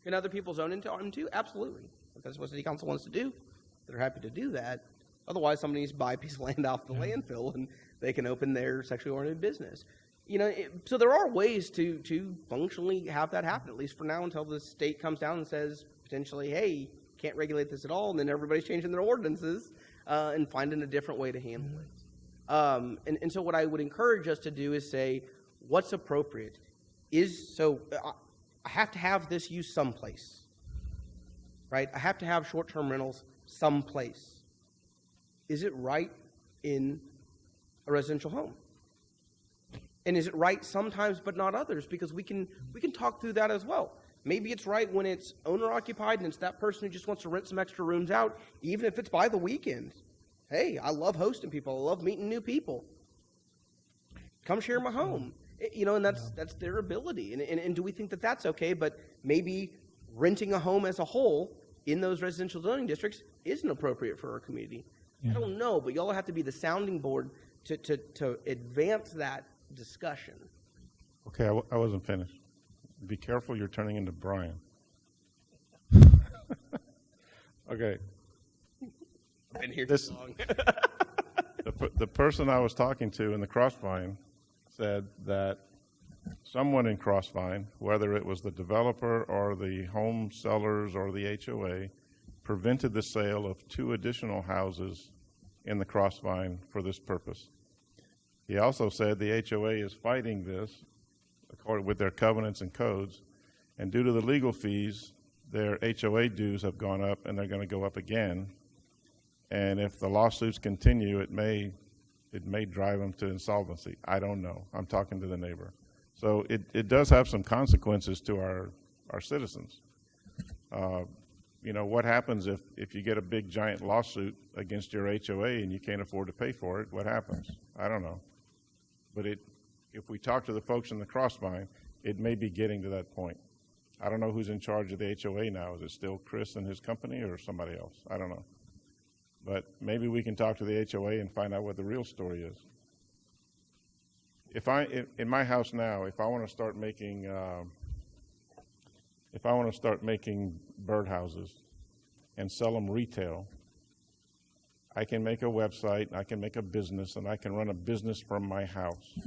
Speaker 5: Can other people zone into M2? Absolutely. If that's what city council wants to do, they're happy to do that. Otherwise, somebody needs to buy a piece of land off the landfill, and they can open their sexually oriented business. You know, so there are ways to functionally have that happen, at least for now, until the state comes down and says potentially, hey, can't regulate this at all, and then everybody's changing their ordinances and finding a different way to handle it. And so what I would encourage us to do is say, what's appropriate? I have to have this use someplace, right? I have to have short-term rentals someplace. Is it right in a residential home? And is it right sometimes but not others? Because we can talk through that as well. Maybe it's right when it's owner-occupied and it's that person who just wants to rent some extra rooms out, even if it's by the weekend. Hey, I love hosting people. I love meeting new people. Come share my home. You know, and that's their ability. And do we think that that's okay? But maybe renting a home as a whole in those residential zoning districts isn't appropriate for our community. I don't know, but y'all have to be the sounding board to advance that discussion.
Speaker 3: Okay, I wasn't finished. Be careful, you're turning into Brian. Okay.
Speaker 5: I've been here too long.
Speaker 3: The person I was talking to in the Crossvine said that someone in Crossvine, whether it was the developer or the home sellers or the HOA, prevented the sale of 2 additional houses in the Crossvine for this purpose. He also said the HOA is fighting this according with their covenants and codes, and due to the legal fees, their HOA dues have gone up and they're going to go up again. And if the lawsuits continue, it may drive them to insolvency. I don't know. I'm talking to the neighbor. So it does have some consequences to our citizens. You know, what happens if you get a big giant lawsuit against your HOA and you can't afford to pay for it? What happens? I don't know. But if we talk to the folks in the Crossvine, it may be getting to that point. I don't know who's in charge of the HOA now. Is it still Chris and his company or somebody else? I don't know. But maybe we can talk to the HOA and find out what the real story is. In my house now, if I want to start making birdhouses and sell them retail, I can make a website, I can make a business, and I can run a business from my house.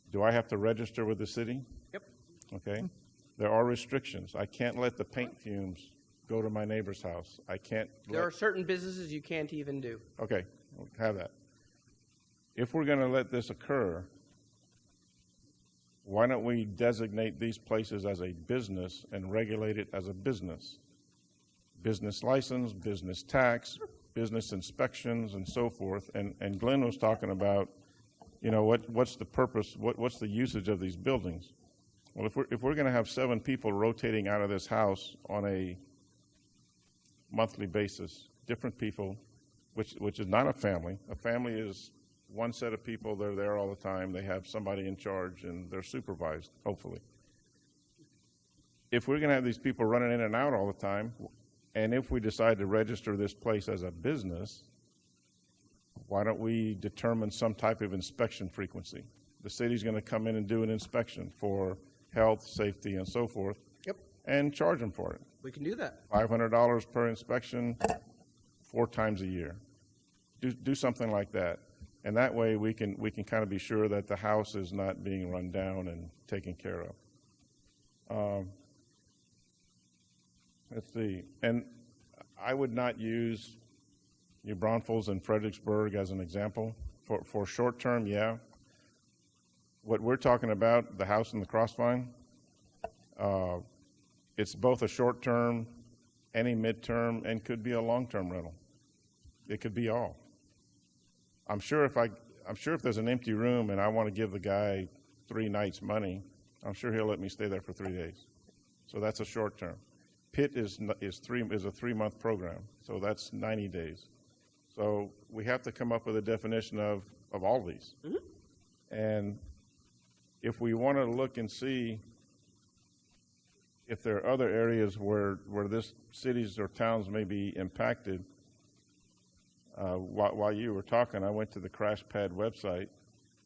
Speaker 3: Do I have to register with the city?
Speaker 5: Yep.
Speaker 3: Okay. There are restrictions. I can't let the paint fumes go to my neighbor's house. I can't.
Speaker 5: There are certain businesses you can't even do.
Speaker 3: Okay, we'll have that. If we're going to let this occur, why don't we designate these places as a business and regulate it as a business? Business license, business tax, business inspections, and so forth. And Glenn was talking about, you know, what's the purpose, what's the usage of these buildings? Well, if we're going to have 7 people rotating out of this house on a monthly basis, different people, which is not a family. A family is one set of people. They're there all the time. They have somebody in charge, and they're supervised, hopefully. If we're going to have these people running in and out all the time, and if we decide to register this place as a business, why don't we determine some type of inspection frequency? The city's going to come in and do an inspection for health, safety, and so forth.
Speaker 5: Yep.
Speaker 3: And charge them for it.
Speaker 5: We can do that.
Speaker 3: $500 per inspection, 4 times a year. Do something like that, and that way we can kind of be sure that the house is not being run down and taken care of. Let's see, and I would not use New Braunfels and Fredericksburg as an example for short term. Yeah, what we're talking about, the house in the Crossvine, it's both a short term, any midterm, and could be a long term rental. It could be all. I'm sure if there's an empty room and I want to give the guy 3 nights money, I'm sure he'll let me stay there for 3 days. So that's a short term. Pitt is a 3-month program, so that's 90 days. So we have to come up with a definition of all these. Mm-hmm. And if we want to look and see if there are other areas where this cities or towns may be impacted, while you were talking, I went to the CrashPad website,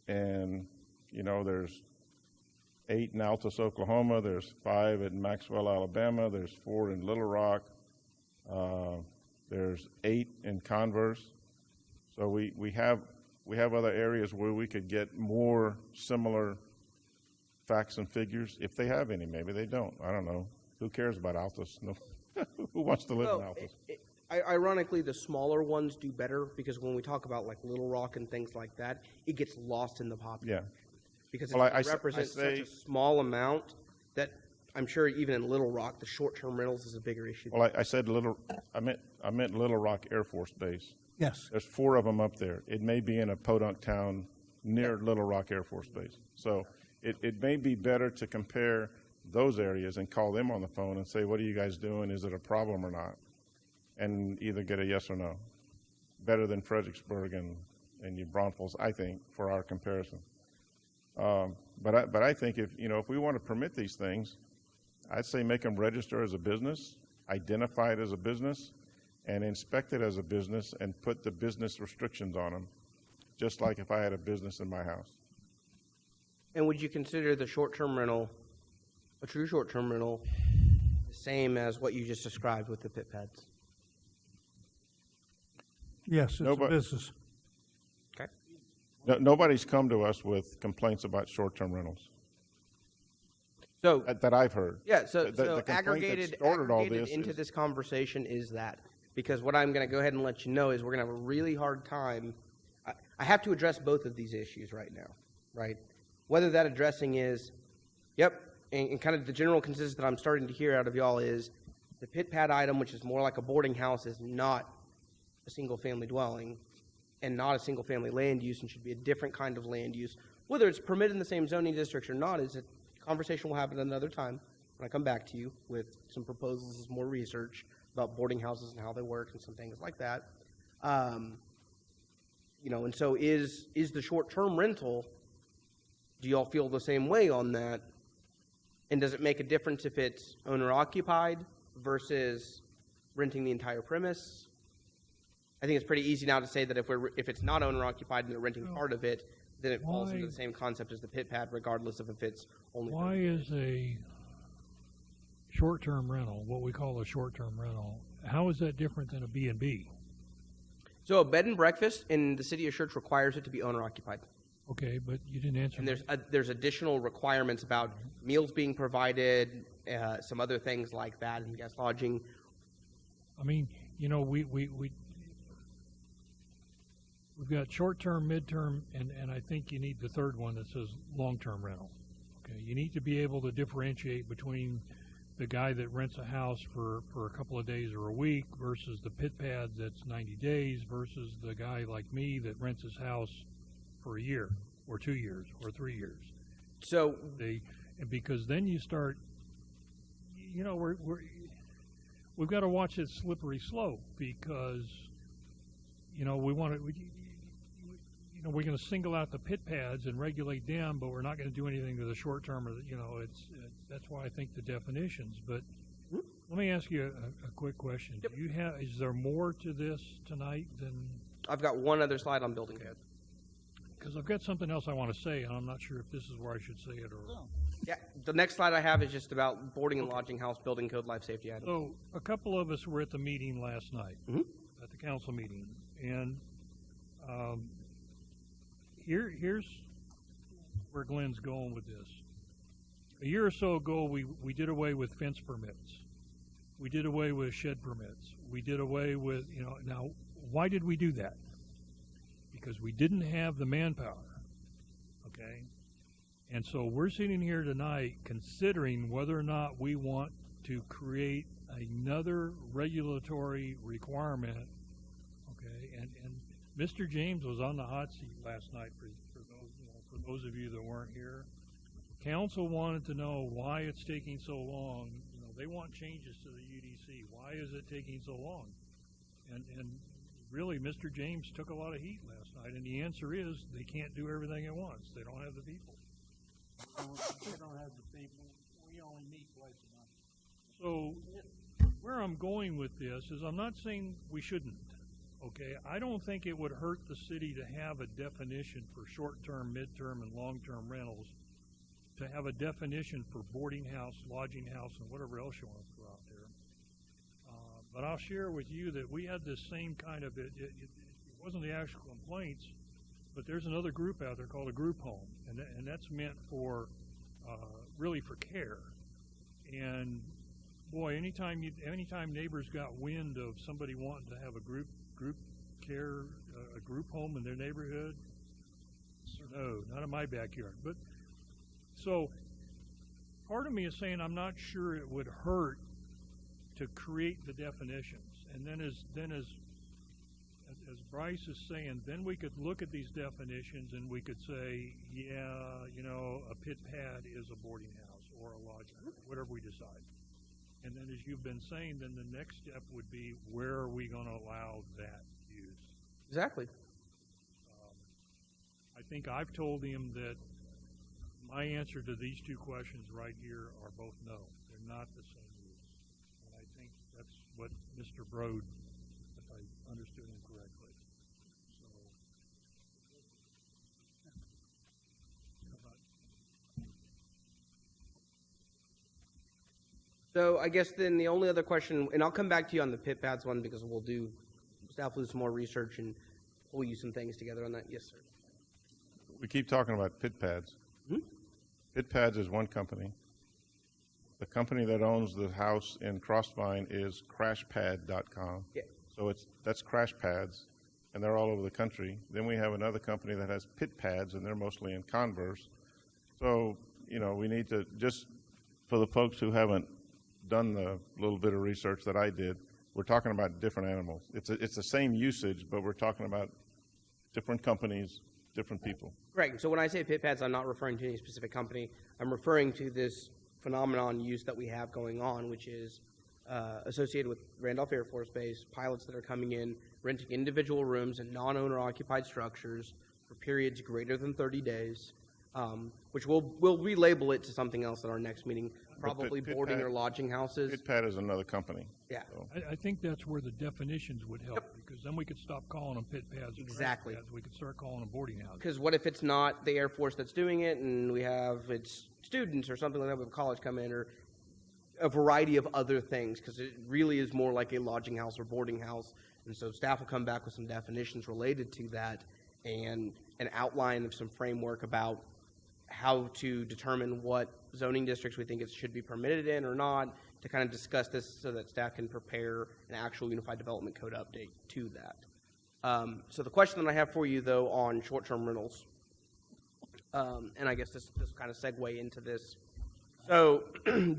Speaker 3: and you know, there's 8 in Altus, Oklahoma. There's 5 in Maxwell, Alabama. There's 4 in Little Rock. There's 8 in Converse. So we have other areas where we could get more similar facts and figures if they have any. Maybe they don't. I don't know. Who cares about Altus? No. Who wants to live in Altus?
Speaker 5: Ironically, the smaller ones do better because when we talk about like Little Rock and things like that, it gets lost in the population. Yeah. Because it represents such a small amount that I'm sure even in Little Rock, the short-term rentals is a bigger issue.
Speaker 3: Well, I said I meant Little Rock Air Force Base.
Speaker 1: Yes.
Speaker 3: There's 4 of them up there. It may be in a podunk town near Little Rock Air Force Base. So it may be better to compare those areas and call them on the phone and say, what are you guys doing? Is it a problem or not? And either get a yes or no. Better than Fredericksburg and New Braunfels, I think, for our comparison. But I think if we want to permit these things, I'd say make them register as a business, identify it as a business, and inspect it as a business and put the business restrictions on them, just like if I had a business in my house.
Speaker 5: And would you consider the short-term rental, a true short-term rental, the same as what you just described with the pit pads?
Speaker 1: Yes, it's a business.
Speaker 5: Okay.
Speaker 3: No, nobody's come to us with complaints about short-term rentals.
Speaker 5: So
Speaker 3: that I've heard.
Speaker 5: Yeah. So
Speaker 3: the
Speaker 5: aggregated into this conversation is that because what I'm going to go ahead and let you know is we're going to have a really hard time. I have to address both of these issues right now, right? Whether that addressing is, and kind of the general consensus that I'm starting to hear out of y'all is the pit pad item, which is more like a boarding house, is not a single-family dwelling and not a single-family land use and should be a different kind of land use. Whether it's permitted in the same zoning districts or not is a conversation we'll have at another time when I come back to you with some proposals, more research about boarding houses and how they work and some things like that. And so is the short-term rental, do y'all feel the same way on that? And does it make a difference if it's owner-occupied versus renting the entire premise? I think it's pretty easy now to say that if it's not owner-occupied and they're renting part of it, then it falls into the same concept as the pit pad, regardless of if it's only.
Speaker 2: Why is a short-term rental, what we call a short-term rental, how is that different than a B&B?
Speaker 5: So a bed and breakfast in the city of Schertz requires it to be owner-occupied.
Speaker 2: Okay, but you didn't answer.
Speaker 5: And there's additional requirements about meals being provided, some other things like that, and guest lodging.
Speaker 2: I mean, we've got short-term, mid-term, and I think you need the third one that says long-term rental. Okay, You need to be able to differentiate between the guy that rents a house for a couple of days or a week versus the pit pad that's 90 days versus the guy like me that rents his house for a year or 2 years or 3 years.
Speaker 5: So
Speaker 2: because then you start, you know, we've got to watch this slippery slope because, you know, we're going to single out the pit pads and regulate them, but we're not going to do anything to the short term. Or that's why I think the definitions. But let me ask you a quick question.
Speaker 5: Yep.
Speaker 2: Is there more to this tonight than?
Speaker 5: I've got one other slide on building code.
Speaker 2: Because I've got something else I want to say, and I'm not sure if this is where I should say it or.
Speaker 5: Yeah, the next slide I have is just about boarding and lodging house building code life safety items.
Speaker 2: So a couple of us were at the meeting last night, at the council meeting, and here's where Glenn's going with this. A year or so ago, we did away with fence permits. We did away with shed permits. We did away with, now, why did we do that? Because we didn't have the manpower, okay? And so we're sitting here tonight considering whether or not we want to create another regulatory requirement, okay? And Mr. James was on the hot seat last night for those of you that weren't here. Council wanted to know why it's taking so long. They want changes to the UDC. Why is it taking so long? And really, Mr. James took a lot of heat last night, and the answer is they can't do everything at once. They don't have the people.
Speaker 7: We don't have the people. We only meet twice a month.
Speaker 2: So where I'm going with this is I'm not saying we shouldn't, okay? I don't think it would hurt the city to have a definition for short-term, mid-term, and long-term rentals, to have a definition for boarding house, lodging house, and whatever else you want to throw out there. But I'll share with you that we had this same kind of, it wasn't the actual complaints, but there's another group out there called a group home, and that's meant for, really for care. And boy, anytime neighbors got wind of somebody wanting to have a group care, a group home in their neighborhood, no, not in my backyard. But so part of me is saying I'm not sure it would hurt to create the definitions, and then as Bryce is saying, then we could look at these definitions and we could say, yeah, a pit pad is a boarding house or a lodging, whatever we decide. And then, as you've been saying, then the next step would be, where are we going to allow that use?
Speaker 5: Exactly.
Speaker 2: I think I've told him that my answer to these two questions right here are both no. They're not the same use. And I think that's what Mr. Brode, if I understood him correctly.
Speaker 5: So I guess then the only other question, and I'll come back to you on the pit pads one because staff will do some more research and pull you some things together on that. Yes, sir.
Speaker 3: We keep talking about pit pads. Pit pads is one company. The company that owns the house in Crossvine is crashpad.com.
Speaker 5: Yeah.
Speaker 3: So that's crash pads, and they're all over the country. Then we have another company that has pit pads, and they're mostly in Converse. So, we need to, just for the folks who haven't done the little bit of research that I did, we're talking about different animals. It's the same usage, but we're talking about different companies, different people.
Speaker 5: Right. So when I say pit pads, I'm not referring to any specific company. I'm referring to this phenomenon use that we have going on, which is associated with Randolph Air Force Base, pilots that are coming in, renting individual rooms in non-owner occupied structures for periods greater than 30 days, which we'll relabel it to something else at our next meeting, probably boarding or lodging houses.
Speaker 3: Pit pad is another company.
Speaker 5: Yeah.
Speaker 3: So.
Speaker 2: I think that's where the definitions would help, because then we could stop calling them pit pads.
Speaker 5: Exactly.
Speaker 2: Pads. We could start calling them boarding houses.
Speaker 5: Because what if it's not the Air Force that's doing it, and it's students or something like that with college come in, or a variety of other things, because it really is more like a lodging house or boarding house. And so staff will come back with some definitions related to that and an outline of some framework about how to determine what zoning districts we think it should be permitted in or not, to kind of discuss this so that staff can prepare an actual Unified Development Code update to that. So the question that I have for you, though, on short-term rentals, and I guess this kind of segue into this. So,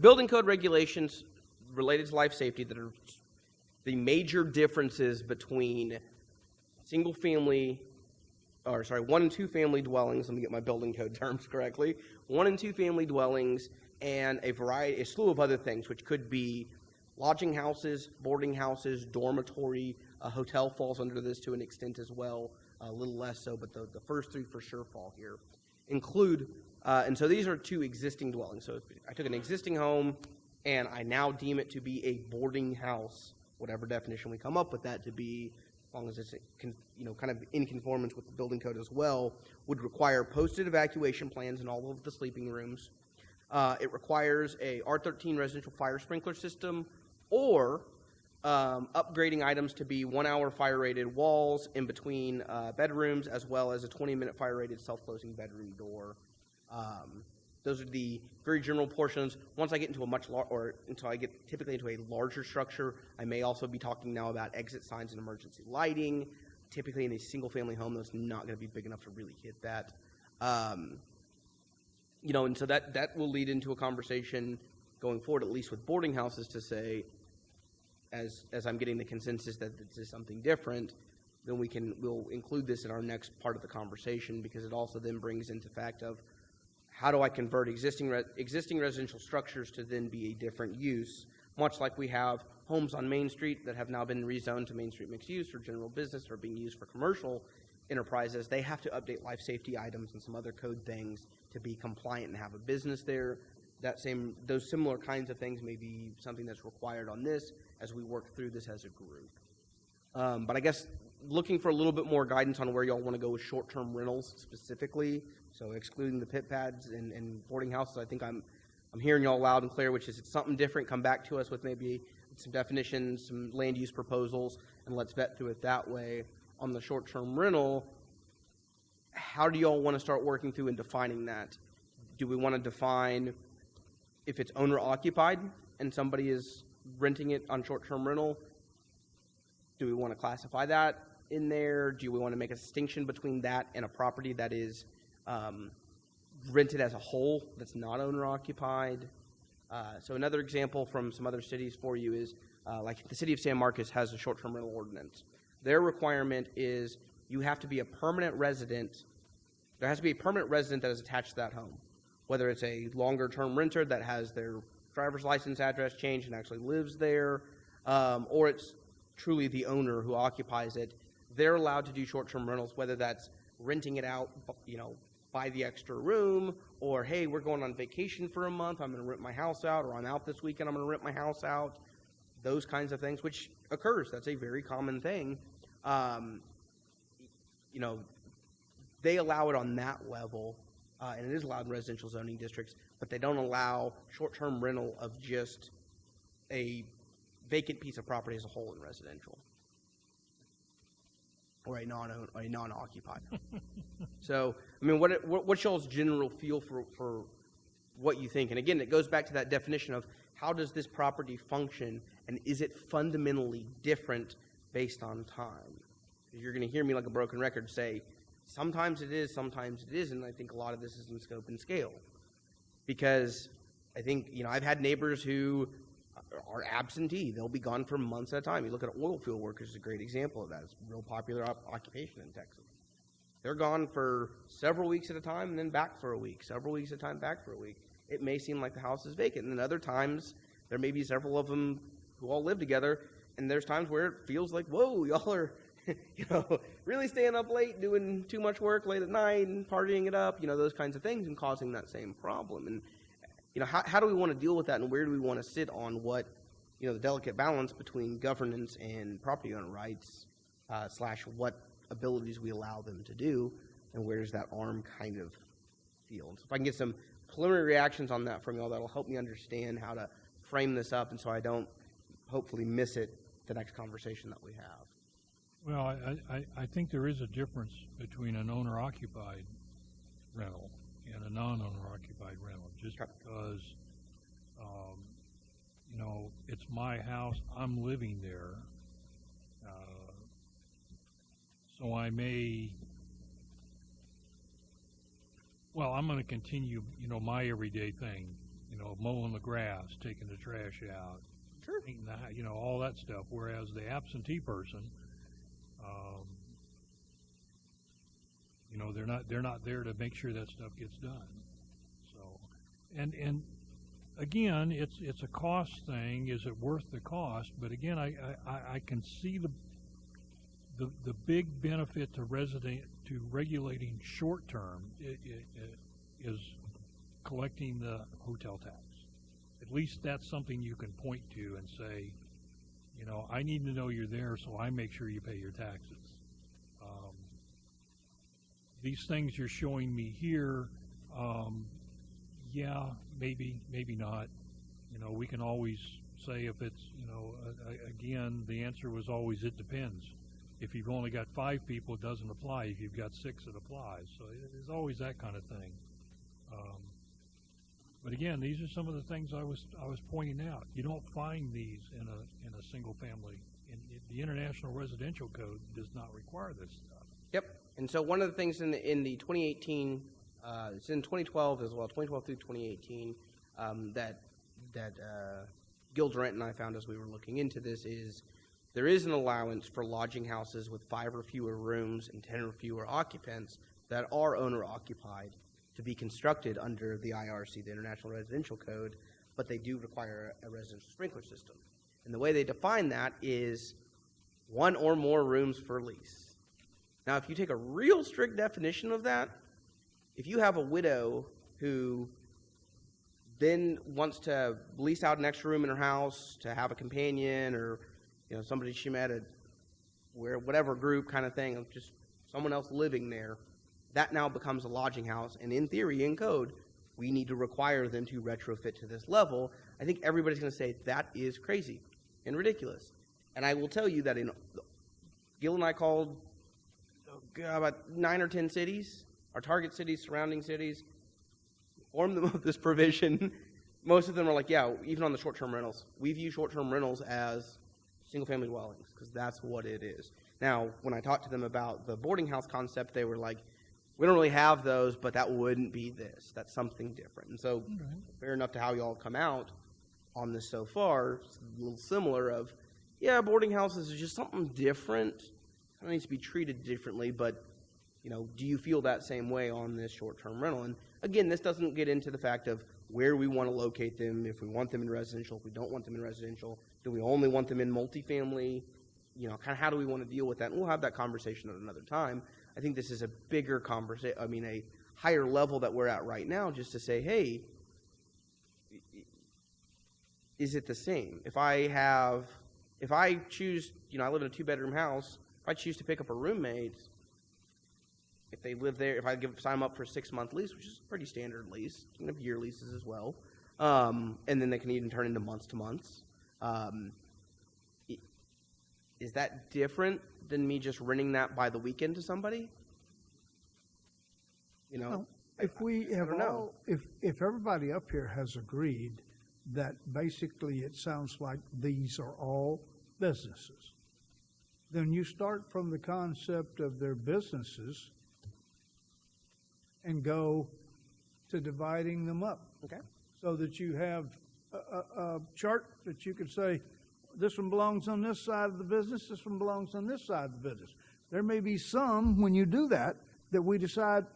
Speaker 5: building code regulations related to life safety that are the major differences between one and two family dwellings. Let me get my building code terms correctly. 1 and 2 family dwellings and a slew of other things, which could be lodging houses, boarding houses, dormitory. A hotel falls under this to an extent as well, a little less so, but the first 3 for sure fall here. And so these are 2 existing dwellings. So if I took an existing home and I now deem it to be a boarding house, whatever definition we come up with that to be, as long as it's kind of in conformance with the building code as well, would require posted evacuation plans in all of the sleeping rooms. It requires a R13 residential fire sprinkler system, or upgrading items to be 1-hour fire-rated walls in between bedrooms, as well as a 20-minute fire-rated self-closing bedroom door. Those are the very general portions. Once I get into until I get typically into a larger structure, I may also be talking now about exit signs and emergency lighting. Typically in a single-family home, that's not going to be big enough to really hit that. And so that will lead into a conversation going forward, at least with boarding houses, to say, as I'm getting the consensus that this is something different, then we'll include this in our next part of the conversation, because it also then brings into fact of how do I convert existing residential structures to then be a different use, much like we have homes on Main Street that have now been rezoned to Main Street mixed use or general business or being used for commercial enterprises. They have to update life safety items and some other code things to be compliant and have a business there. Those similar kinds of things may be something that's required on this as we work through this as a group. But I guess looking for a little bit more guidance on where y'all want to go with short-term rentals specifically, so excluding the pit pads and boarding houses. I think I'm hearing y'all loud and clear, which is it's something different. Come back to us with maybe some definitions, some land use proposals, and let's vet through it that way. On the short-term rental, how do y'all want to start working through and defining that? Do we want to define if it's owner-occupied and somebody is renting it on short-term rental? Do we want to classify that in there? Do we want to make a distinction between that and a property that is rented as a whole, that's not owner-occupied? So another example from some other cities for you is, like the city of San Marcos has a short-term rental ordinance. Their requirement is you have to be a permanent resident. There has to be a permanent resident that is attached to that home, whether it's a longer-term renter that has their driver's license address changed and actually lives there, or it's truly the owner who occupies it. They're allowed to do short-term rentals, whether that's renting it out, buy the extra room, or, hey, we're going on vacation for a month, I'm going to rent my house out, or I'm out this weekend, I'm going to rent my house out. Those kinds of things, which occurs. That's a very common thing. They allow it on that level, and it is allowed in residential zoning districts, but they don't allow short-term rental of just a vacant piece of property as a whole in residential, or a non-occupied. So, I mean, what's y'all's general feel for what you think? And again, it goes back to that definition of how does this property function, and is it fundamentally different based on time? Because you're going to hear me like a broken record say, sometimes it is, sometimes it isn't. I think a lot of this is in scope and scale. Because I think, I've had neighbors who are absentee. They'll be gone for months at a time. You look at oil field workers, is a great example of that. It's a real popular occupation in Texas. They're gone for several weeks at a time and then back for a week, several weeks at a time, back for a week. It may seem like the house is vacant. And then other times, there may be several of them who all live together, and there's times where it feels like, whoa, y'all are really staying up late, doing too much work late at night and partying it up, those kinds of things, and causing that same problem. And, how do we want to deal with that, and where do we want to sit on what, the delicate balance between governance and property owner rights, / what abilities we allow them to do, and where does that arm kind of feel? So if I can get some preliminary reactions on that from y'all, that'll help me understand how to frame this up, and so I don't hopefully miss it the next conversation that we have.
Speaker 2: Well, I think there is a difference between an owner-occupied rental and a non-owner-occupied rental, just because, it's my house, I'm living there, so I may Well, I'm going to continue, my everyday thing, mowing the grass, taking the trash out,
Speaker 5: Sure.
Speaker 2: painting all that stuff. Whereas the absentee person, they're not there to make sure that stuff gets done. So, and again, it's a cost thing. Is it worth the cost? But again, I can see the big benefit to regulating short term is collecting the hotel tax. At least that's something you can point to and say, I need to know you're there, so I make sure you pay your taxes. These things you're showing me here, yeah, maybe not. We can always say if it's, again, the answer was always it depends. If you've only got 5 people, it doesn't apply. If you've got 6, it applies. So there's always that kind of thing. But again, these are some of the things I was pointing out. You don't find these in a single family. The International Residential Code does not require this stuff.
Speaker 5: Yep. And so one of the things in the 2018, it's in 2012 as well, 2012 through 2018, that Gil Durant and I found as we were looking into this is there is an allowance for lodging houses with 5 or fewer rooms and 10 or fewer occupants that are owner-occupied to be constructed under the IRC, the International Residential Code, but they do require a residential sprinkler system. And the way they define that is 1 or more rooms for lease. Now, if you take a real strict definition of that, if you have a widow who then wants to lease out an extra room in her house to have a companion or somebody she met at whatever group kind of thing, of just someone else living there, that now becomes a lodging house. And in theory, in code, we need to require them to retrofit to this level. I think everybody's going to say that is crazy and ridiculous. And I will tell you that Gil and I called about 9 or 10 cities, our target cities, surrounding cities, informed them of this provision. Most of them are like, yeah, even on the short-term rentals, we view short-term rentals as single-family dwellings because that's what it is. Now, when I talked to them about the boarding house concept, they were like, we don't really have those, but that wouldn't be this. That's something different. And so, fair enough to how you all come out on this so far, it's a little similar of, yeah, boarding houses is just something different. It needs to be treated differently, but, do you feel that same way on this short-term rental? And again, this doesn't get into the fact of where we want to locate them, if we want them in residential, if we don't want them in residential, do we only want them in multifamily, kind of how do we want to deal with that? And we'll have that conversation at another time. I think this is a bigger conversation, a higher level that we're at right now, just to say, hey, is it the same? If I choose, I live in a 2-bedroom house, if I choose to pick up a roommate, if they live there, if I sign them up for a 6-month lease, which is a pretty standard lease, you can have year leases as well, and then they can even turn into months to months. Is that different than me just renting that by the weekend to somebody?
Speaker 1: Well, if we have if everybody up here has agreed that basically it sounds like these are all businesses, then you start from the concept of their businesses and go to dividing them up.
Speaker 5: Okay.
Speaker 1: So that you have a chart that you could say, this one belongs on this side of the business, this one belongs on this side of the business. There may be some, when you do that we decide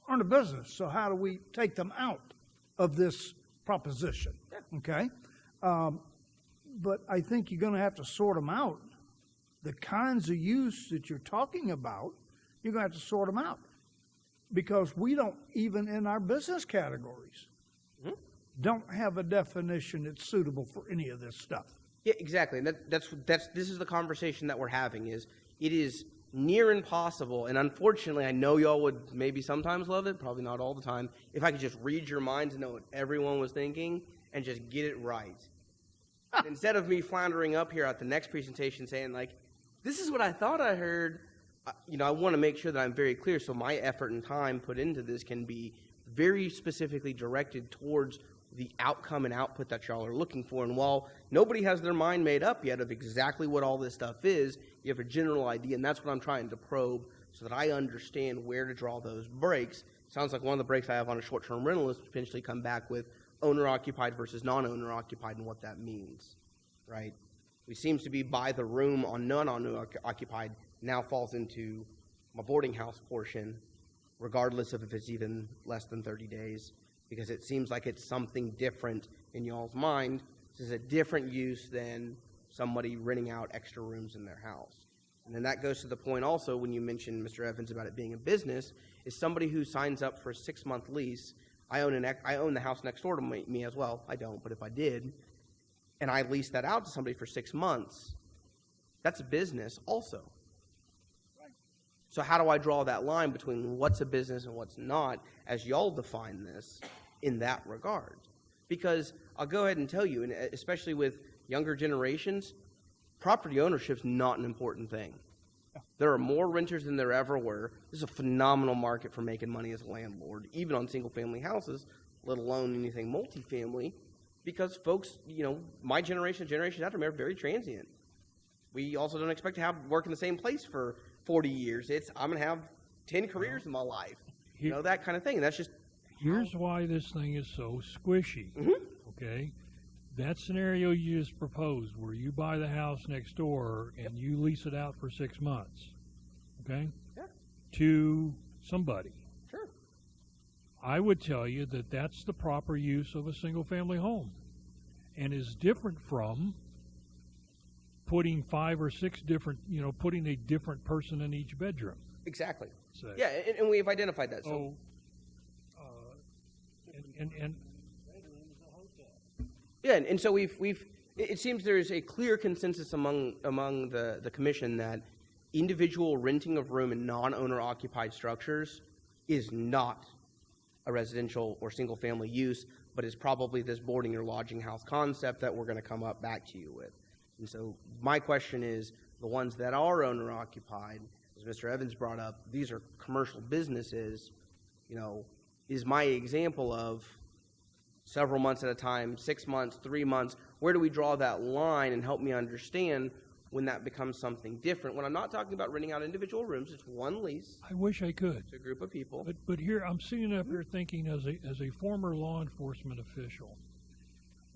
Speaker 1: aren't a business, so how do we take them out of this proposition? Okay? But I think you're going to have to sort them out. The kinds of use that you're talking about, you're going to have to sort them out. Because we don't, even in our business categories, don't have a definition that's suitable for any of this stuff.
Speaker 5: Yeah, exactly. And this is the conversation that we're having. It is near impossible, and unfortunately, I know y'all would maybe sometimes love it, probably not all the time, if I could just read your minds and know what everyone was thinking and just get it right. Instead of me floundering up here at the next presentation saying, like, this is what I thought I heard, I want to make sure that I'm very clear so my effort and time put into this can be very specifically directed towards the outcome and output that y'all are looking for. And while nobody has their mind made up yet of exactly what all this stuff is, you have a general idea, and that's what I'm trying to probe so that I understand where to draw those breaks. Sounds like one of the breaks I have on a short-term rental is potentially come back with owner-occupied versus non-owner-occupied and what that means, right? We seems to be by the room on non-owner-occupied now falls into my boarding house portion, regardless of if it's even less than 30 days, because it seems like it's something different in y'all's mind. This is a different use than somebody renting out extra rooms in their house. And then that goes to the point also when you mentioned, Mr. Evans, about it being a business, is somebody who signs up for a 6-month lease. I own the house next door to me as well. I don't, but if I did, and I lease that out to somebody for 6 months, that's a business also. So how do I draw that line between what's a business and what's not, as y'all define this in that regard? Because I'll go ahead and tell you, and especially with younger generations, property ownership's not an important thing. There are more renters than there ever were. This is a phenomenal market for making money as a landlord, even on single-family houses, let alone anything multifamily, because folks, my generation after me are very transient. We also don't expect to work in the same place for 40 years. I'm going to have 10 careers in my life. That kind of thing. And that's just...
Speaker 2: Here's why this thing is so squishy, okay? That scenario you just proposed, where you buy the house next door and you lease it out for 6 months, okay?
Speaker 5: Yeah.
Speaker 2: To somebody.
Speaker 5: Sure.
Speaker 2: I would tell you that that's the proper use of a single-family home, and is different from putting 5 or 6 different, putting a different person in each bedroom.
Speaker 5: Exactly.
Speaker 2: Say.
Speaker 5: Yeah, and we've identified that.
Speaker 2: So,
Speaker 5: yeah, and so it seems there's a clear consensus among the commission that individual renting of room in non-owner occupied structures is not a residential or single family use, but is probably this boarding or lodging house concept that we're going to come up back to you with. And so my question is, the ones that are owner occupied, as Mr. Evans brought up, these are commercial businesses, is my example of several months at a time, 6 months, 3 months, where do we draw that line, and help me understand when that becomes something different? When I'm not talking about renting out individual rooms, it's one lease.
Speaker 2: I wish I could.
Speaker 5: To a group of people.
Speaker 2: But here, I'm sitting up here thinking as a former law enforcement official,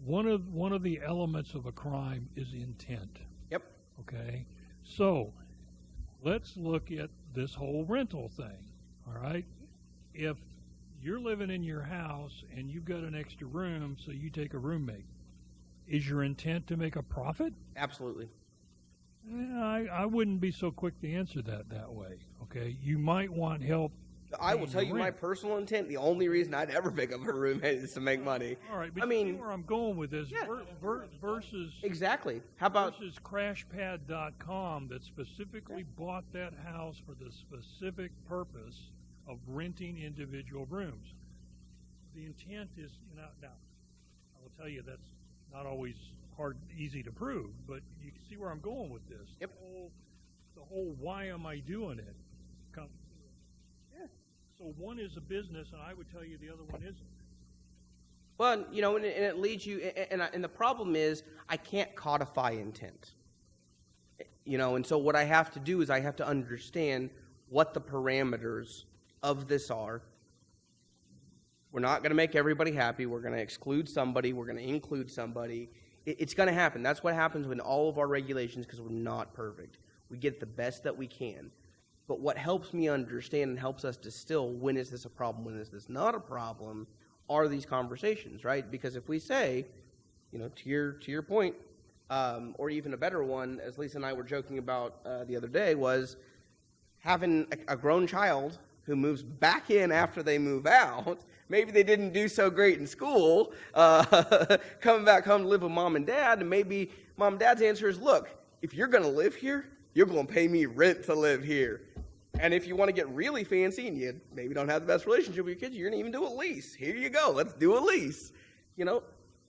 Speaker 2: one of the elements of a crime is intent.
Speaker 5: Yep.
Speaker 2: Okay? So, let's look at this whole rental thing, all right? If you're living in your house and you've got an extra room, so you take a roommate, is your intent to make a profit?
Speaker 5: Absolutely.
Speaker 2: I wouldn't be so quick to answer that way, okay? You might want help.
Speaker 5: I will tell you my personal intent. The only reason I'd ever pick up a roommate is to make money.
Speaker 2: All right, but you see where I'm going with this versus...
Speaker 5: Exactly. How about...
Speaker 2: Versus crashpad.com that specifically bought that house for the specific purpose of renting individual rooms. The intent is, now, I will tell you that's not always easy to prove, but you can see where I'm going with this.
Speaker 5: Yep.
Speaker 2: The whole why am I doing it? So one is a business, and I would tell you the other one isn't.
Speaker 5: Well, and it leads you, and the problem is I can't codify intent. And so what I have to do is I have to understand what the parameters of this are. We're not going to make everybody happy. We're going to exclude somebody. We're going to include somebody. It's going to happen. That's what happens with all of our regulations, because we're not perfect. We get the best that we can. But what helps me understand and helps us distill when is this a problem, when is this not a problem, are these conversations, right? Because if we say, to your point, or even a better one, as Lisa and I were joking about the other day, was having a grown child who moves back in after they move out. Maybe they didn't do so great in school, coming back home to live with mom and dad, and maybe mom and dad's answer is, look, if you're going to live here, you're going to pay me rent to live here. And if you want to get really fancy and you maybe don't have the best relationship with your kids, you're going to even do a lease. Here you go. Let's do a lease.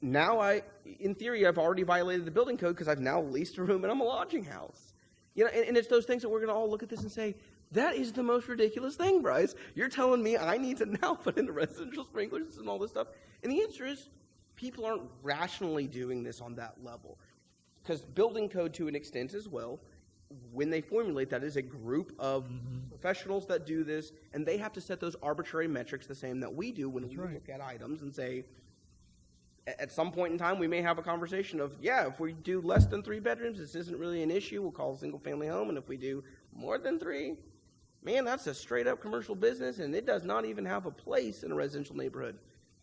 Speaker 5: Now in theory, I've already violated the building code because I've now leased a room and I'm a lodging house. And it's those things that we're going to all look at this and say, that is the most ridiculous thing, Bryce. You're telling me I need to now put in the residential sprinklers and all this stuff. And the answer is people aren't rationally doing this on that level. Because building code to an extent as well when they formulate that is a group of professionals that do this, and they have to set those arbitrary metrics the same that we do when we look at items and say, at some point in time, we may have a conversation of, yeah, if we do less than 3 bedrooms, this isn't really an issue. We'll call it a single-family home. And if we do more than 3, man, that's a straight-up commercial business, and it does not even have a place in a residential neighborhood.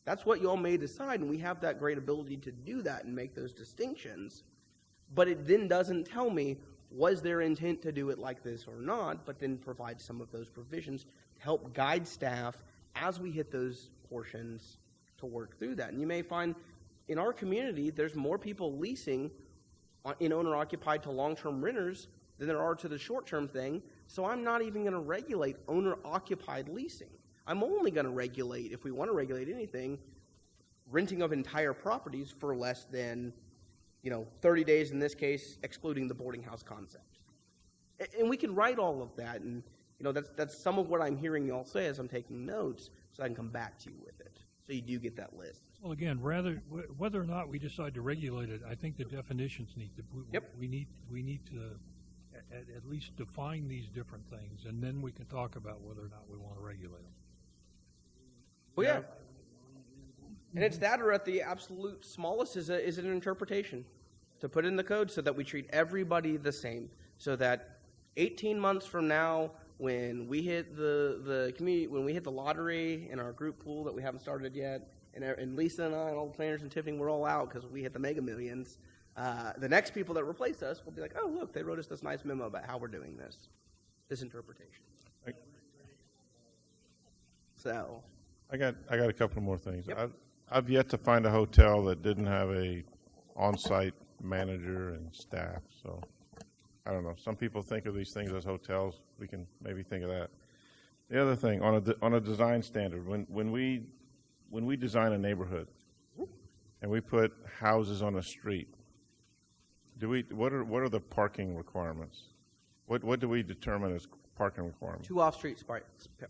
Speaker 5: That's what y'all may decide, and we have that great ability to do that and make those distinctions. But it then doesn't tell me, was their intent to do it like this or not, but then provide some of those provisions to help guide staff as we hit those portions to work through that. And you may find in our community, there's more people leasing in owner-occupied to long-term renters than there are to the short-term thing, so I'm not even going to regulate owner-occupied leasing. I'm only going to regulate, if we want to regulate anything, renting of entire properties for less than 30 days in this case, excluding the boarding house concept. And we can write all of that, and that's some of what I'm hearing y'all say as I'm taking notes, so I can come back to you with it. So you do get that list.
Speaker 2: Well, again, whether or not we decide to regulate it, I think the definitions need to. We need to at least define these different things, and then we can talk about whether or not we want to regulate them.
Speaker 5: Well, yeah. And it's that, or at the absolute smallest, is an interpretation to put in the code so that we treat everybody the same. So that 18 months from now, when we hit the community, when we hit the lottery in our group pool that we haven't started yet, and Lisa and I and all the planners and Tiffany, we're all out because we hit the Mega Millions. The next people that replace us will be like, oh, look, they wrote us this nice memo about how we're doing this interpretation. So,
Speaker 3: I got a couple more things.
Speaker 5: Yep.
Speaker 3: I've yet to find a hotel that didn't have a on-site manager and staff. So I don't know. Some people think of these things as hotels. We can maybe think of that. The other thing, on a design standard, when we design a neighborhood and we put houses on a street, what are the parking requirements? What do we determine as parking requirements?
Speaker 5: 2 off-street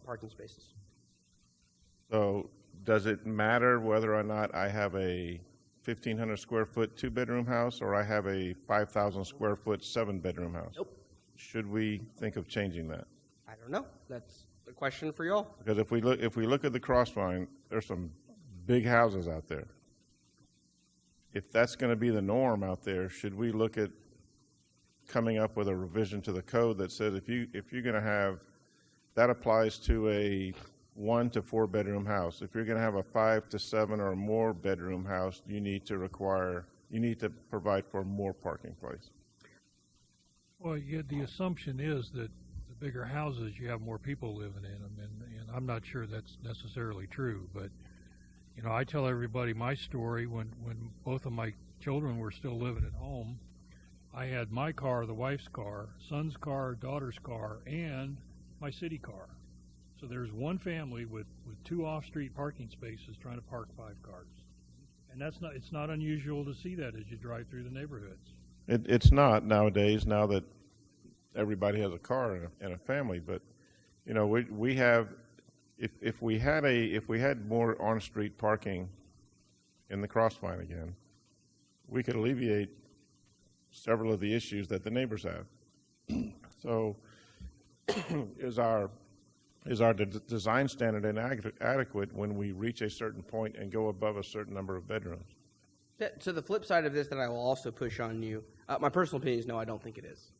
Speaker 5: parking spaces.
Speaker 3: So does it matter whether or not I have a 1,500 square foot 2-bedroom house or I have a 5,000 square foot 7-bedroom house?
Speaker 5: Nope.
Speaker 3: Should we think of changing that?
Speaker 5: I don't know. That's a question for y'all.
Speaker 3: Because if we look at the Crossvine, there's some big houses out there. If that's going to be the norm out there, should we look at coming up with a revision to the code that says if you're going to have, that applies to a 1 to 4 bedroom house. If you're going to have a 5 to 7 or more bedroom house, you need to provide for more parking place.
Speaker 2: Well, the assumption is that the bigger houses, you have more people living in them, and I'm not sure that's necessarily true. But I tell everybody my story. When both of my children were still living at home, I had my car, the wife's car, son's car, daughter's car, and my city car. So there's one family with 2 off-street parking spaces trying to park 5 cars. And it's not unusual to see that as you drive through the neighborhoods.
Speaker 3: It's not nowadays, now that everybody has a car and a family, but we have, if we had more on-street parking in the Crossvine again, we could alleviate several of the issues that the neighbors have. So is our design standard inadequate when we reach a certain point and go above a certain number of bedrooms?
Speaker 5: So the flip side of this that I will also push on you, my personal opinion is no, I don't think it is.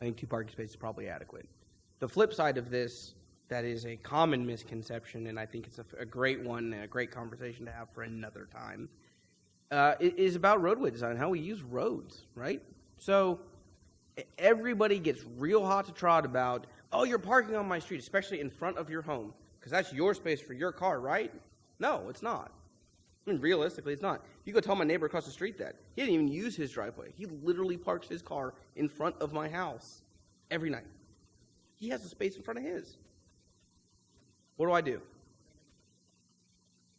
Speaker 5: I think 2 parking spaces is probably adequate. The flip side of this that is a common misconception, and I think it's a great one and a great conversation to have for another time, is about roadway design, how we use roads, right? So everybody gets real hot to trot about, oh, you're parking on my street, especially in front of your home, because that's your space for your car, right? No, it's not. I mean, realistically, it's not. You go tell my neighbor across the street that. He didn't even use his driveway. He literally parks his car in front of my house every night. He has a space in front of his. What do I do?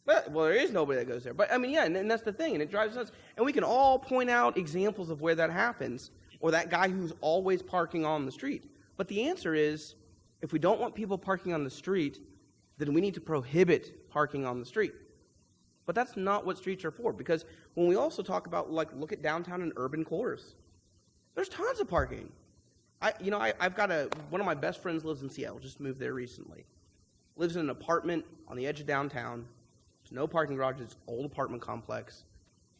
Speaker 5: Well, there is nobody that goes there. But, I mean, yeah, and that's the thing, and it drives us. And we can all point out examples of where that happens, or that guy who's always parking on the street. But the answer is, if we don't want people parking on the street, then we need to prohibit parking on the street. But that's not what streets are for, because when we also talk about, look at downtown and urban cores, there's tons of parking. I've got one of my best friends lives in Seattle, just moved there recently. Lives in an apartment on the edge of downtown. There's no parking garage, it's an old apartment complex.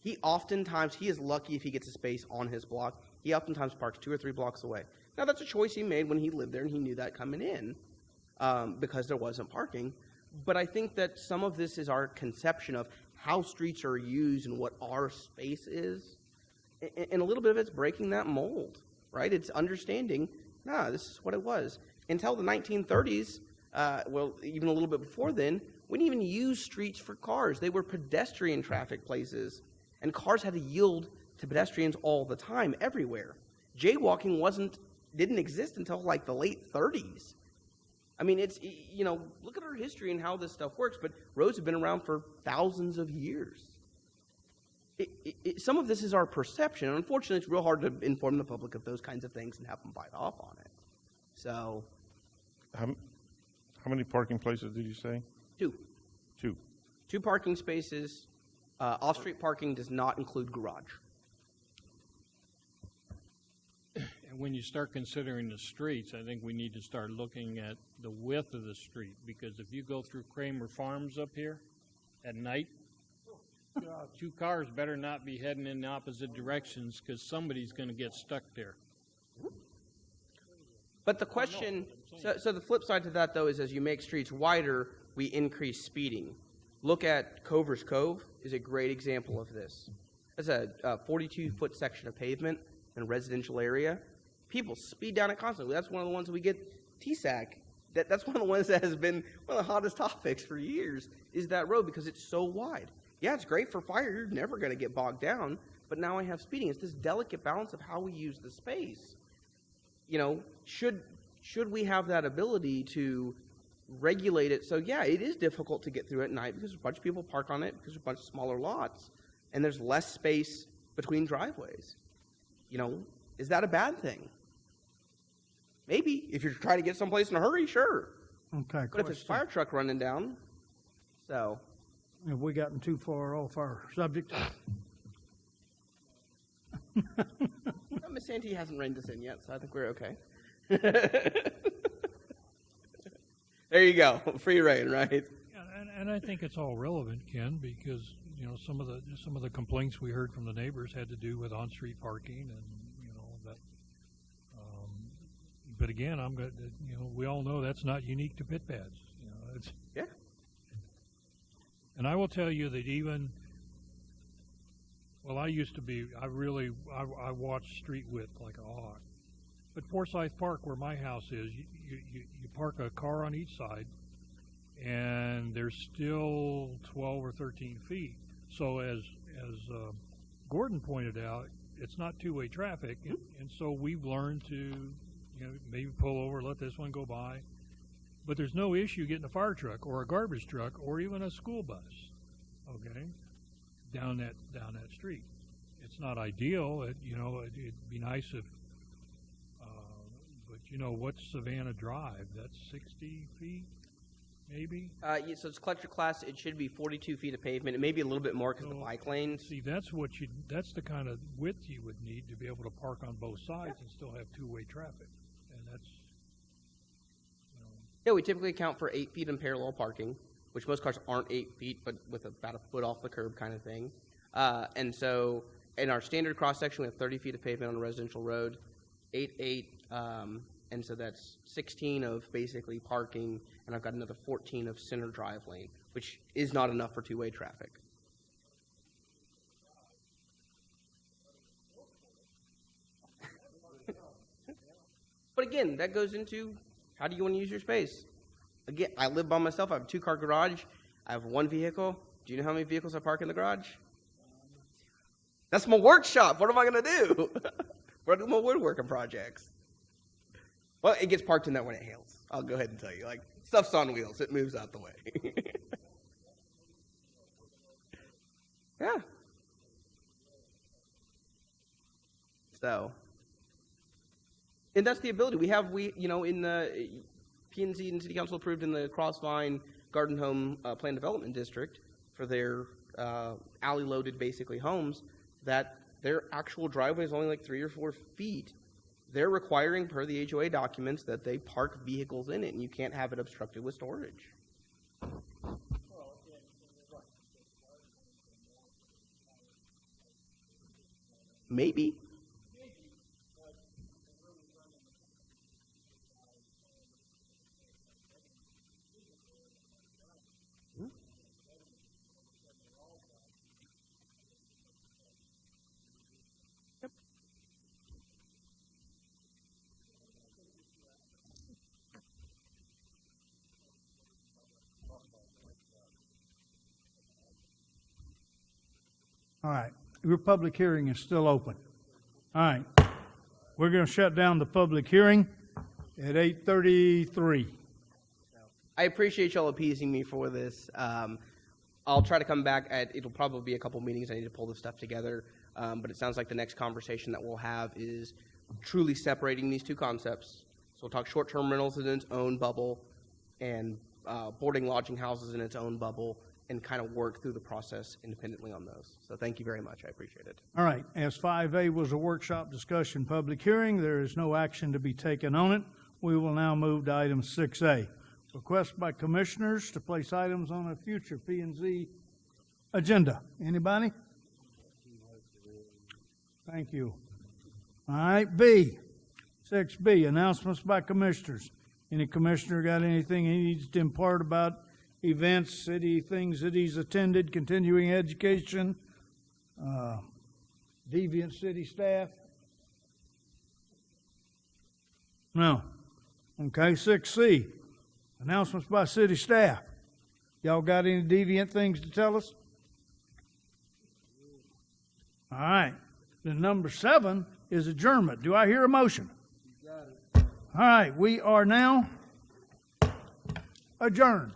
Speaker 5: He is lucky if he gets a space on his block. He oftentimes parks 2 or 3 blocks away. Now, that's a choice he made when he lived there, and he knew that coming in because there wasn't parking. But I think that some of this is our conception of how streets are used and what our space is. And a little bit of it's breaking that mold, right? It's understanding, this is what it was. Until the 1930s, even a little bit before then, we didn't even use streets for cars. They were pedestrian traffic places, and cars had to yield to pedestrians all the time, everywhere. Jaywalking didn't exist until like the late 30s. I mean, look at our history and how this stuff works, but roads have been around for thousands of years. Some of this is our perception, and unfortunately, it's real hard to inform the public of those kinds of things and have them bite off on it. So,
Speaker 3: How many parking places did you say?
Speaker 5: 2.
Speaker 3: 2.
Speaker 5: 2 parking spaces. Off-street parking does not include garage.
Speaker 11: And when you start considering the streets, I think we need to start looking at the width of the street, because if you go through Kramer Farms up here at night, 2 cars better not be heading in the opposite directions, because somebody's going to get stuck there.
Speaker 5: But the question, so the flip side to that, though, is as you make streets wider, we increase speeding. Look at Cover's Cove is a great example of this. It's a 42-foot section of pavement in a residential area. People speed down it constantly. That's one of the ones that we get TSAC. That's one of the ones that has been one of the hottest topics for years, is that road, because it's so wide. Yeah, it's great for fire. You're never going to get bogged down. But now I have speeding. It's this delicate balance of how we use the space. Should we have that ability to regulate it? So, yeah, it is difficult to get through at night because a bunch of people park on it, because there's a bunch of smaller lots, and there's less space between driveways. Is that a bad thing? Maybe. If you're trying to get someplace in a hurry, sure.
Speaker 1: Okay,
Speaker 5: But if there's a fire truck running down, so...
Speaker 1: Have we gotten too far off our subject?
Speaker 5: Miss Santee hasn't reined us in yet, so I think we're okay. There you go, free reign, right?
Speaker 2: Yeah, and I think it's all relevant, Ken, because some of the complaints we heard from the neighbors had to do with on-street parking, and that. But again, we all know that's not unique to pit pads.
Speaker 5: Yeah.
Speaker 2: And I will tell you that I watched street width like a hawk. But Forsyth Park, where my house is, you park a car on each side, and there's still 12 or 13 feet. So as Gordon pointed out, it's not two-way traffic, and so we've learned to maybe pull over, let this one go by. But there's no issue getting a fire truck or a garbage truck or even a school bus, okay, down that street. It's not ideal. It'd be nice if, but what's Savannah Drive? That's 60 feet, maybe.
Speaker 5: So it's collector class. It should be 42 feet of pavement. It may be a little bit more because of the bike lanes.
Speaker 2: See, that's the kind of width you would need to be able to park on both sides and still have two-way traffic, and that's.
Speaker 5: Yeah, we typically account for 8 feet in parallel parking, which most cars aren't 8 feet, but with about a foot off the curb kind of thing. And so in our standard cross-section, we have 30 feet of pavement on a residential road, 8, and so that's 16 of basically parking, and I've got another 14 of center drive lane, which is not enough for two-way traffic. But again, that goes into how do you want to use your space? Again, I live by myself. I have a 2-car garage. I have 1 vehicle. Do you know how many vehicles I park in the garage? That's my workshop. What am I going to do? Where do my woodworking projects? Well, it gets parked in that when it hails. I'll go ahead and tell you. Like, stuff's on wheels. It moves out the way. Yeah. So, and that's the ability. In the P&Z and City Council approved in the Crossvine Garden Home Plan Development District for their alley-loaded, basically, homes, that their actual driveway is only like 3 or 4 feet they're requiring per the HOA documents that they park vehicles in it, and you can't have it obstructed with storage. Maybe.
Speaker 1: All right, your public hearing is still open. All right, we're going to shut down the public hearing at 8:33.
Speaker 5: I appreciate y'all appeasing me for this. I'll try to come back it'll probably be a couple meetings. I need to pull this stuff together. But it sounds like the next conversation that we'll have is truly separating these two concepts. So we'll talk short-term rentals in its own bubble and boarding lodging houses in its own bubble, and kind of work through the process independently on those. So thank you very much. I appreciate it.
Speaker 1: All right, as 5A was a workshop discussion public hearing, there is no action to be taken on it. We will now move to item 6A. Request by commissioners to place items on a future P&Z agenda. Anybody? Thank you. All right, B. 6B, announcements by commissioners. Any commissioner got anything he needs to impart about events, city things that he's attended, continuing education, deviant city staff? No. Okay, 6C, announcements by city staff. Y'all got any deviant things to tell us? All right. Then number 7 is adjournment. Do I hear a motion? You got it. All right, we are now adjourned.